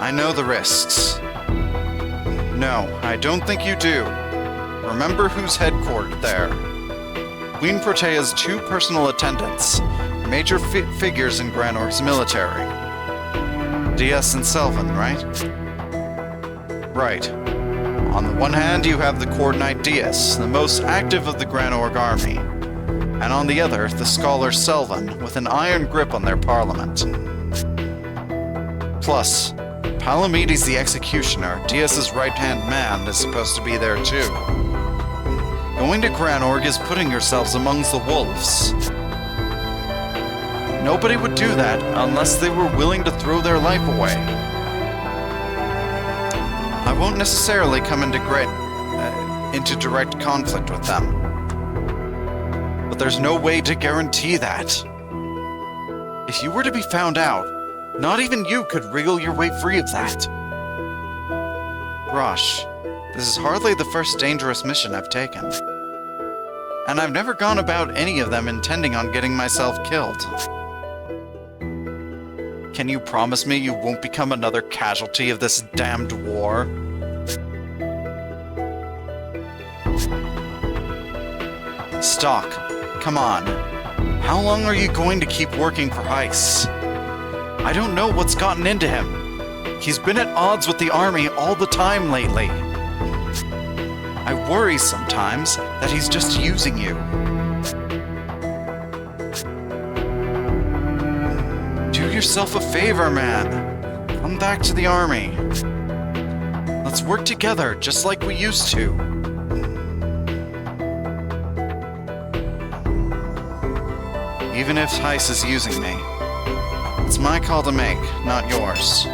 I know the risks. No, I don't think you do. Remember who's headquartered there. Queen Protea's 2 personal attendants, major figures in Granorg's military. DS and Selvin, right? Right. On the one hand, you have the Court Knight Dias, the most active of the Granorg army, and on the other, the scholar Selvin, with an iron grip on their parliament. Plus, Palamedes the Executioner, Dias's right-hand man, is supposed to be there too. Going to Granorg is putting yourselves amongst the wolves. Nobody would do that unless they were willing to throw their life away. I won't necessarily come into direct conflict with them. But there's no way to guarantee that. If you were to be found out, not even you could wriggle your way free of that. Rosh, this is hardly the first dangerous mission I've taken. And I've never gone about any of them intending on getting myself killed. Can you promise me you won't become another casualty of this damned war? Stock, come on. How long are you going to keep working for Heiss? I don't know what's gotten into him. He's been at odds with the army all the time lately. I worry sometimes that he's just using you. Do yourself a favor, man. Come back to the army. Let's work together just like we used to. Even if Heiss is using me, it's my call to make, not yours.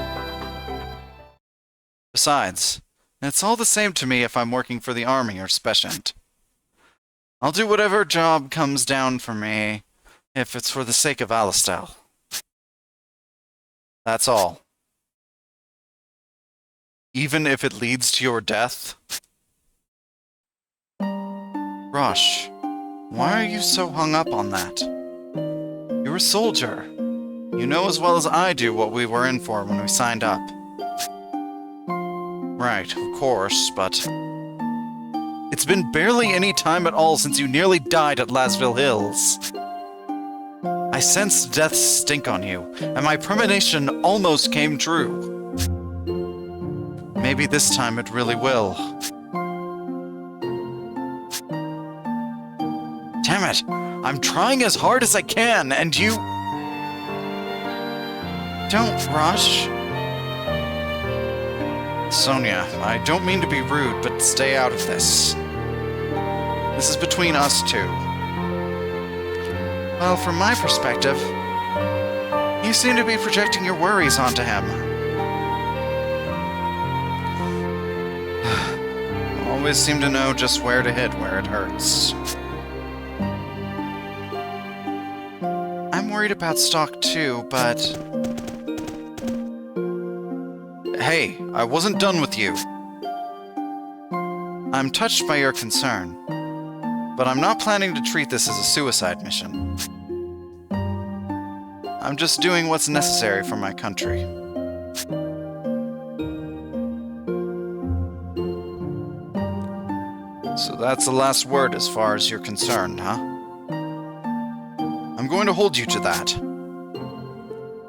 Besides, it's all the same to me if I'm working for the army or Specient. I'll do whatever job comes down for me, if it's for the sake of Alistel. That's all. Even if it leads to your death? Rosh, why are you so hung up on that? You're a soldier. You know as well as I do what we were in for when we signed up. Right, of course, but... It's been barely any time at all since you nearly died at Lasville Hills. I sensed death's stink on you, and my premonition almost came true. Maybe this time it really will. Damn it! I'm trying as hard as I can, and you... Don't rush. Sonia, I don't mean to be rude, but stay out of this. This is between us two. Well, from my perspective, you seem to be projecting your worries onto him. Always seem to know just where to hit where it hurts. I'm worried about Stock too, but... Hey, I wasn't done with you. I'm touched by your concern, but I'm not planning to treat this as a suicide mission. I'm just doing what's necessary for my country. So that's the last word as far as you're concerned, huh? I'm going to hold you to that.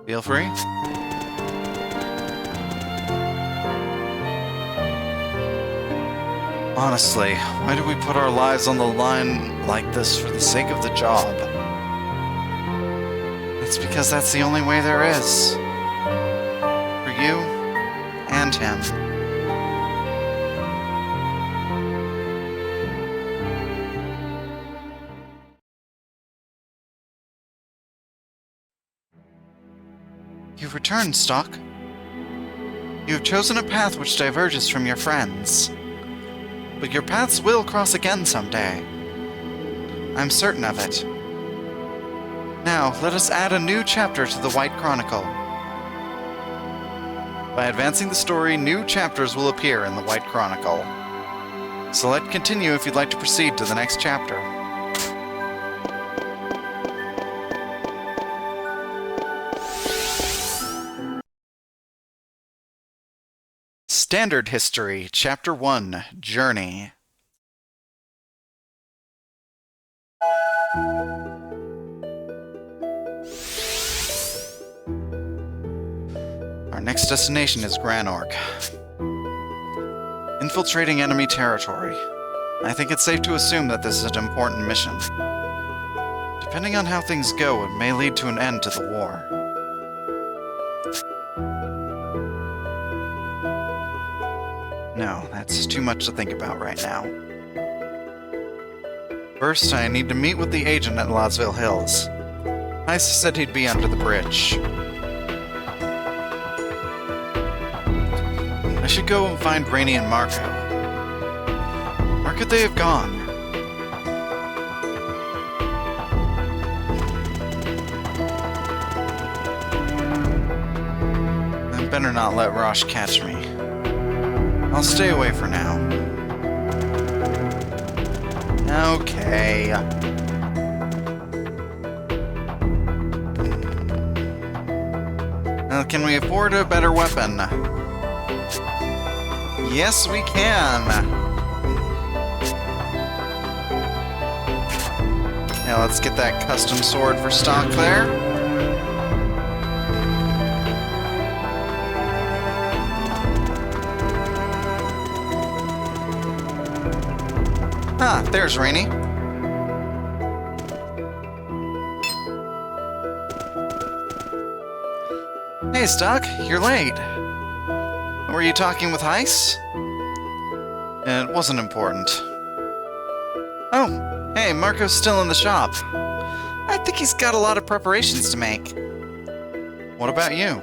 Feel free. Honestly, why do we put our lives on the line like this for the sake of the job? It's because that's the only way there is. For you and him. You've returned, Stock. You have chosen a path which diverges from your friends. But your paths will cross again someday. I'm certain of it. Now, let us add a new chapter to the White Chronicle. By advancing the story, new chapters will appear in the White Chronicle. Select Continue if you'd like to proceed to the next chapter. Standard History, Chapter 1, Journey. Our next destination is Granorg. Infiltrating enemy territory. I think it's safe to assume that this is an important mission. Depending on how things go, it may lead to an end to the war. No, that's too much to think about right now. First, I need to meet with the agent at Losville Hills. Heist said he'd be under the bridge. I should go and find Rainey and Marco. Where could they have gone? I better not let Rosh catch me. I'll stay away for now. Okay. Can we afford a better weapon? Yes, we can! Now let's get that custom sword for stock there. Ah, there's Rainey. Hey, Stock, you're late. Were you talking with Heiss? It wasn't important. Oh, hey, Marco's still in the shop. I think he's got a lot of preparations to make. What about you?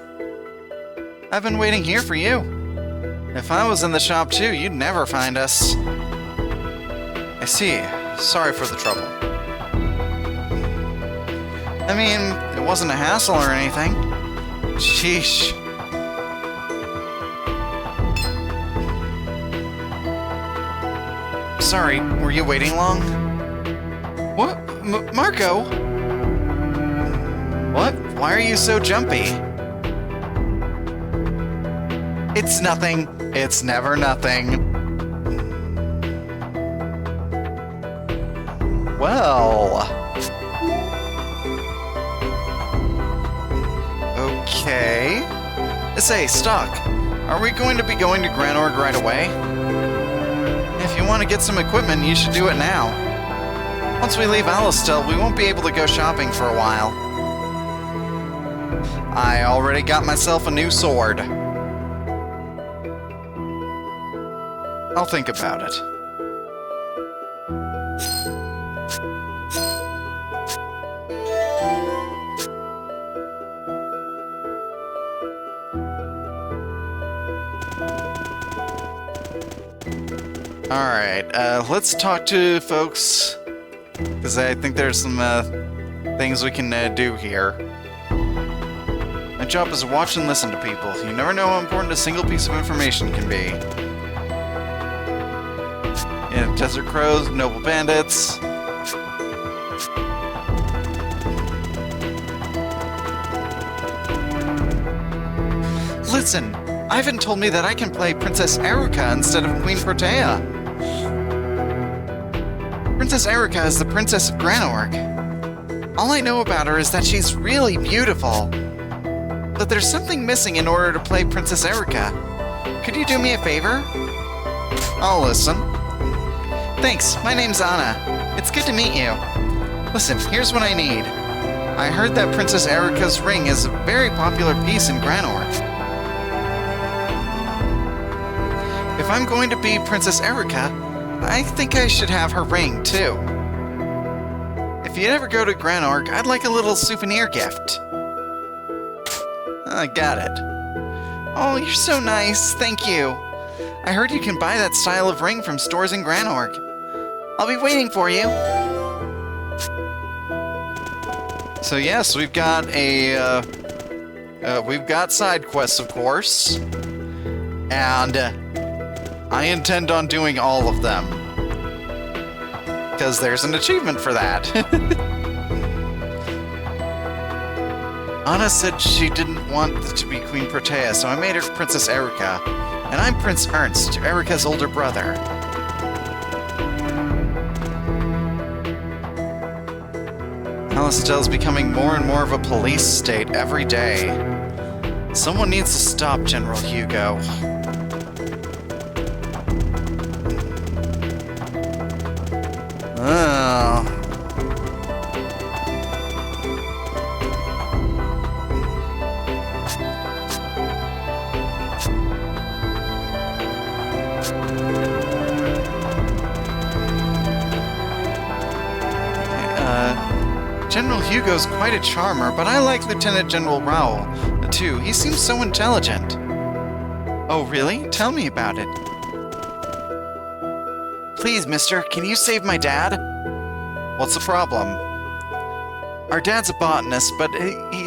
I've been waiting here for you. If I was in the shop too, you'd never find us. I see. Sorry for the trouble. I mean, it wasn't a hassle or anything. Sheesh. Sorry, were you waiting long? What? Marco? What? Why are you so jumpy? It's nothing. It's never nothing. Well... Okay... Say, Stock, are we going to be going to Granorg right away? If you want to get some equipment, you should do it now. Once we leave Alistel, we won't be able to go shopping for a while. I already got myself a new sword. I'll think about it. Alright, let's talk to folks, because I think there's some things we can do here. My job is to watch and listen to people. You never know how important a single piece of information can be. Yeah, Desert Crows, Noble Bandits. Listen, Ivan told me that I can play Princess Eruka instead of Queen Protea. Princess Eruka is the Princess of Granorg. All I know about her is that she's really beautiful. But there's something missing in order to play Princess Eruka. Could you do me a favor? I'll listen. Thanks, my name's Anna. It's good to meet you. Listen, here's what I need. I heard that Princess Eruka's ring is a very popular piece in Granorg. If I'm going to be Princess Eruka, I think I should have her ring, too. If you ever go to Granorg, I'd like a little souvenir gift. I got it. Oh, you're so nice, thank you. I heard you can buy that style of ring from stores in Granorg. I'll be waiting for you. So yes, we've got we've got side quests, of course, and I intend on doing all of them because there's an achievement for that. Anna said she didn't want to be Queen Protea, so I made her Princess Erika, and I'm Prince Ernst, Erika's older brother. Alistel's becoming more and more of a police state every day. Someone needs to stop General Hugo. General Hugo's quite a charmer, but I like Lieutenant General Raoul, too. He seems so intelligent. Oh, really? Tell me about it. Please, mister, can you save my dad? What's the problem? Our dad's a botanist, but he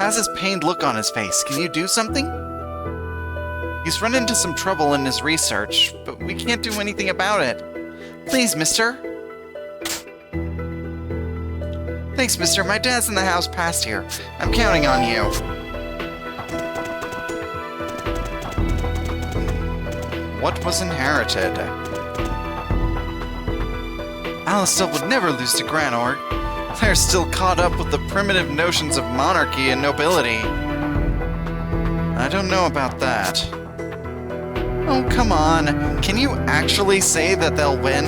has this pained look on his face. Can you do something? He's run into some trouble in his research, but we can't do anything about it. Please, mister. Thanks, mister. My dad's in the house past here. I'm counting on you. What was inherited? Alistel would never lose to Granorg. They're still caught up with the primitive notions of monarchy and nobility. I don't know about that. Oh, come on. Can you actually say that they'll win?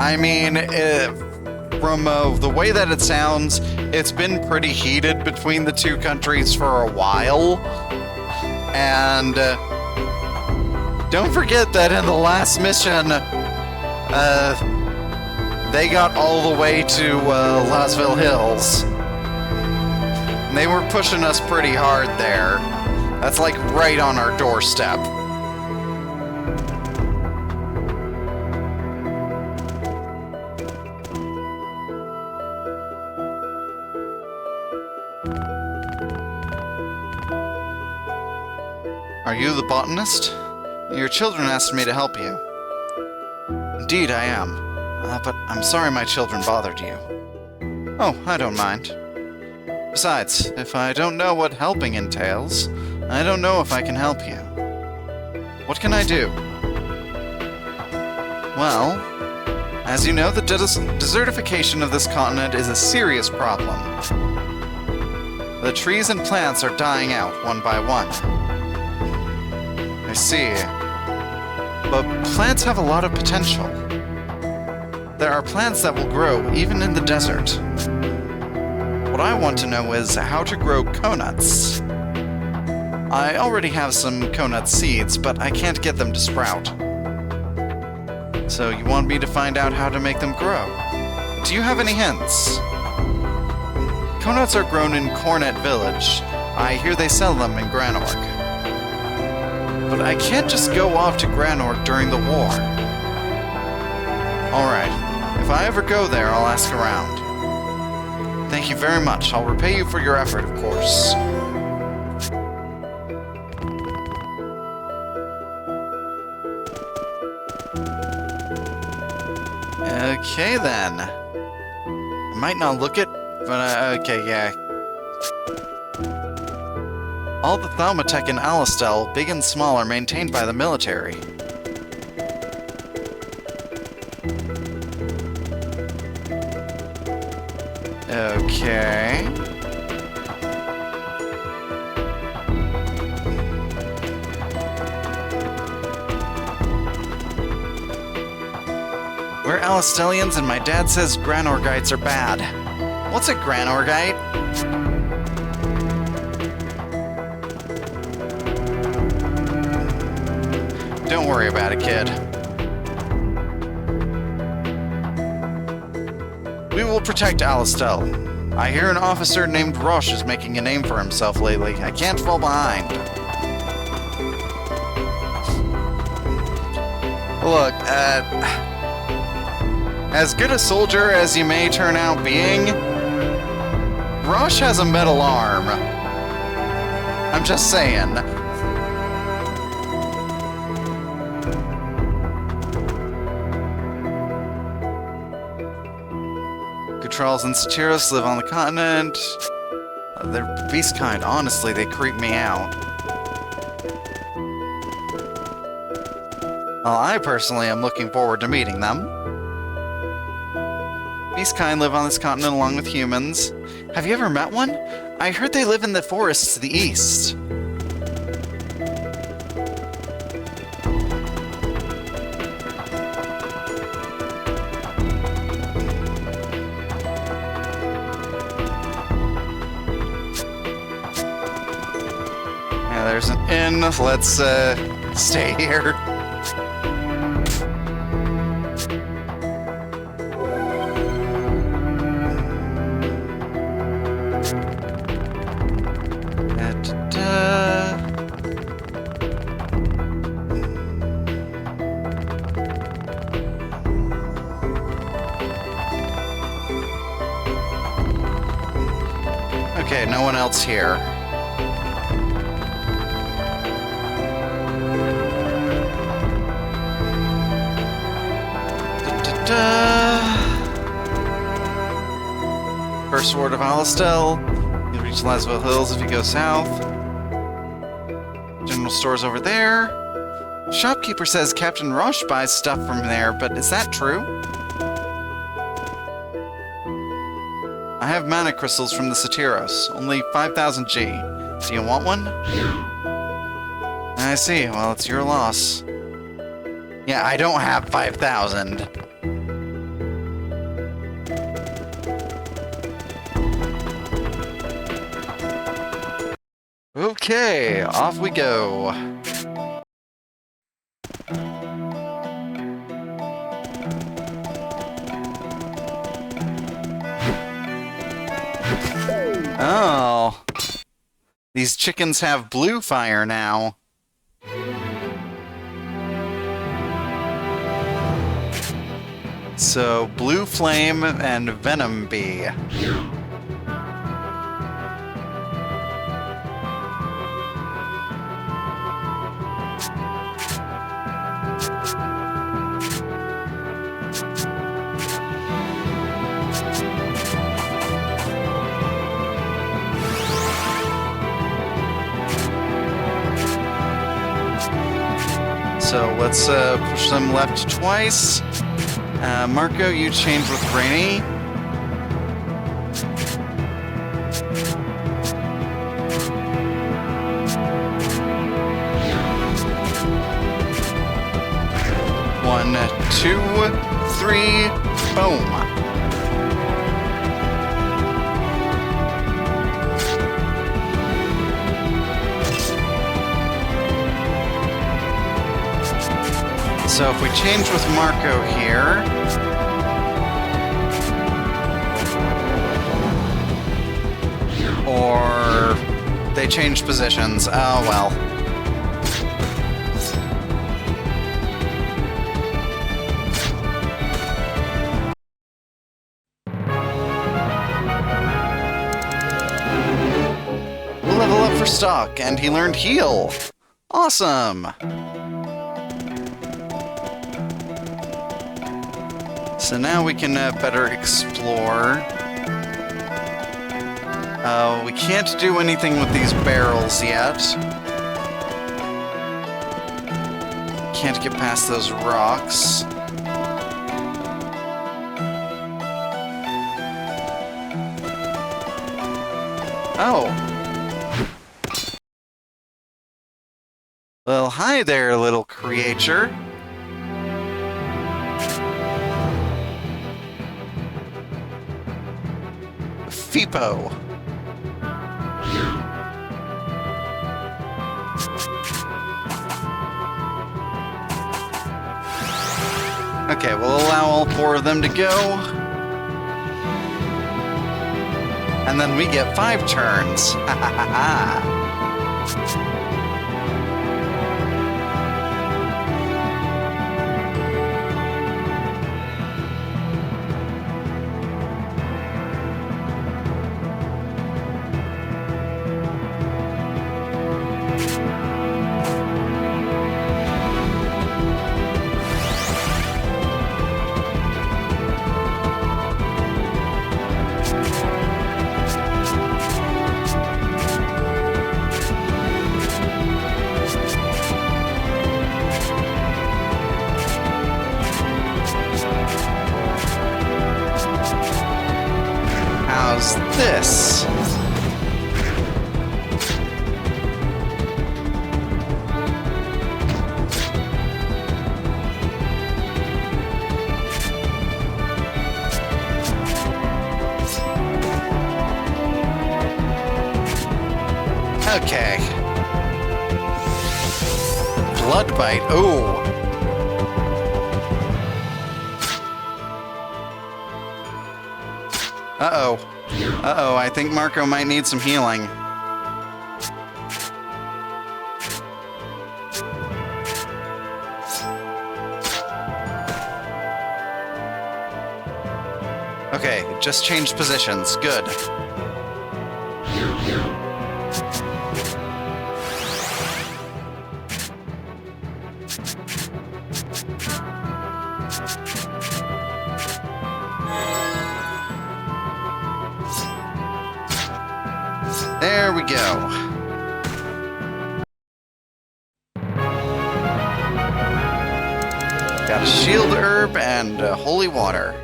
I mean, from the way that it sounds, it's been pretty heated between the two countries for a while. And don't forget that in the last mission, they got all the way to Lasville Hills. And they were pushing us pretty hard there. That's like right on our doorstep. Are you the botanist? Your children asked me to help you. Indeed, I am. But I'm sorry my children bothered you. Oh, I don't mind. Besides, if I don't know what helping entails, I don't know if I can help you. What can I do? Well, as you know, the desertification of this continent is a serious problem. The trees and plants are dying out one by one. I see. But plants have a lot of potential. There are plants that will grow even in the desert. What I want to know is how to grow conuts. I already have some conut seeds, but I can't get them to sprout. So you want me to find out how to make them grow? Do you have any hints? Conuts are grown in Cornet Village. I hear they sell them in Granorg. But I can't just go off to Granorg during the war. Alright, if I ever go there, I'll ask around. Thank you very much. I'll repay you for your effort, of course. Okay, then. I might not look it, but okay, yeah. All the Thaumatek in Alistel, big and small, are maintained by the military. Okay. We're Alistelians, and my dad says Granorgites are bad. What's a Granorgite? Don't worry about it, kid. We will protect Alistel. I hear an officer named Roche is making a name for himself lately. I can't fall behind. Look, As good a soldier as you may turn out being, Rosh has a metal arm. I'm just saying. Gutrals and Satyros live on the continent. They're beast kind. Honestly, they creep me out. Well, I personally am looking forward to meeting them. Beast kind live on this continent along with humans. Have you ever met one? I heard they live in the forests to the east. Yeah, there's an inn. Let's stay here. Okay, no one else here. First word of Alistel. You'll reach Laswell Hills if you go south. General store's over there. Shopkeeper says Captain Roche buys stuff from there, but is that true? I have mana crystals from the Satyros. Only 5,000 G. Do you want one? I see. Well, it's your loss. Yeah, I don't have 5,000. Okay, off we go. Oh. These chickens have blue fire now. So, blue flame and venom bee. So let's push them left twice. Marco, you change with Rainy. One, two, three, boom. So if we change with Marco here... Or... they changed positions. Oh, well. We'll level up for stock, and he learned heal. Awesome! So now we can better explore. We can't do anything with these barrels yet. Can't get past those rocks. Oh. Well, hi there, little creature. Fipo. Okay, we'll allow all four of them to go. And then we get 5 turns. Ha ha ha ha. this. Okay. Blood bite. Ooh. Uh-oh. Uh-oh, I think Marco might need some healing. Okay, just changed positions. Good. There we go. Got a shield herb and holy water.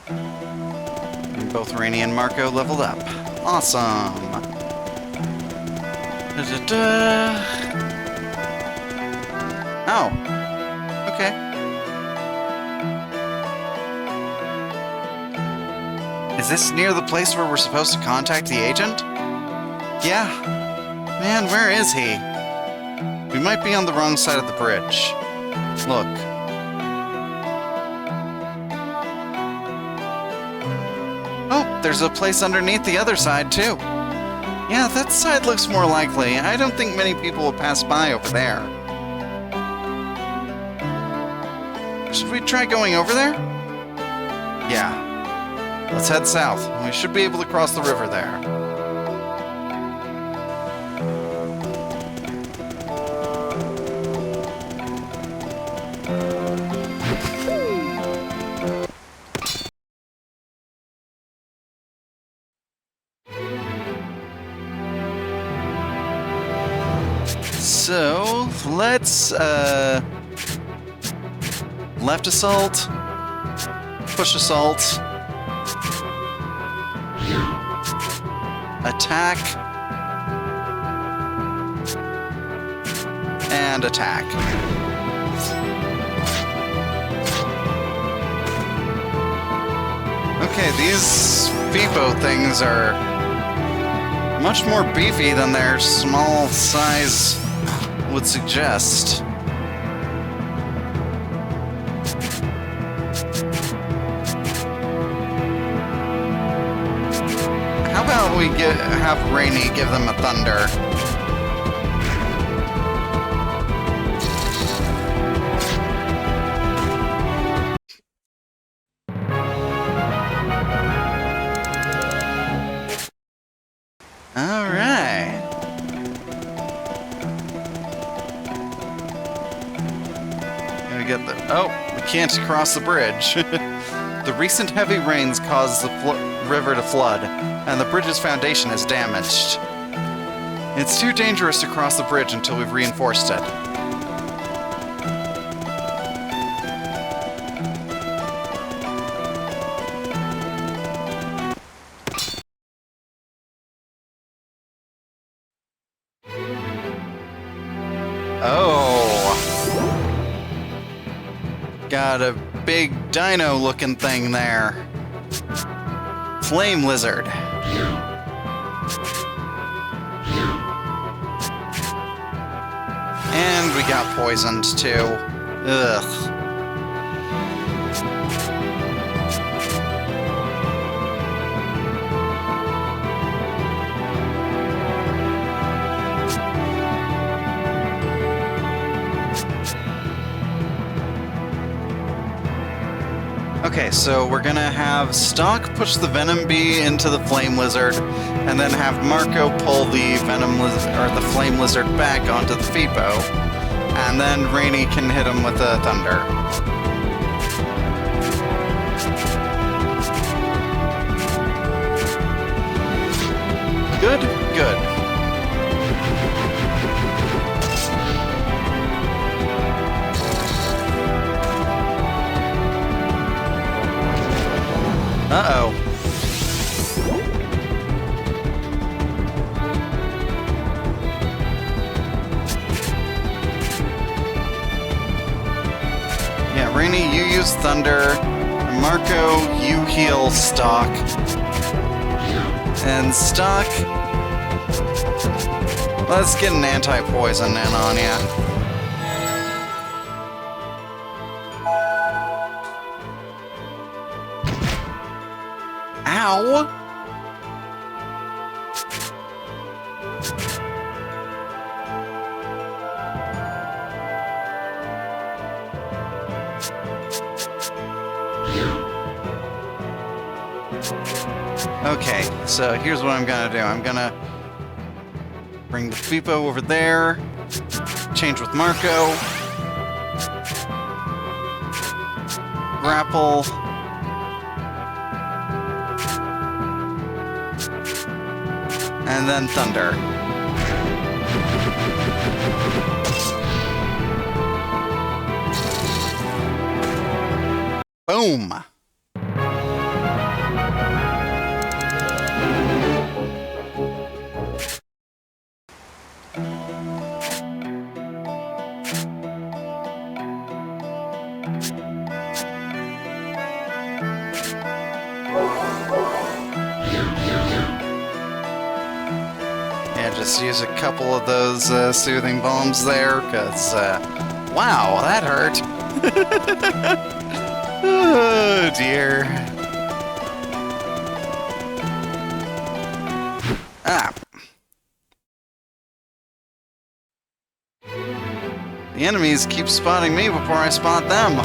And both Rainy and Marco leveled up. Awesome. Da-da-da. Oh. Okay. Is this near the place where we're supposed to contact the agent? Yeah. Man, where is he? We might be on the wrong side of the bridge. Look. Oh, there's a place underneath the other side, too. Yeah, that side looks more likely. I don't think many people will pass by over there. Should we try going over there? Yeah. Let's head south. We should be able to cross the river there. So, let's, left assault, push assault, attack, and attack. Okay, these FIFO things are much more beefy than their small size would suggest. How about we have Rainy give them a thunder? Alright. Gotta get the... Oh, we can't cross the bridge. The recent heavy rains caused the river to flood, and the bridge's foundation is damaged. It's too dangerous to cross the bridge until we've reinforced it. Oh. Got a big dino-looking thing there. Flame lizard. And we got poisoned too. Ugh. Okay, so we're gonna have Stock push the Venom Bee into the Flame Lizard, and then have Marco pull the Venom Lizard or the Flame Lizard back onto the FIFO, and then Rainy can hit him with the Thunder. Good, good. Uh-oh. use Thunder. Marco, you heal Stock. And Stock, let's get an anti-poison in on ya. Ow! Okay, so here's what I'm gonna do. I'm gonna bring the Fipo over there, change with Marco, grapple, and then Thunder. Boom! Yeah, just use a couple of those soothing bombs there, because, wow, that hurt. Oh, dear. Ah. The enemies keep spotting me before I spot them.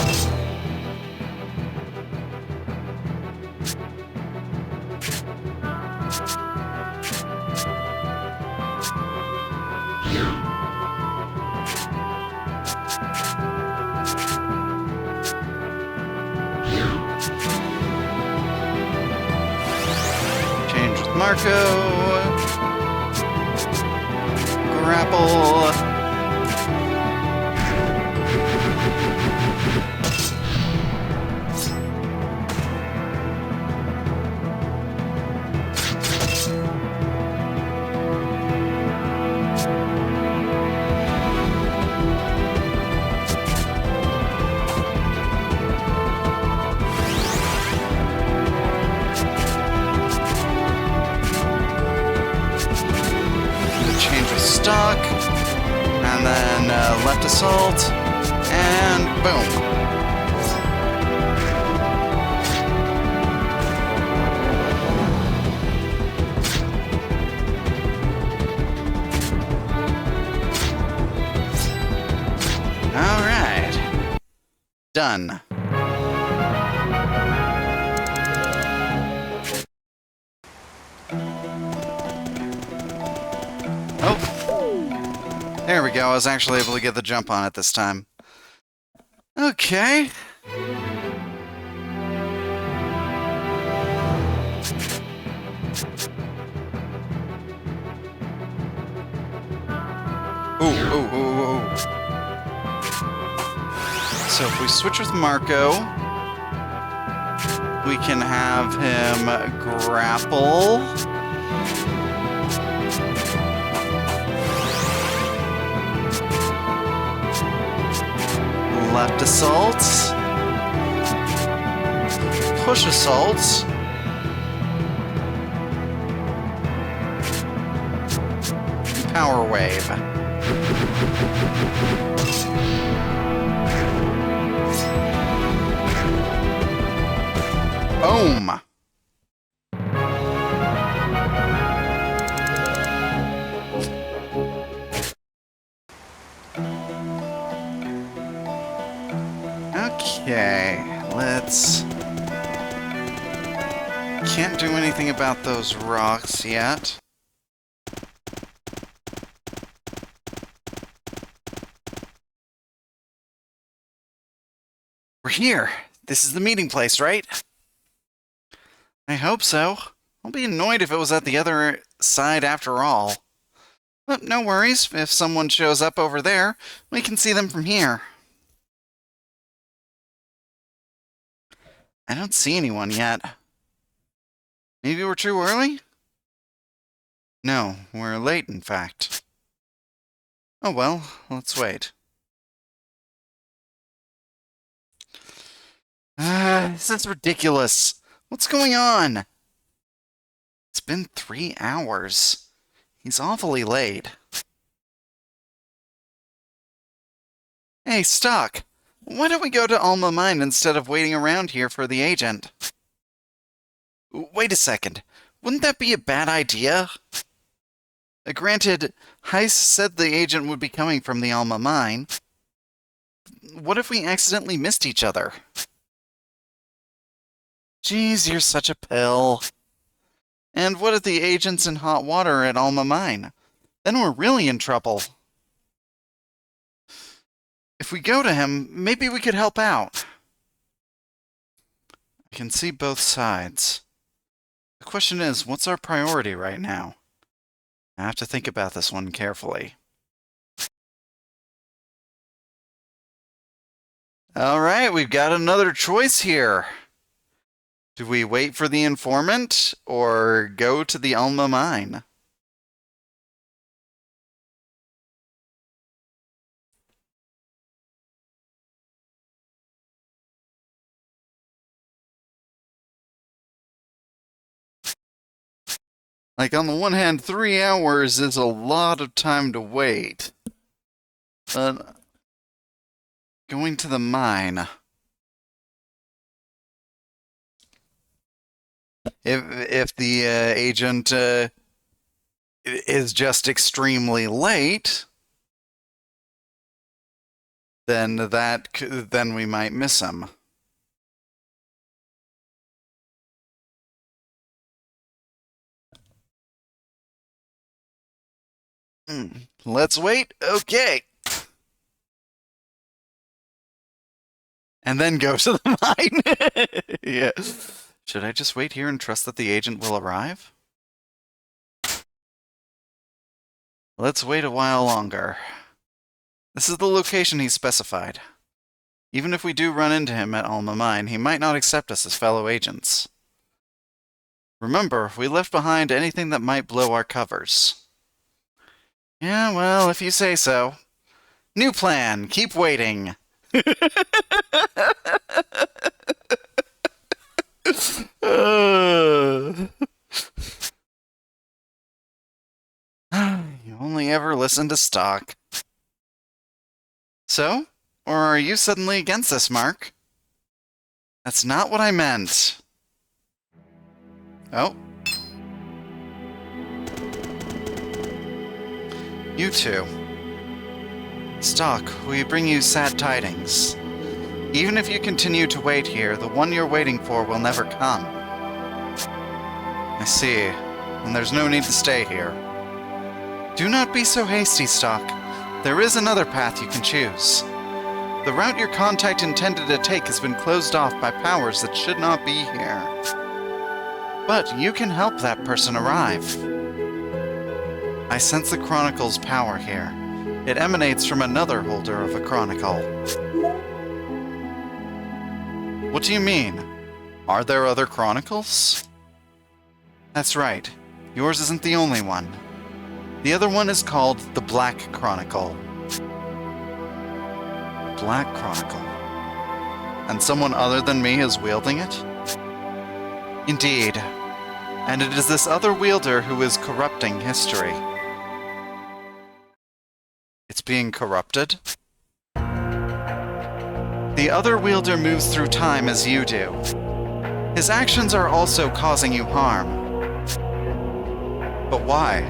Change with Marco. Grapple. Stock, and then left assault, and boom. All right, done. There we go, I was actually able to get the jump on it this time. Okay. Ooh. So if we switch with Marco, we can have him grapple. Left assault, push assault, power wave. Boom! Okay, let's... Can't do anything about those rocks yet. We're here! This is the meeting place, right? I hope so. I'll be annoyed if it was at the other side after all. But no worries, if someone shows up over there, we can see them from here. I don't see anyone yet. Maybe we're too early? No, we're late, in fact. Oh well, let's wait. This is ridiculous. What's going on? It's been 3 hours. He's awfully late. Hey, Stock. Why don't we go to Alma Mine instead of waiting around here for the agent? Wait a second. Wouldn't that be a bad idea? Granted, Heiss said the agent would be coming from the Alma Mine. What if we accidentally missed each other? Jeez, you're such a pill. And what if the agent's in hot water at Alma Mine? Then we're really in trouble. If we go to him, maybe we could help out. I can see both sides. The question is, what's our priority right now? I have to think about this one carefully. Alright, we've got another choice here. Do we wait for the informant, or go to the Alma Mine? Like, on the one hand, 3 hours is a lot of time to wait. But going to the mine. If the agent is just extremely late, then we might miss him. Let's wait. Okay. And then go to the mine. Yeah. Should I just wait here and trust that the agent will arrive? Let's wait a while longer. This is the location he specified. Even if we do run into him at Alma Mine, he might not accept us as fellow agents. Remember, we left behind anything that might blow our covers. Yeah, well, if you say so. New plan. Keep waiting. You only ever listen to Stock. So? Or are you suddenly against this, Mark? That's not what I meant. Oh. You two. Stock, we bring you sad tidings. Even if you continue to wait here, the one you're waiting for will never come. I see, and there's no need to stay here. Do not be so hasty, Stock. There is another path you can choose. The route your contact intended to take has been closed off by powers that should not be here. But you can help that person arrive. I sense the Chronicle's power here. It emanates from another holder of a Chronicle. What do you mean? Are there other Chronicles? That's right. Yours isn't the only one. The other one is called the Black Chronicle. Black Chronicle. And someone other than me is wielding it? Indeed. And it is this other wielder who is corrupting history. It's being corrupted? The other wielder moves through time as you do. His actions are also causing you harm. But why?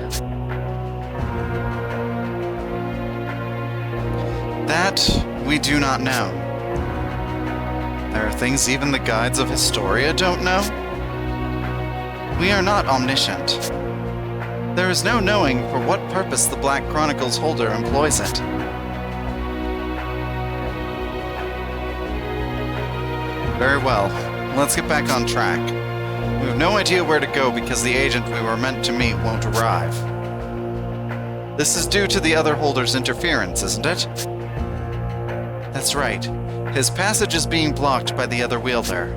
That we do not know. There are things even the guides of Historia don't know? We are not omniscient. There is no knowing for what purpose the Black Chronicle's holder employs it. Very well. Let's get back on track. We have no idea where to go because the agent we were meant to meet won't arrive. This is due to the other holder's interference, isn't it? That's right. His passage is being blocked by the other wielder.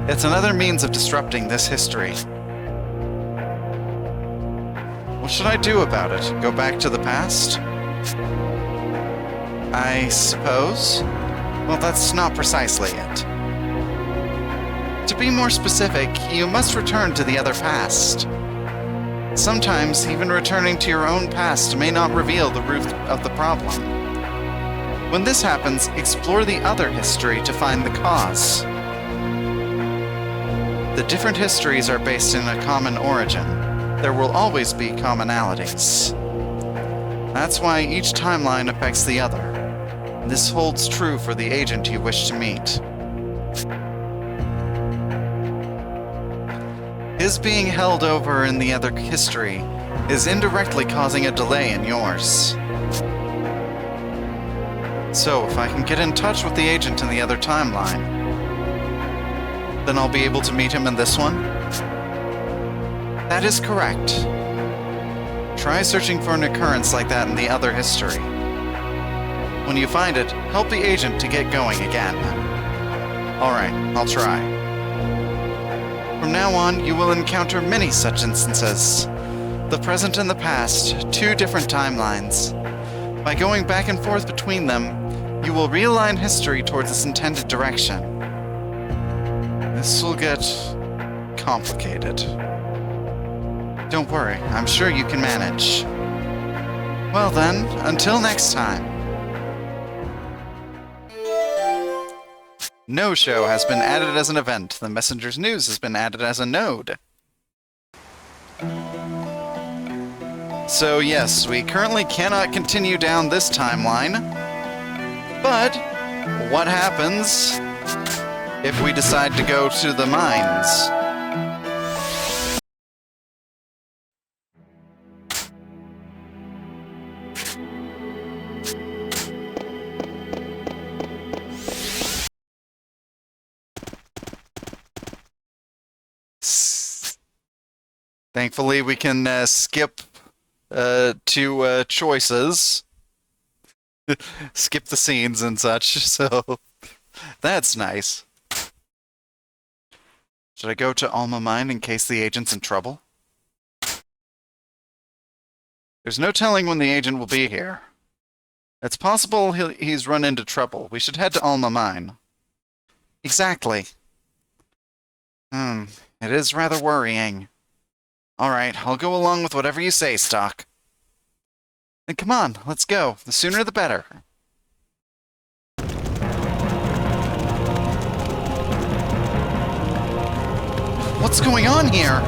It's another means of disrupting this history. What should I do about it? Go back to the past? I suppose? Well, that's not precisely it. To be more specific, you must return to the other past. Sometimes, even returning to your own past may not reveal the root of the problem. When this happens, explore the other history to find the cause. The different histories are based in a common origin. There will always be commonalities. That's why each timeline affects the other. This holds true for the agent you wish to meet. His being held over in the other history is indirectly causing a delay in yours. So, if I can get in touch with the agent in the other timeline, then I'll be able to meet him in this one? That is correct. Try searching for an occurrence like that in the other history. When you find it, help the agent to get going again. Alright, I'll try. From now on, you will encounter many such instances. The present and the past, two different timelines. By going back and forth between them, you will realign history towards its intended direction. This will get complicated. Don't worry, I'm sure you can manage. Well then, until next time. No show has been added as an event. The Messenger's News has been added as a node. So yes, we currently cannot continue down this timeline. But what happens if we decide to go to the mines? Thankfully, we can skip to choices. Skip the scenes and such, so that's nice. Should I go to Alma Mine in case the agent's in trouble? There's no telling when the agent will be here. It's possible he's run into trouble. We should head to Alma Mine. Exactly. It is rather worrying. Alright, I'll go along with whatever you say, Stock. Then come on, let's go. The sooner the better. What's going on here?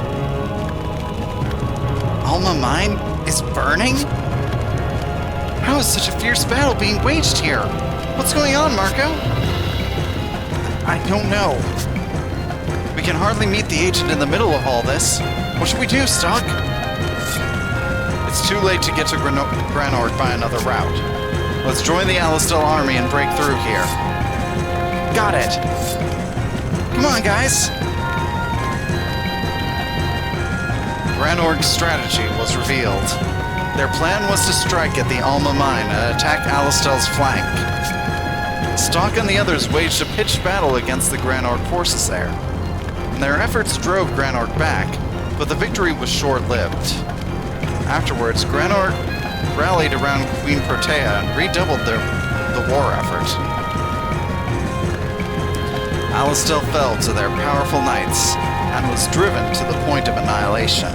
Alma Mine is burning? How is such a fierce battle being waged here? What's going on, Marco? I don't know. We can hardly meet the agent in the middle of all this. What should we do, Stock? It's too late to get to Granorg by another route. Let's join the Alistel army and break through here. Got it! Come on, guys! Granorg's strategy was revealed. Their plan was to strike at the Alma Mine and attack Alistel's flank. Stock and the others waged a pitched battle against the Granorg forces there. And their efforts drove Granorg back, but the victory was short-lived. Afterwards, Granorg rallied around Queen Protea and redoubled the war effort. Alistel fell to their powerful knights and was driven to the point of annihilation.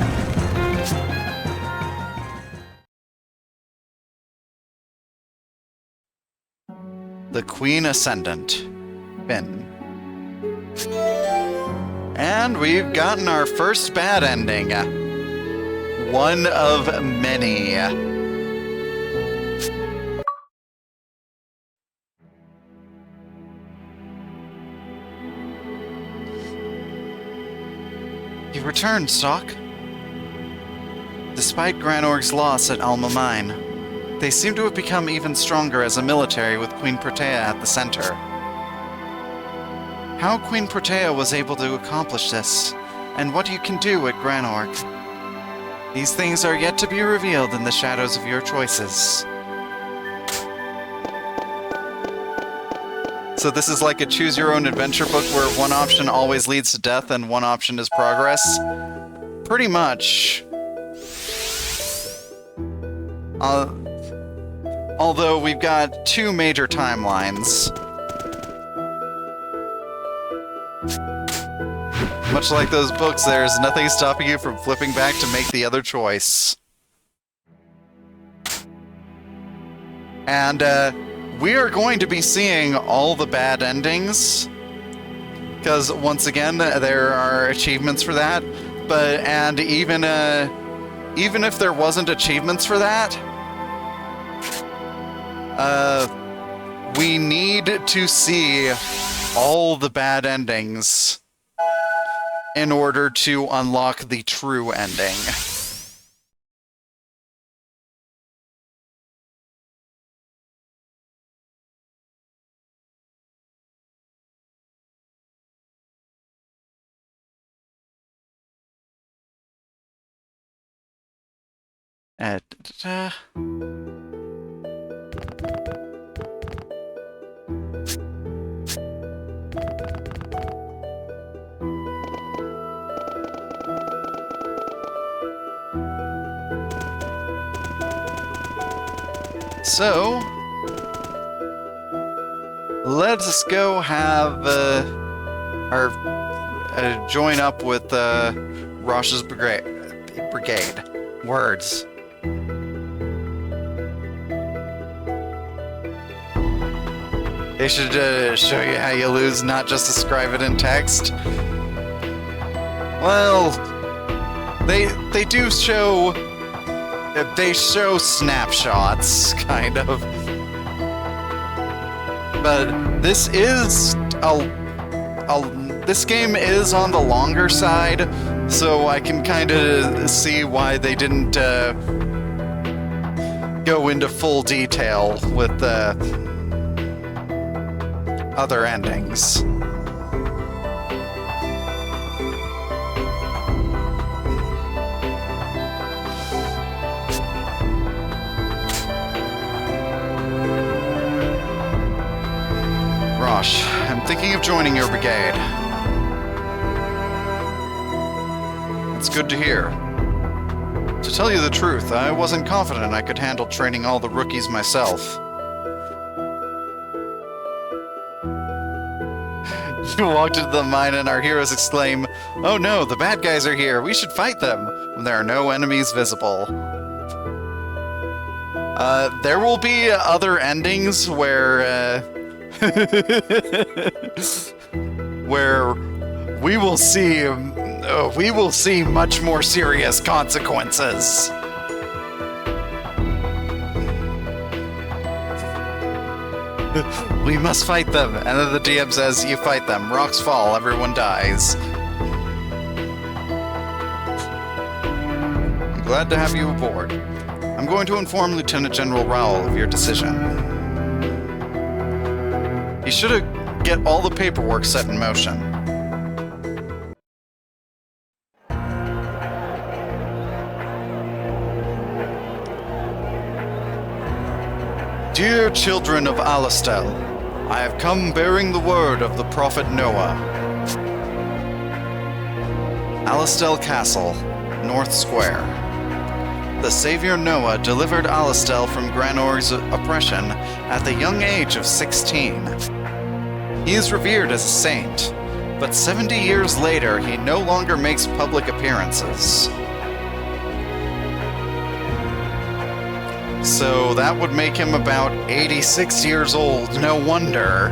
The Queen Ascendant, Finn. And we've gotten our first bad ending. One of many. You returned, Stock. Despite Granorg's loss at Alma Mine, they seem to have become even stronger as a military with Queen Protea at the center. How Queen Protea was able to accomplish this, and what you can do at Granorg. These things are yet to be revealed in the shadows of your choices. So this is like a choose-your-own-adventure book where one option always leads to death and one option is progress? Pretty much. Although we've got two major timelines. Much like those books, there's nothing stopping you from flipping back to make the other choice. And we are going to be seeing all the bad endings, because once again, there are achievements for that. And even if there wasn't achievements for that, we need to see all the bad endings in order to unlock the true ending. Da-da-da. So, let's go have join up with Rosh's brigade. Words. They should show you how you lose, not just describe it in text. Well, they do show. They show snapshots, kind of. But this is this game is on the longer side, so I can kind of see why they didn't go into full detail with the other endings. Rosh, I'm thinking of joining your brigade. It's good to hear. To tell you the truth, I wasn't confident I could handle training all the rookies myself. You walked into the mine and our heroes exclaim, "Oh no, the bad guys are here, we should fight them," when there are no enemies visible. There will be other endings where, where we will see much more serious consequences. We must fight them. And then the DM says, you fight them. Rocks fall, everyone dies. I'm glad to have you aboard. I'm going to inform Lieutenant General Rowell of your decision. He should get all the paperwork set in motion. Dear children of Alastel, I have come bearing the word of the prophet Noah. Alastel Castle, North Square. The savior Noah delivered Alastel from Granor's oppression at the young age of 16. He is revered as a saint, but 70 years later he no longer makes public appearances. So that would make him about 86 years old, no wonder.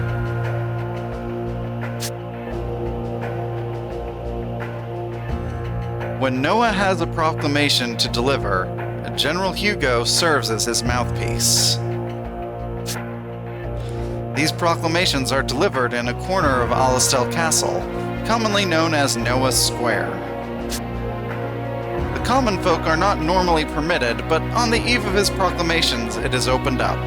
When Noah has a proclamation to deliver, General Hugo serves as his mouthpiece. These proclamations are delivered in a corner of Alastel Castle, commonly known as Noah's Square. The common folk are not normally permitted, but on the eve of his proclamations, it is opened up.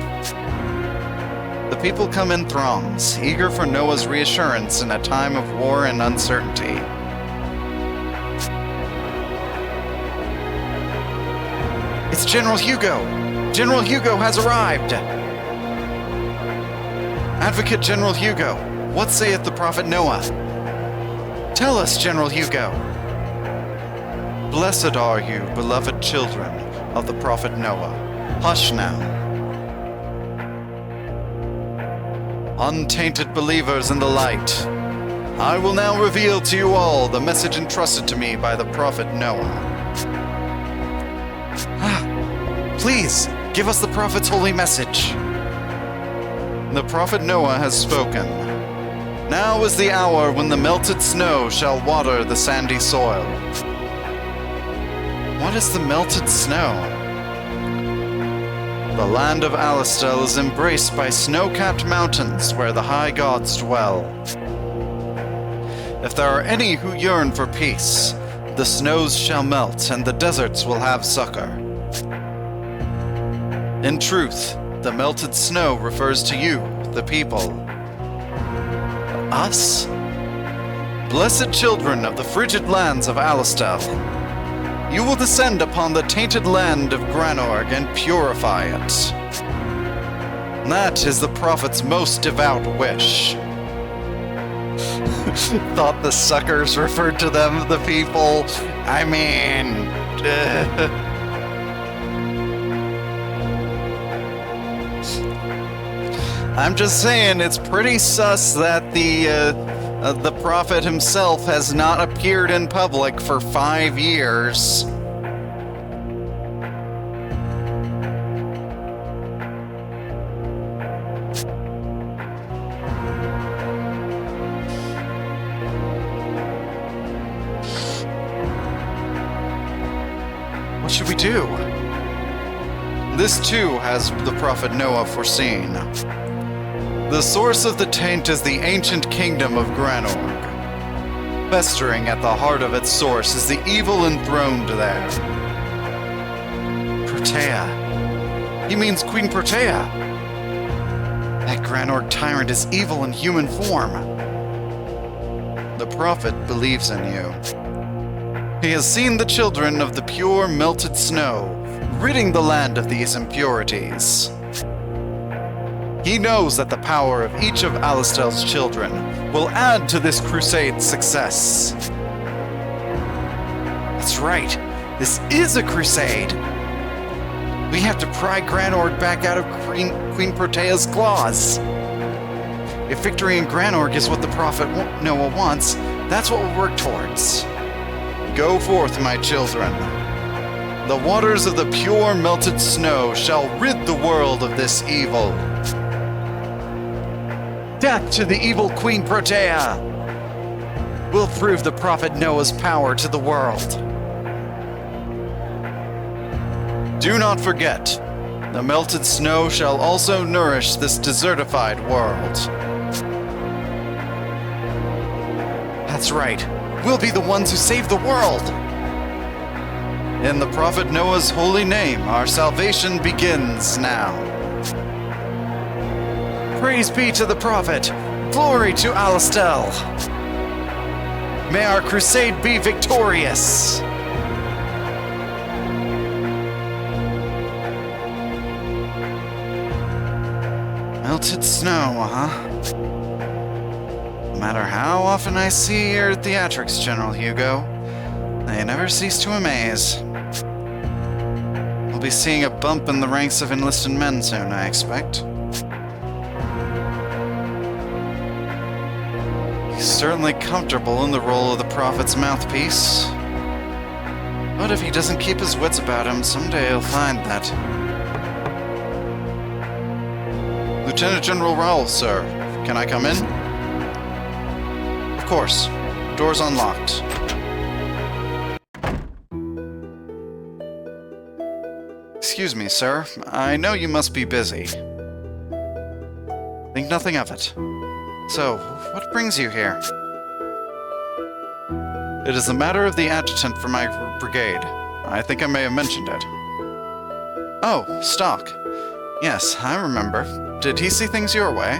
The people come in throngs, eager for Noah's reassurance in a time of war and uncertainty. It's General Hugo! General Hugo has arrived! Advocate General Hugo, what saith the prophet Noah? Tell us, General Hugo! Blessed are you, beloved children of the prophet Noah. Hush now. Untainted believers in the light, I will now reveal to you all the message entrusted to me by the prophet Noah. Please, give us the prophet's holy message. The prophet Noah has spoken. Now is the hour when the melted snow shall water the sandy soil. What is the melted snow? The land of Alistel is embraced by snow-capped mountains where the high gods dwell. If there are any who yearn for peace, the snows shall melt and the deserts will have succor. In truth, the melted snow refers to you, the people. Us? Blessed children of the frigid lands of Alistel, you will descend upon the tainted land of Granorg and purify it. That is the prophet's most devout wish. Thought the suckers referred to them, the people. I mean... I'm just saying, it's pretty sus that the prophet himself has not appeared in public for 5 years. What should we do? This too has the prophet Noah foreseen. The source of the taint is the ancient kingdom of Granorg. Festering at the heart of its source is the evil enthroned there. Protea. He means Queen Protea. That Granorg tyrant is evil in human form. The prophet believes in you. He has seen the children of the pure melted snow, ridding the land of these impurities. He knows that the power of each of Alistel's children will add to this crusade's success. That's right, this is a crusade! We have to pry Granorg back out of Queen Protea's claws. If victory in Granorg is what the prophet Noah wants, that's what we'll work towards. Go forth, my children. The waters of the pure melted snow shall rid the world of this evil. Death to the evil Queen Protea! We'll prove the prophet Noah's power to the world. Do not forget, the melted snow shall also nourish this desertified world. That's right, we'll be the ones who save the world! In the prophet Noah's holy name, our salvation begins now. Praise be to the prophet! Glory to Alistel! May our crusade be victorious! Melted snow, huh? No matter how often I see your theatrics, General Hugo, they never cease to amaze. We'll be seeing a bump in the ranks of enlisted men soon, I expect. He's certainly comfortable in the role of the prophet's mouthpiece. But if he doesn't keep his wits about him, someday he'll find that. Lieutenant General Raoul, sir. Can I come in? Of course. Door's unlocked. Excuse me, sir. I know you must be busy. Think nothing of it. So, what brings you here? It is a matter of the adjutant for my brigade. I think I may have mentioned it. Oh, Stock. Yes, I remember. Did he see things your way?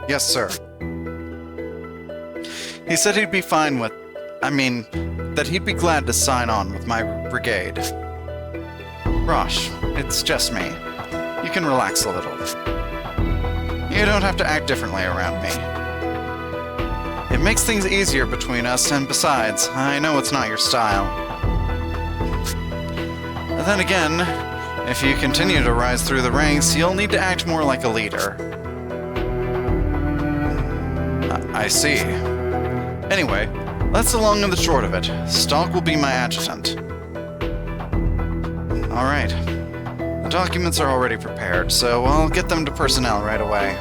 Yes, sir. He said he'd be fine with... that he'd be glad to sign on with my brigade. Rosh, it's just me. You can relax a little. You don't have to act differently around me. It makes things easier between us, and besides, I know it's not your style. But then again, if you continue to rise through the ranks, you'll need to act more like a leader. I see. Anyway, that's the long and the short of it. Stalk will be my adjutant. Alright. The documents are already prepared, so I'll get them to personnel right away.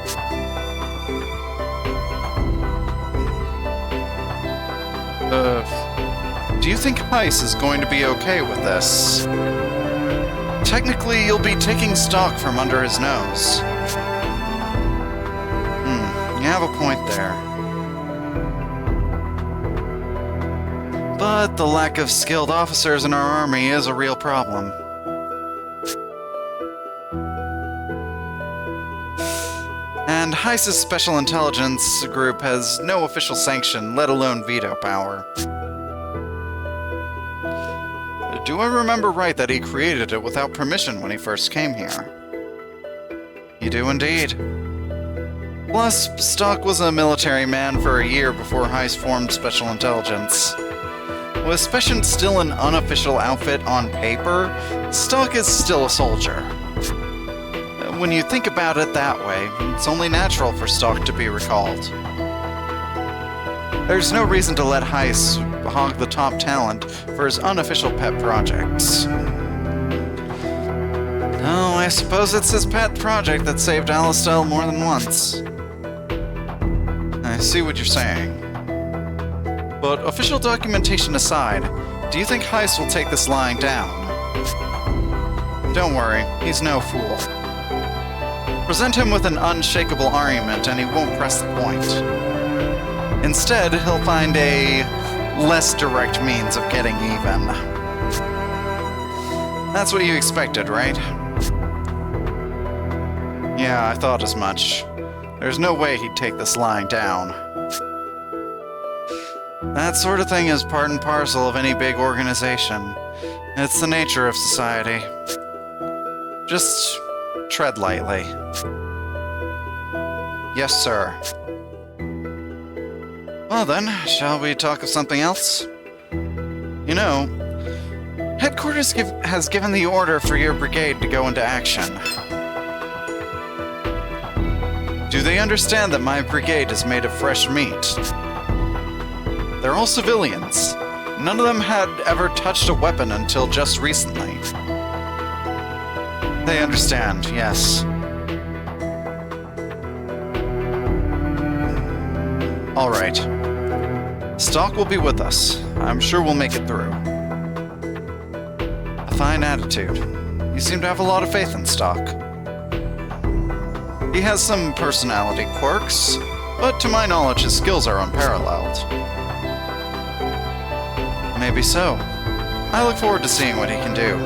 Do you think Heis is going to be okay with this? Technically, you'll be taking Stalk from under his nose. You have a point there. But the lack of skilled officers in our army is a real problem. And Heis's Special Intelligence Group has no official sanction, let alone veto power. Do I remember right that he created it without permission when he first came here? You do indeed. Plus, Stalk was a military man for a year before Heis formed Special Intelligence. With Special still an unofficial outfit on paper, Stalk is still a soldier. When you think about it that way, it's only natural for Stalk to be recalled. There's no reason to let Heis hog the top talent for his unofficial pet projects. Oh, I suppose it's his pet project that saved Alistel more than once. I see what you're saying. But official documentation aside, do you think Heis will take this lying down? Don't worry, he's no fool. Present him with an unshakable argument and he won't press the point. Instead, he'll find a less direct means of getting even. That's what you expected, right? Yeah, I thought as much. There's no way he'd take this lying down. That sort of thing is part and parcel of any big organization. It's the nature of society. Just tread lightly. Yes, sir. Well then, shall we talk of something else? You know, Headquarters has given the order for your brigade to go into action. Do they understand that my brigade is made of fresh meat? They're all civilians. None of them had ever touched a weapon until just recently. They understand, yes. All right. Stalk will be with us. I'm sure we'll make it through. A fine attitude. You seem to have a lot of faith in Stalk. He has some personality quirks, but to my knowledge his skills are unparalleled. Maybe so. I look forward to seeing what he can do.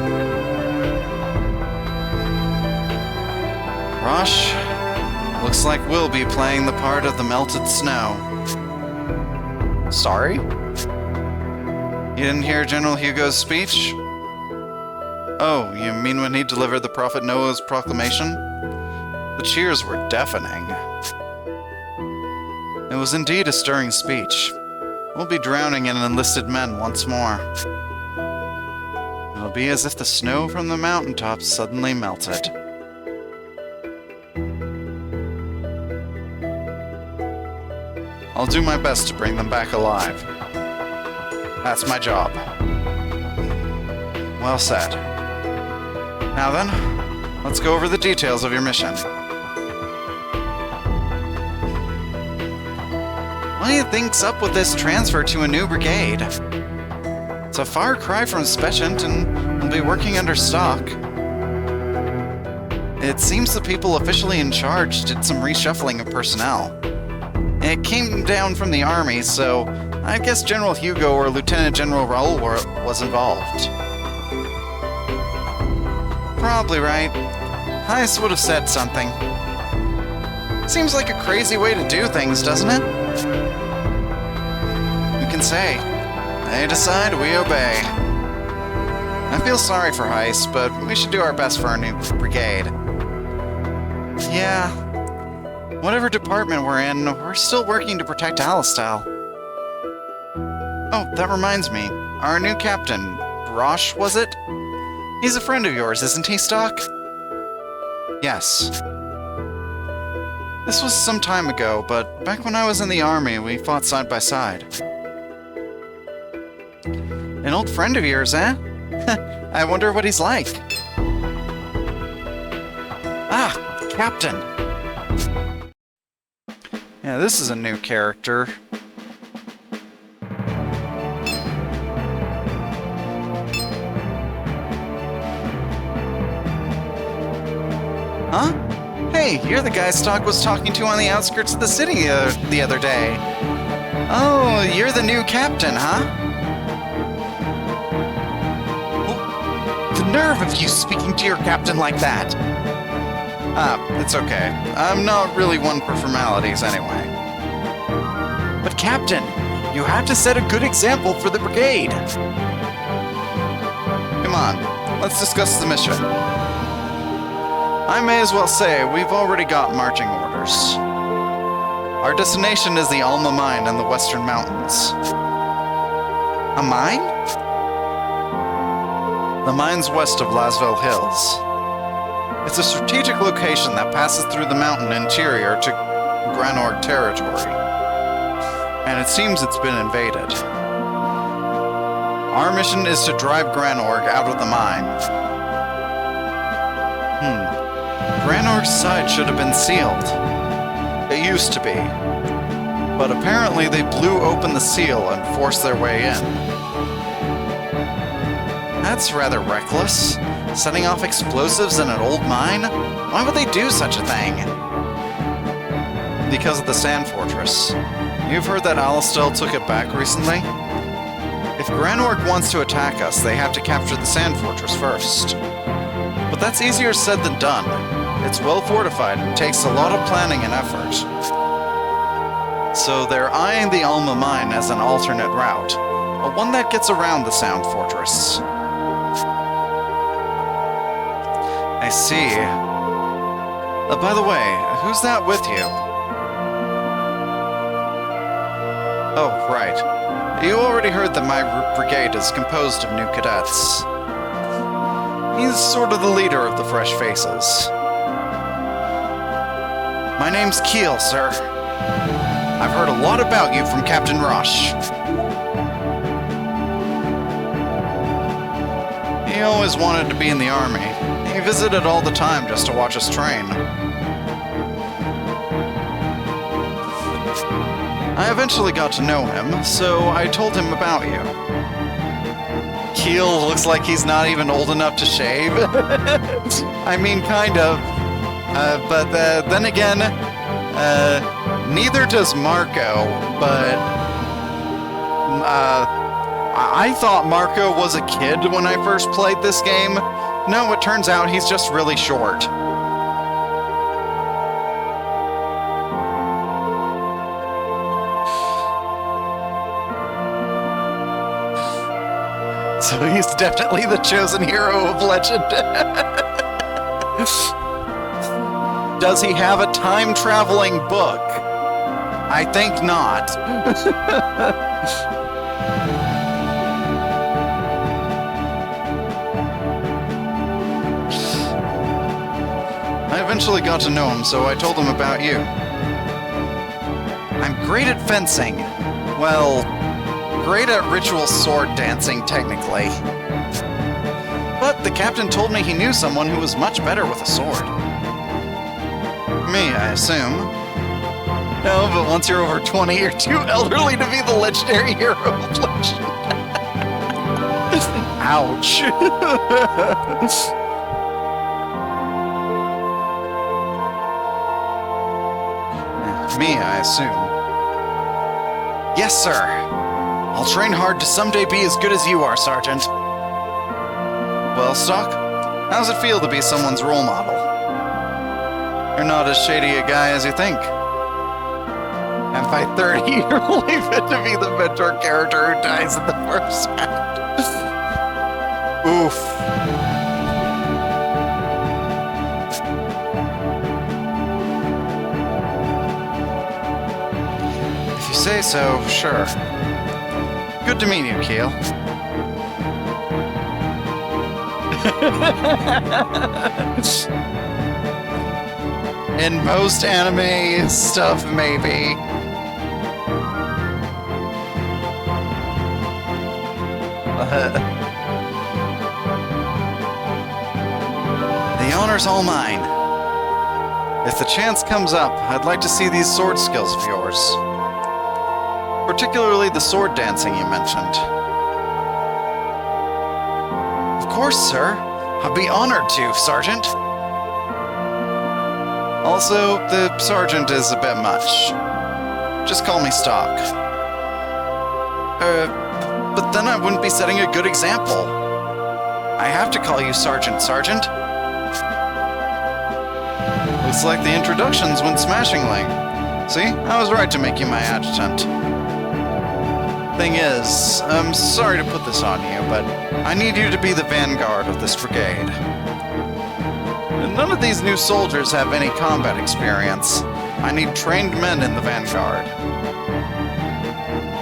Rosh, looks like we'll be playing the part of the melted snow. Sorry? You didn't hear General Hugo's speech? Oh, you mean when he delivered the Prophet Noah's proclamation? The cheers were deafening. It was indeed a stirring speech. We'll be drowning in enlisted men once more. It'll be as if the snow from the mountaintops suddenly melted. I'll do my best to bring them back alive. That's my job. Well said. Now then, let's go over the details of your mission. What do you think's up with this transfer to a new brigade? It's a far cry from Specient and will be working under Stalk. It seems the people officially in charge did some reshuffling of personnel. It came down from the army, so I guess General Hugo or Lieutenant General Raoul was involved. Probably right. Heis would have said something. Seems like a crazy way to do things, doesn't it? Who can say? They decide, we obey. I feel sorry for Heis, but we should do our best for our new brigade. Yeah. Whatever department we're in, we're still working to protect Alistal. Oh, that reminds me. Our new captain, Rosh, was it? He's a friend of yours, isn't he, Stalk? Yes. This was some time ago, but back when I was in the army, we fought side by side. An old friend of yours, eh? I wonder what he's like. Ah, Captain. Yeah, this is a new character. Huh? Hey, you're the guy Stock was talking to on the outskirts of the city the other day. Oh, you're the new captain, huh? Oh, the nerve of you speaking to your captain like that! It's okay. I'm not really one for formalities anyway. But Captain, you have to set a good example for the brigade. Come on, let's discuss the mission. I may as well say we've already got marching orders. Our destination is the Alma Mine in the Western Mountains. A mine? The mine's west of Laswell Hills. It's a strategic location that passes through the mountain interior to Granorg territory. And it seems it's been invaded. Our mission is to drive Granorg out of the mine. Granorg's side should have been sealed. It used to be. But apparently they blew open the seal and forced their way in. That's rather reckless. Setting off explosives in an old mine? Why would they do such a thing? Because of the Sand Fortress. You've heard that Alistel took it back recently? If Granorg wants to attack us, they have to capture the Sand Fortress first. But that's easier said than done. It's well fortified and takes a lot of planning and effort. So they're eyeing the Alma Mine as an alternate route, but one that gets around the Sand Fortress. I see. By the way, who's that with you? Oh, right. You already heard that my brigade is composed of new cadets. He's sort of the leader of the fresh faces. My name's Keel, sir. I've heard a lot about you from Captain Rush. He always wanted to be in the army. He visited all the time just to watch us train. I eventually got to know him, so I told him about you. Keel looks like he's not even old enough to shave. I mean, kind of. But then again, neither does Marco, but I thought Marco was a kid when I first played this game. No, it turns out he's just really short. So he's definitely the chosen hero of legend. Does he have a time-traveling book? I think not. I eventually got to know him, so I told him about you. I'm great at fencing. Well, great at ritual sword dancing, technically. But the captain told me he knew someone who was much better with a sword. Me, I assume. No, but once you're over 20, you're too elderly to be the legendary hero of legend. Ouch. Me, I assume. Yes, sir. I'll train hard to someday be as good as you are, Sergeant. Well, Stock, how's it feel to be someone's role model? You're not as shady a guy as you think. And by 30, you're only fit to be the mentor character who dies in the first act. Oof. If you say so, sure. Good to meet you, Keel. In most anime stuff, maybe. The honor's all mine. If the chance comes up, I'd like to see these sword skills of yours. Particularly the sword dancing you mentioned. Of course, sir. I'd be honored to, Sergeant. Also, the sergeant is a bit much. Just call me Stock. But then I wouldn't be setting a good example. I have to call you Sergeant. Looks like the introductions went smashingly. See, I was right to make you my adjutant. Thing is, I'm sorry to put this on you, but I need you to be the vanguard of this brigade. None of these new soldiers have any combat experience. I need trained men in the vanguard.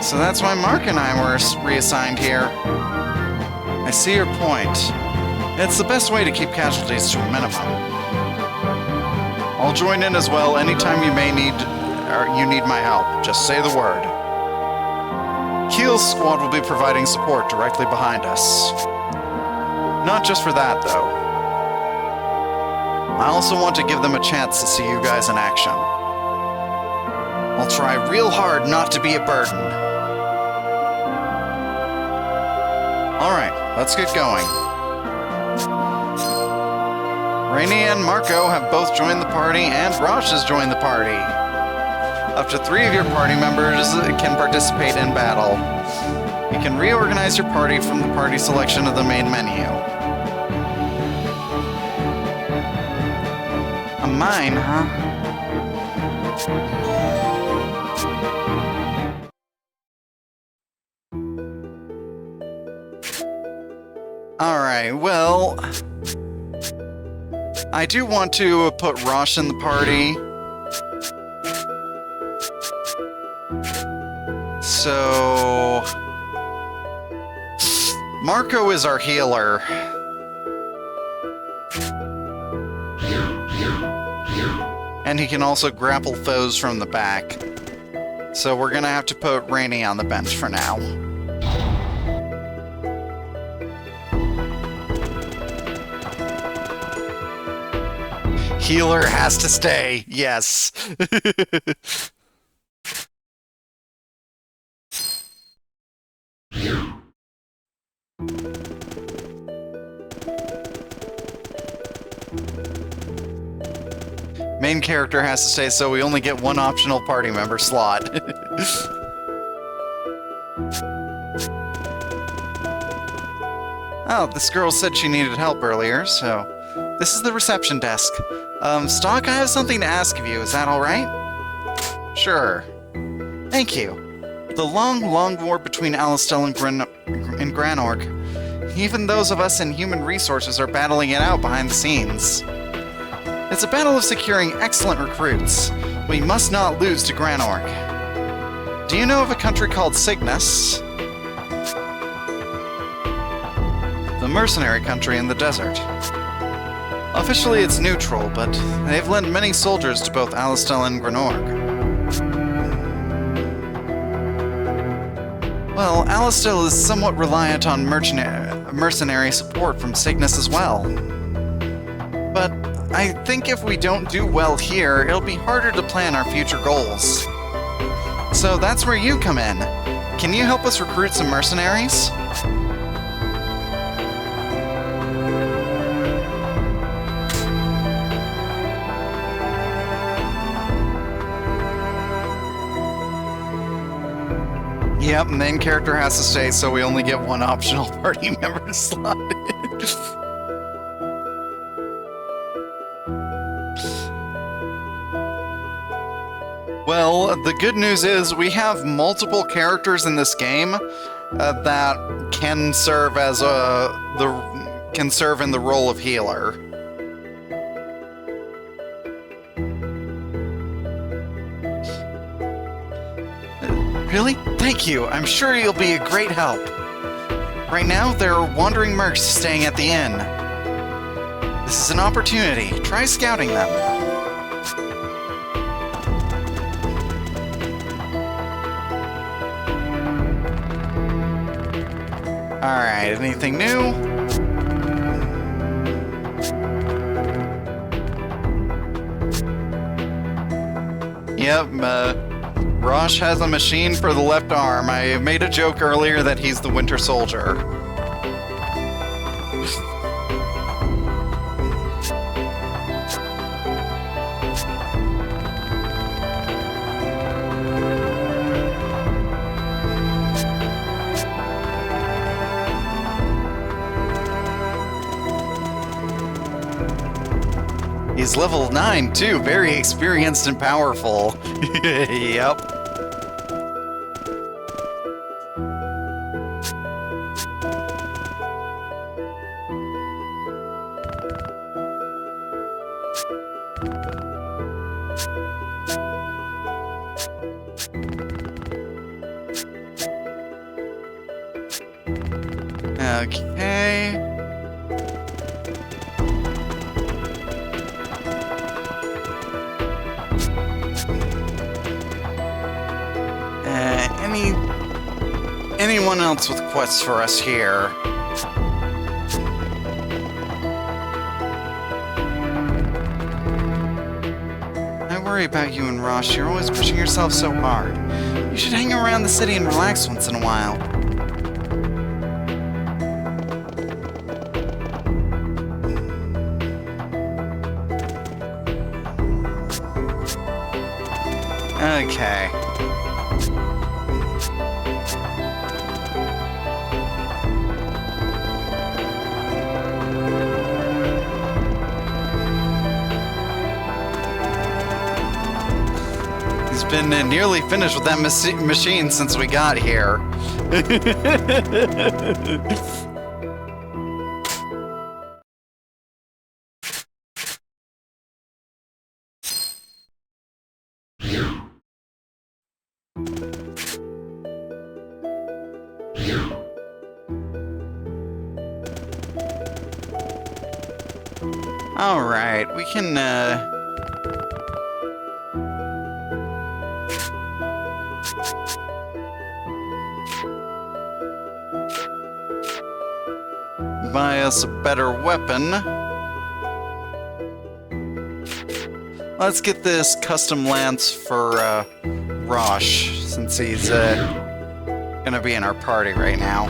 So that's why Mark and I were reassigned here. I see your point. It's the best way to keep casualties to a minimum. I'll join in as well anytime you need my help. Just say the word. Keel's squad will be providing support directly behind us. Not just for that, though. I also want to give them a chance to see you guys in action. I'll try real hard not to be a burden. Alright, let's get going. Rainy and Marco have both joined the party, and Rosh has joined the party. Up to 3 of your party members can participate in battle. You can reorganize your party from the party selection of the main menu. A mine, huh? Alright, well... I do want to put Rosh in the party. So... Marco is our healer. And he can also grapple foes from the back. So we're gonna have to put Rainy on the bench for now. Healer has to stay, yes. Main character has to stay, so we only get one optional party member slot. Oh, this girl said she needed help earlier, so... This is the reception desk. Stock, I have something to ask of you, is that alright? Sure. Thank you. The long war between Alistel and Granorg. Even those of us in human resources are battling it out behind the scenes. It's a battle of securing excellent recruits. We must not lose to Granorg. Do you know of a country called Cygnus? The mercenary country in the desert. Officially it's neutral, but they've lent many soldiers to both Alistel and Granorg. Well, Alistel is somewhat reliant on mercenary support from Cygnus as well. But I think if we don't do well here, it'll be harder to plan our future goals. So that's where you come in. Can you help us recruit some mercenaries? Yep, main character has to stay, so we only get one optional party member slot. Well, the good news is we have multiple characters in this game that can serve as in the role of healer. Really? Thank you. I'm sure you'll be a great help. Right now, there are wandering mercs staying at the inn. This is an opportunity. Try scouting them. Alright, anything new? Yep, Rosh has a machine for the left arm. I made a joke earlier that he's the Winter Soldier. He's level 9 too, very experienced and powerful. Yep. Okay. Anyone else with quests for us here? I worry about you and Rosh. You're always pushing yourself so hard. You should hang around the city and relax once in a while. Okay. He's been nearly finished with that machine since we got here. All right, we can buy us a better weapon. Let's get this custom lance for Rosh, since he's gonna be in our party right now.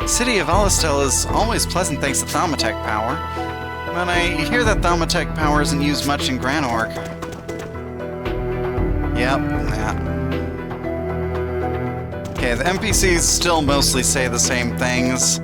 The city of Alistel is always pleasant thanks to Thaumaturg power, but I hear that Thaumaturg power isn't used much in Granorg. Yep, yeah. Okay, the NPCs still mostly say the same things.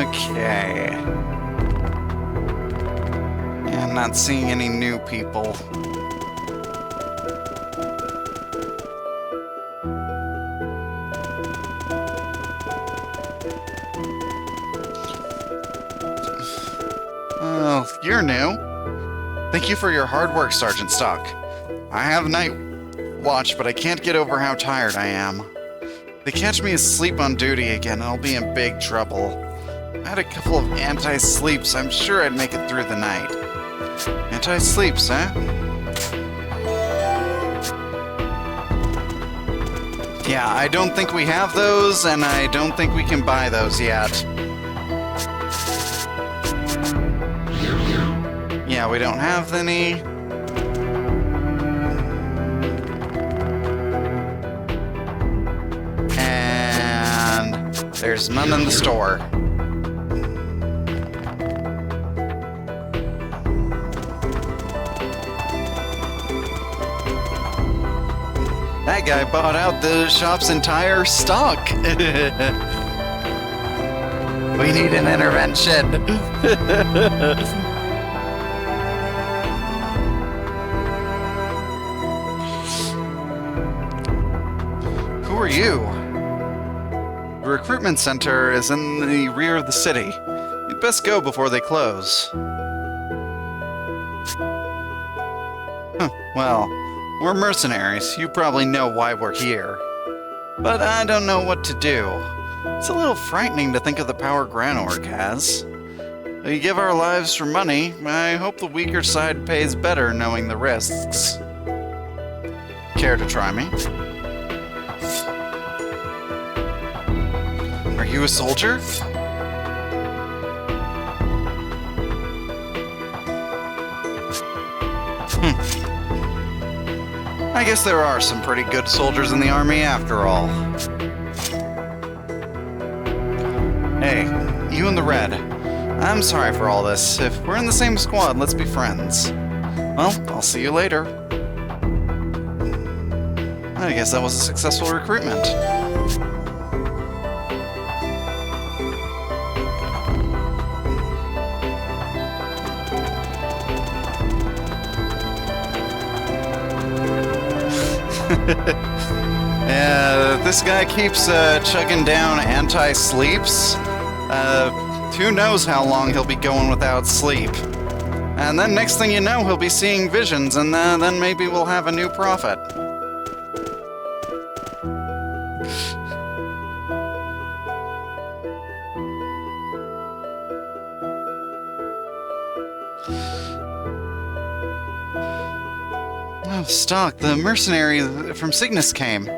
Okay. Yeah, I'm not seeing any new people. Oh, you're new. Thank you for your hard work, Sergeant Stock. I have night watch, but I can't get over how tired I am. If they catch me asleep on duty again, I'll be in big trouble. I had a couple of anti-sleeps. I'm sure I'd make it through the night. Anti-sleeps, huh? Yeah, I don't think we have those, and I don't think we can buy those yet. Yeah, we don't have any. And there's none in the store. That guy bought out the shop's entire stock. We need an intervention. you? The recruitment center is in the rear of the city. You'd best go before they close. Well, we're mercenaries. You probably know why we're here. But I don't know what to do. It's a little frightening to think of the power Granorg has. We give our lives for money. I hope the weaker side pays better knowing the risks. Care to try me? Are you a soldier? I guess there are some pretty good soldiers in the army after all. Hey, you in the red. I'm sorry for all this. If we're in the same squad, let's be friends. Well, I'll see you later. I guess that was a successful recruitment. Yeah, this guy keeps chugging down anti-sleeps. Who knows how long he'll be going without sleep. And then next thing you know, he'll be seeing visions, and then maybe we'll have a new prophet. Oh, Stock, the mercenary from Cygnus came.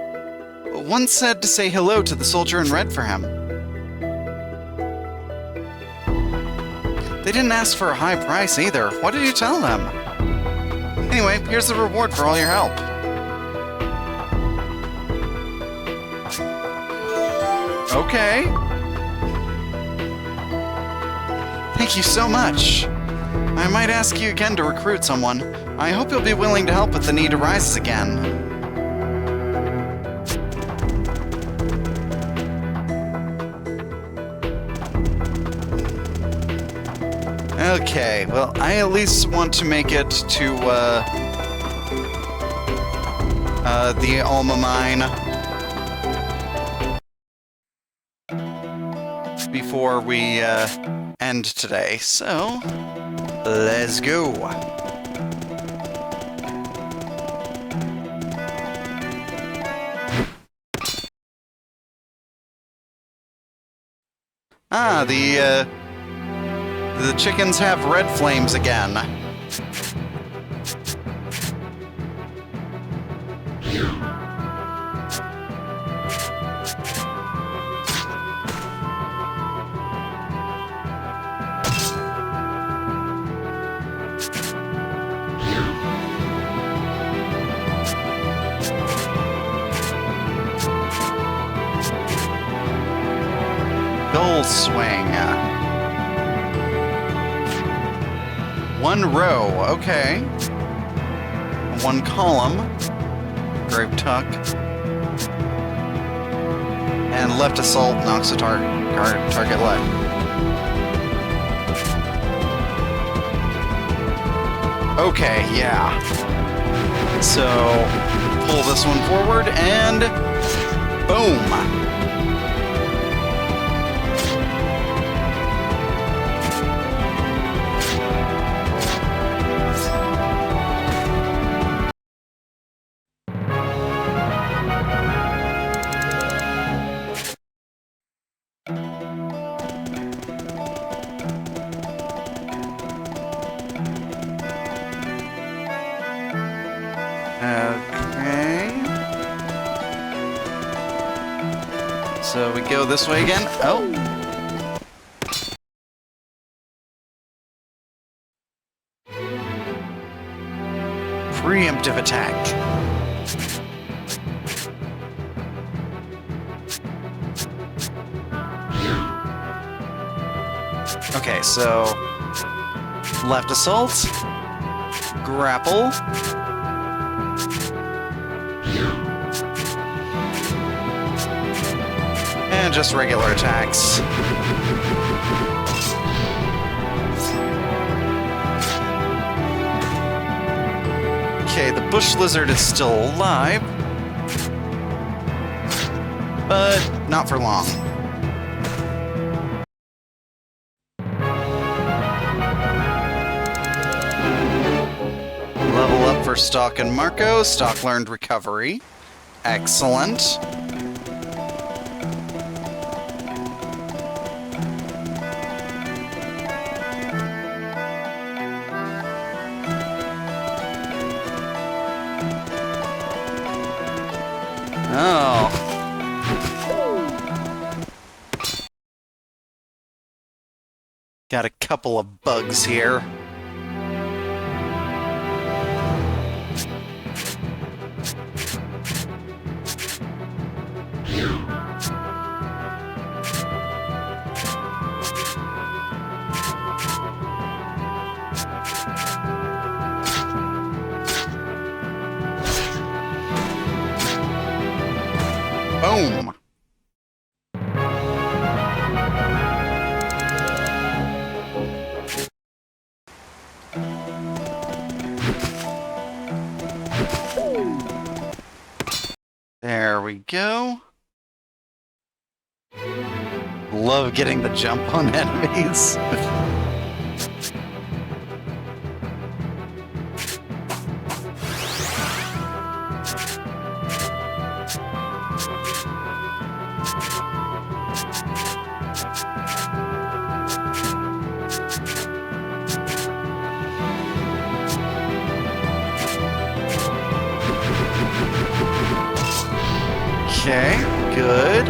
One said to say hello to the soldier in red for him. They didn't ask for a high price either. What did you tell them? Anyway, here's the reward for all your help. Okay. Thank you so much. I might ask you again to recruit someone. I hope you'll be willing to help if the need arises again. Okay, well, I at least want to make it to, the Alma Mine before we, end today, so let's go. Ah, the chickens have red flames again. Goal swing. One row, okay. One column. Grave tuck. And left assault knocks a target left. Okay, yeah. So, pull this one forward and boom! Okay. So we go this way again. Oh. Preemptive attack. Okay, so left assault, grapple, and just regular attacks. Okay, the bush lizard is still alive. but not for long. Level up for Stock and Marco. Stock learned Recovery. Excellent. Oh. Got a couple of bugs here. Boom. There we go. Love getting the jump on enemies. Okay, good.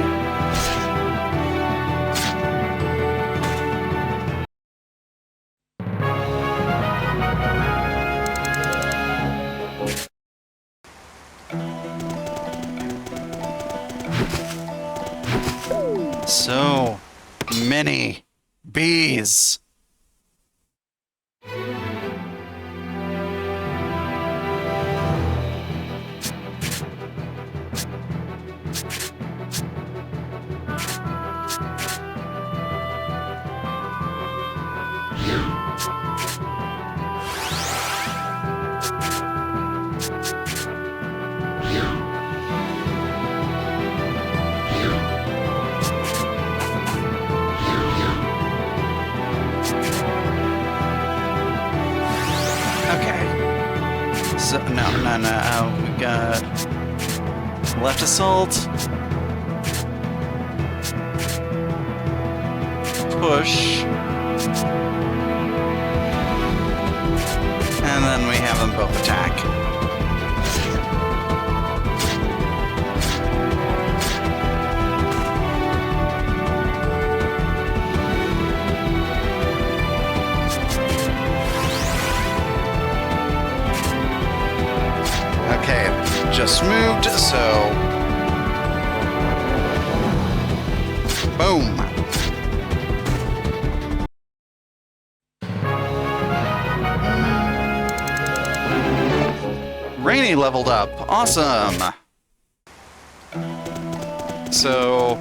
So many bees. So, no. We got left assault. Push. And then we have them both attack. Okay, just moved, so... Boom! Rainy leveled up. Awesome! So,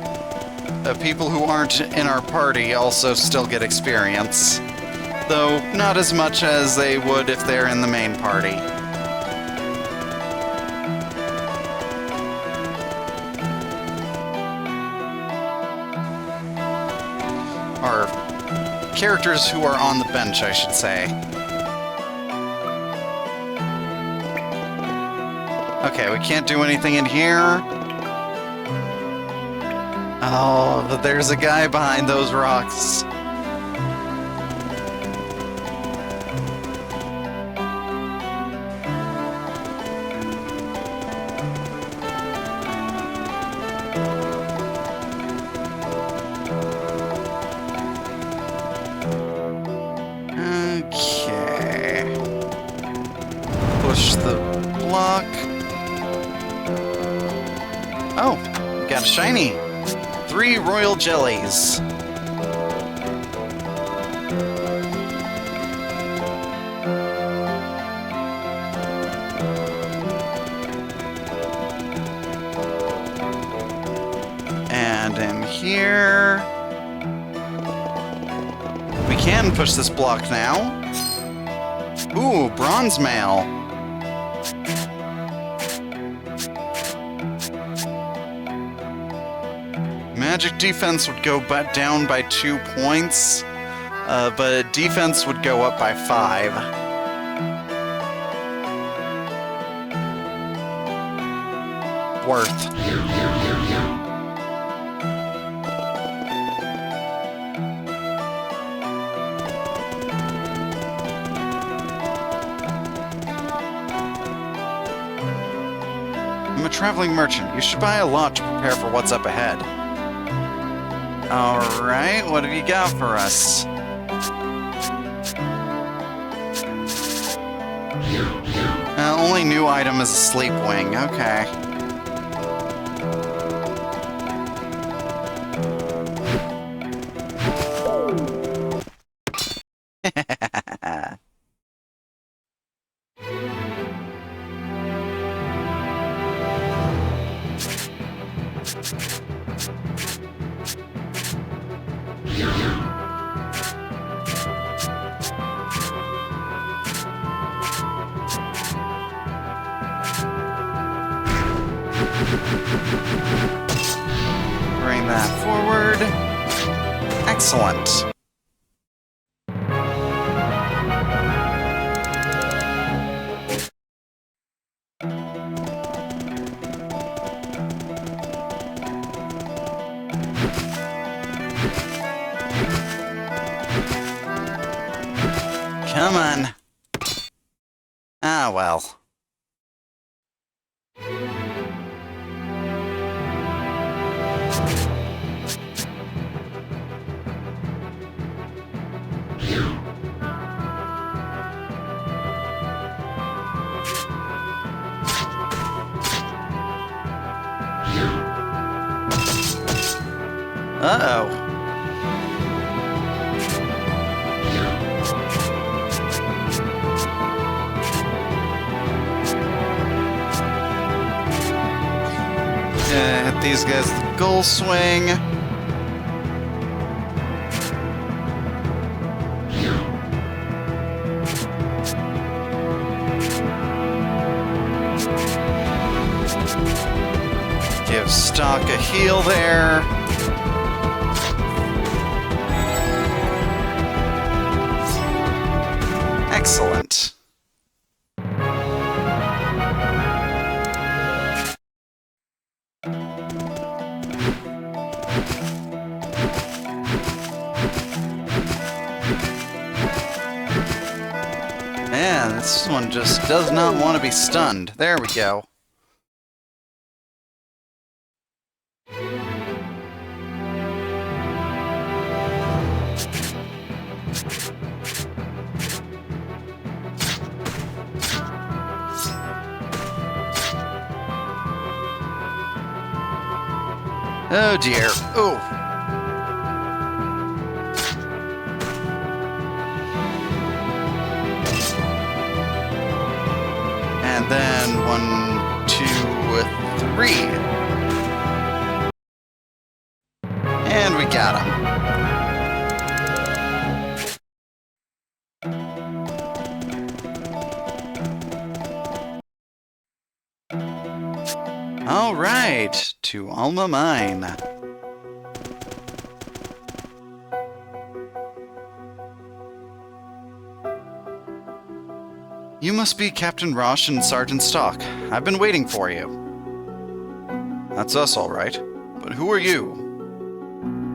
people who aren't in our party also still get experience. Though, not as much as they would if they're in the main party. Or characters who are on the bench, I should say. Okay, we can't do anything in here. Oh, but there's a guy behind those rocks. Okay. Push the block. Oh, got a shiny. 3 royal jellies. And in here... we can push this block now. Ooh, bronze mail. magic defense would go down by 2 points, but defense would go up by 5. Worth. I'm a traveling merchant. You should buy a lot to prepare for what's up ahead. Alright, what have you got for us? Only new item is a sleep wing. Okay. Bring that forward. Excellent. Come on. Ah, well. Uh-oh. Hit these guys with the goal swing. Give Stock a heal there. Excellent. Man, this one just does not want to be stunned. There we go. Oh dear. Oh. And then 1, 2, 3. And we got him. All right, to Alma Mine. You must be Captain Rosh and Sergeant Stock. I've been waiting for you. That's us, all right. But who are you?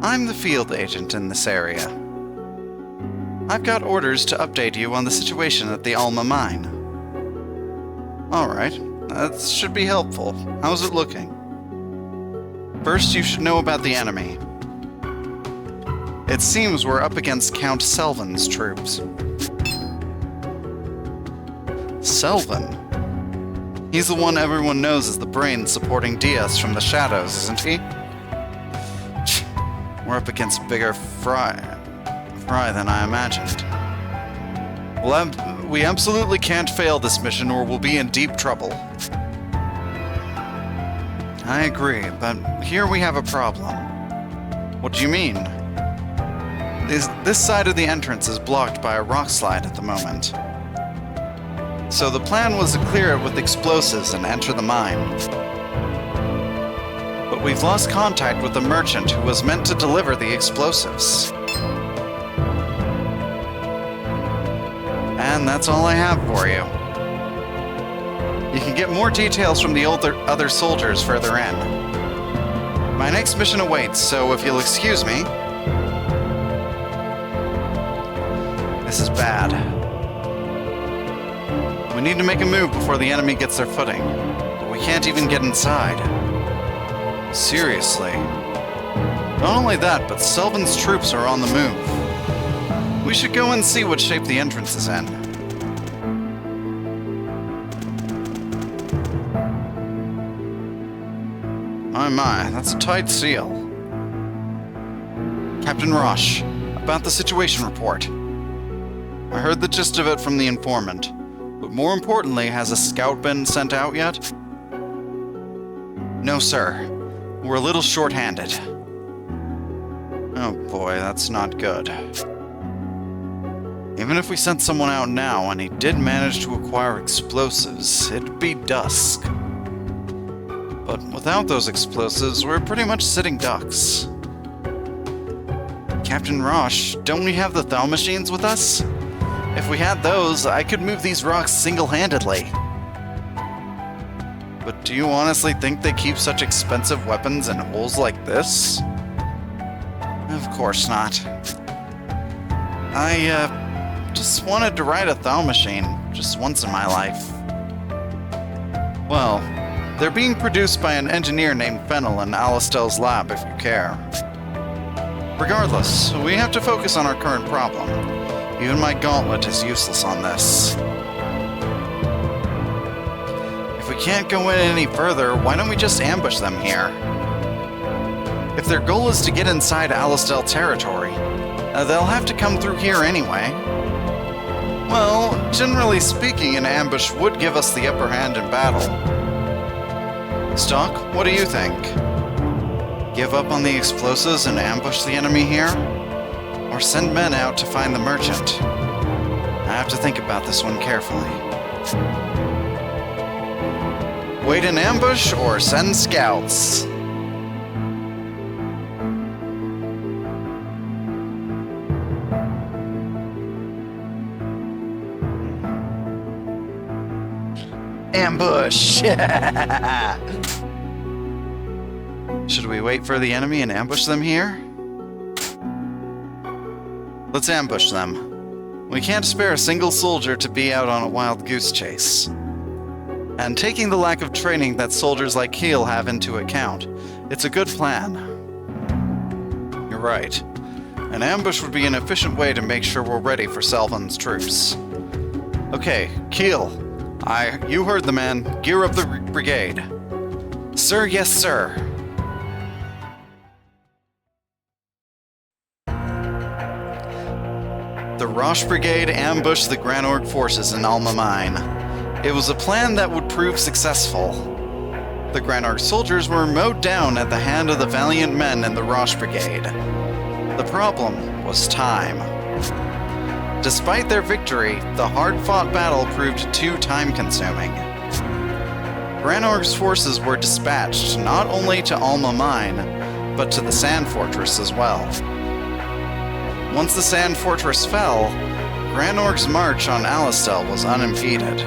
I'm the field agent in this area. I've got orders to update you on the situation at the Alma Mine. All right. That should be helpful. How's it looking? First, you should know about the enemy. It seems we're up against Count Selvin's troops. Selvin? He's the one everyone knows as the brain supporting Diaz from the shadows, isn't he? We're up against bigger fry than I imagined. Well, we absolutely can't fail this mission or we'll be in deep trouble. I agree, but here we have a problem. What do you mean? This side of the entrance is blocked by a rock slide at the moment. So the plan was to clear it with explosives and enter the mine. But we've lost contact with the merchant who was meant to deliver the explosives. And that's all I have for you. You can get more details from the other soldiers further in. My next mission awaits, so if you'll excuse me... This is bad. We need to make a move before the enemy gets their footing, but we can't even get inside. Seriously. Not only that, but Sylvan's troops are on the move. We should go and see what shape the entrance is in. My, that's a tight seal. Captain Roche, about the situation report. I heard the gist of it from the informant, but more importantly, has a scout been sent out yet? No, sir. We're a little short-handed. Oh boy, that's not good. Even if we sent someone out now and he did manage to acquire explosives, it'd be dusk. But without those explosives, we're pretty much sitting ducks. Captain Roche, don't we have the Thal machines with us? If we had those, I could move these rocks single-handedly. But do you honestly think they keep such expensive weapons in holes like this? Of course not. I, just wanted to ride a Thal machine, just once in my life. Well, they're being produced by an engineer named Fennel in Alistel's lab, if you care. Regardless, we have to focus on our current problem. Even my gauntlet is useless on this. If we can't go in any further, why don't we just ambush them here? If their goal is to get inside Alistel territory, they'll have to come through here anyway. Well, generally speaking, an ambush would give us the upper hand in battle. Stock, what do you think? Give up on the explosives and ambush the enemy here? Or send men out to find the merchant? I have to think about this one carefully. Wait in ambush or send scouts? Ambush! Should we wait for the enemy and ambush them here? Let's ambush them. We can't spare a single soldier to be out on a wild goose chase. And taking the lack of training that soldiers like Keel have into account, it's a good plan. You're right. An ambush would be an efficient way to make sure we're ready for Sylvan's troops. Okay, Keel. You heard the man. Gear up the brigade. Sir, yes, sir. The Roche Brigade ambushed the Granorg forces in Alma Mine. It was a plan that would prove successful. The Granorg soldiers were mowed down at the hand of the valiant men in the Roche Brigade. The problem was time. Despite their victory, the hard-fought battle proved too time-consuming. Granorg's forces were dispatched not only to Alma Mine, but to the Sand Fortress as well. Once the Sand Fortress fell, Granorg's march on Alistel was unimpeded.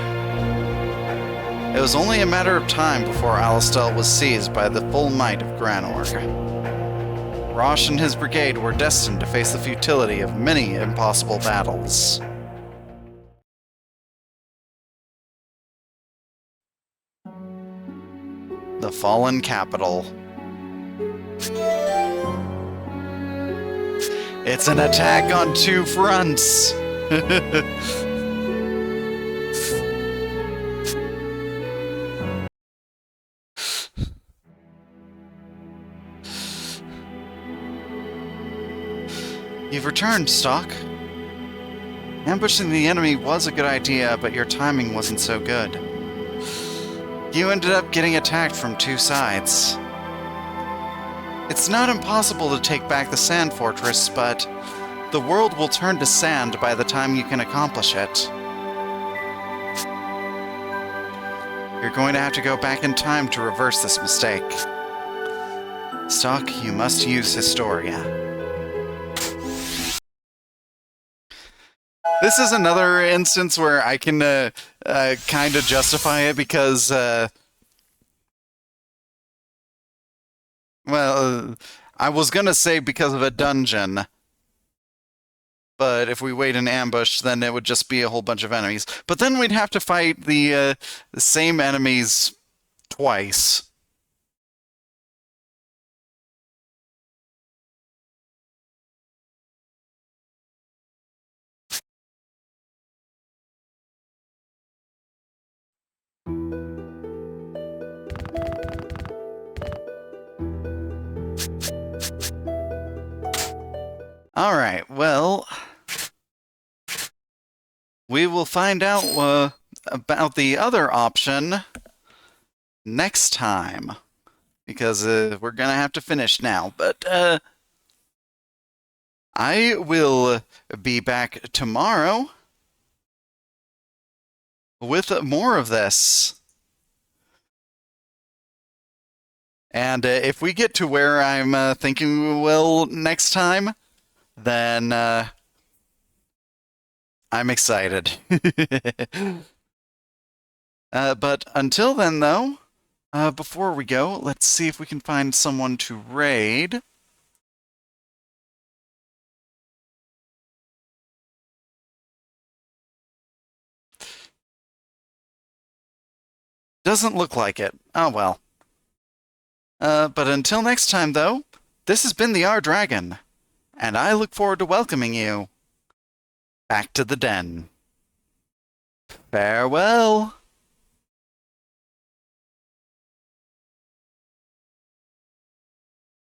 It was only a matter of time before Alistel was seized by the full might of Granorg. Roche and his brigade were destined to face the futility of many impossible battles. The fallen capital. It's an attack on two fronts! You've returned, Stock. Ambushing the enemy was a good idea, but your timing wasn't so good. You ended up getting attacked from two sides. It's not impossible to take back the Sand Fortress, but the world will turn to sand by the time you can accomplish it. You're going to have to go back in time to reverse this mistake. Stock, you must use Historia. This is another instance where I can kind of justify it because, I was gonna say because of a dungeon, but if we wait in ambush, then it would just be a whole bunch of enemies. But then we'd have to fight the same enemies twice. Alright, well, we will find out about the other option next time, because we're gonna have to finish now. But I will be back tomorrow with more of this. And if we get to where I'm thinking we will next time, then I'm excited. But until then, though, before we go, let's see if we can find someone to raid. Doesn't look like it. Oh well. But until next time, though, this has been the R Dragon, and I look forward to welcoming you back to the den. Farewell.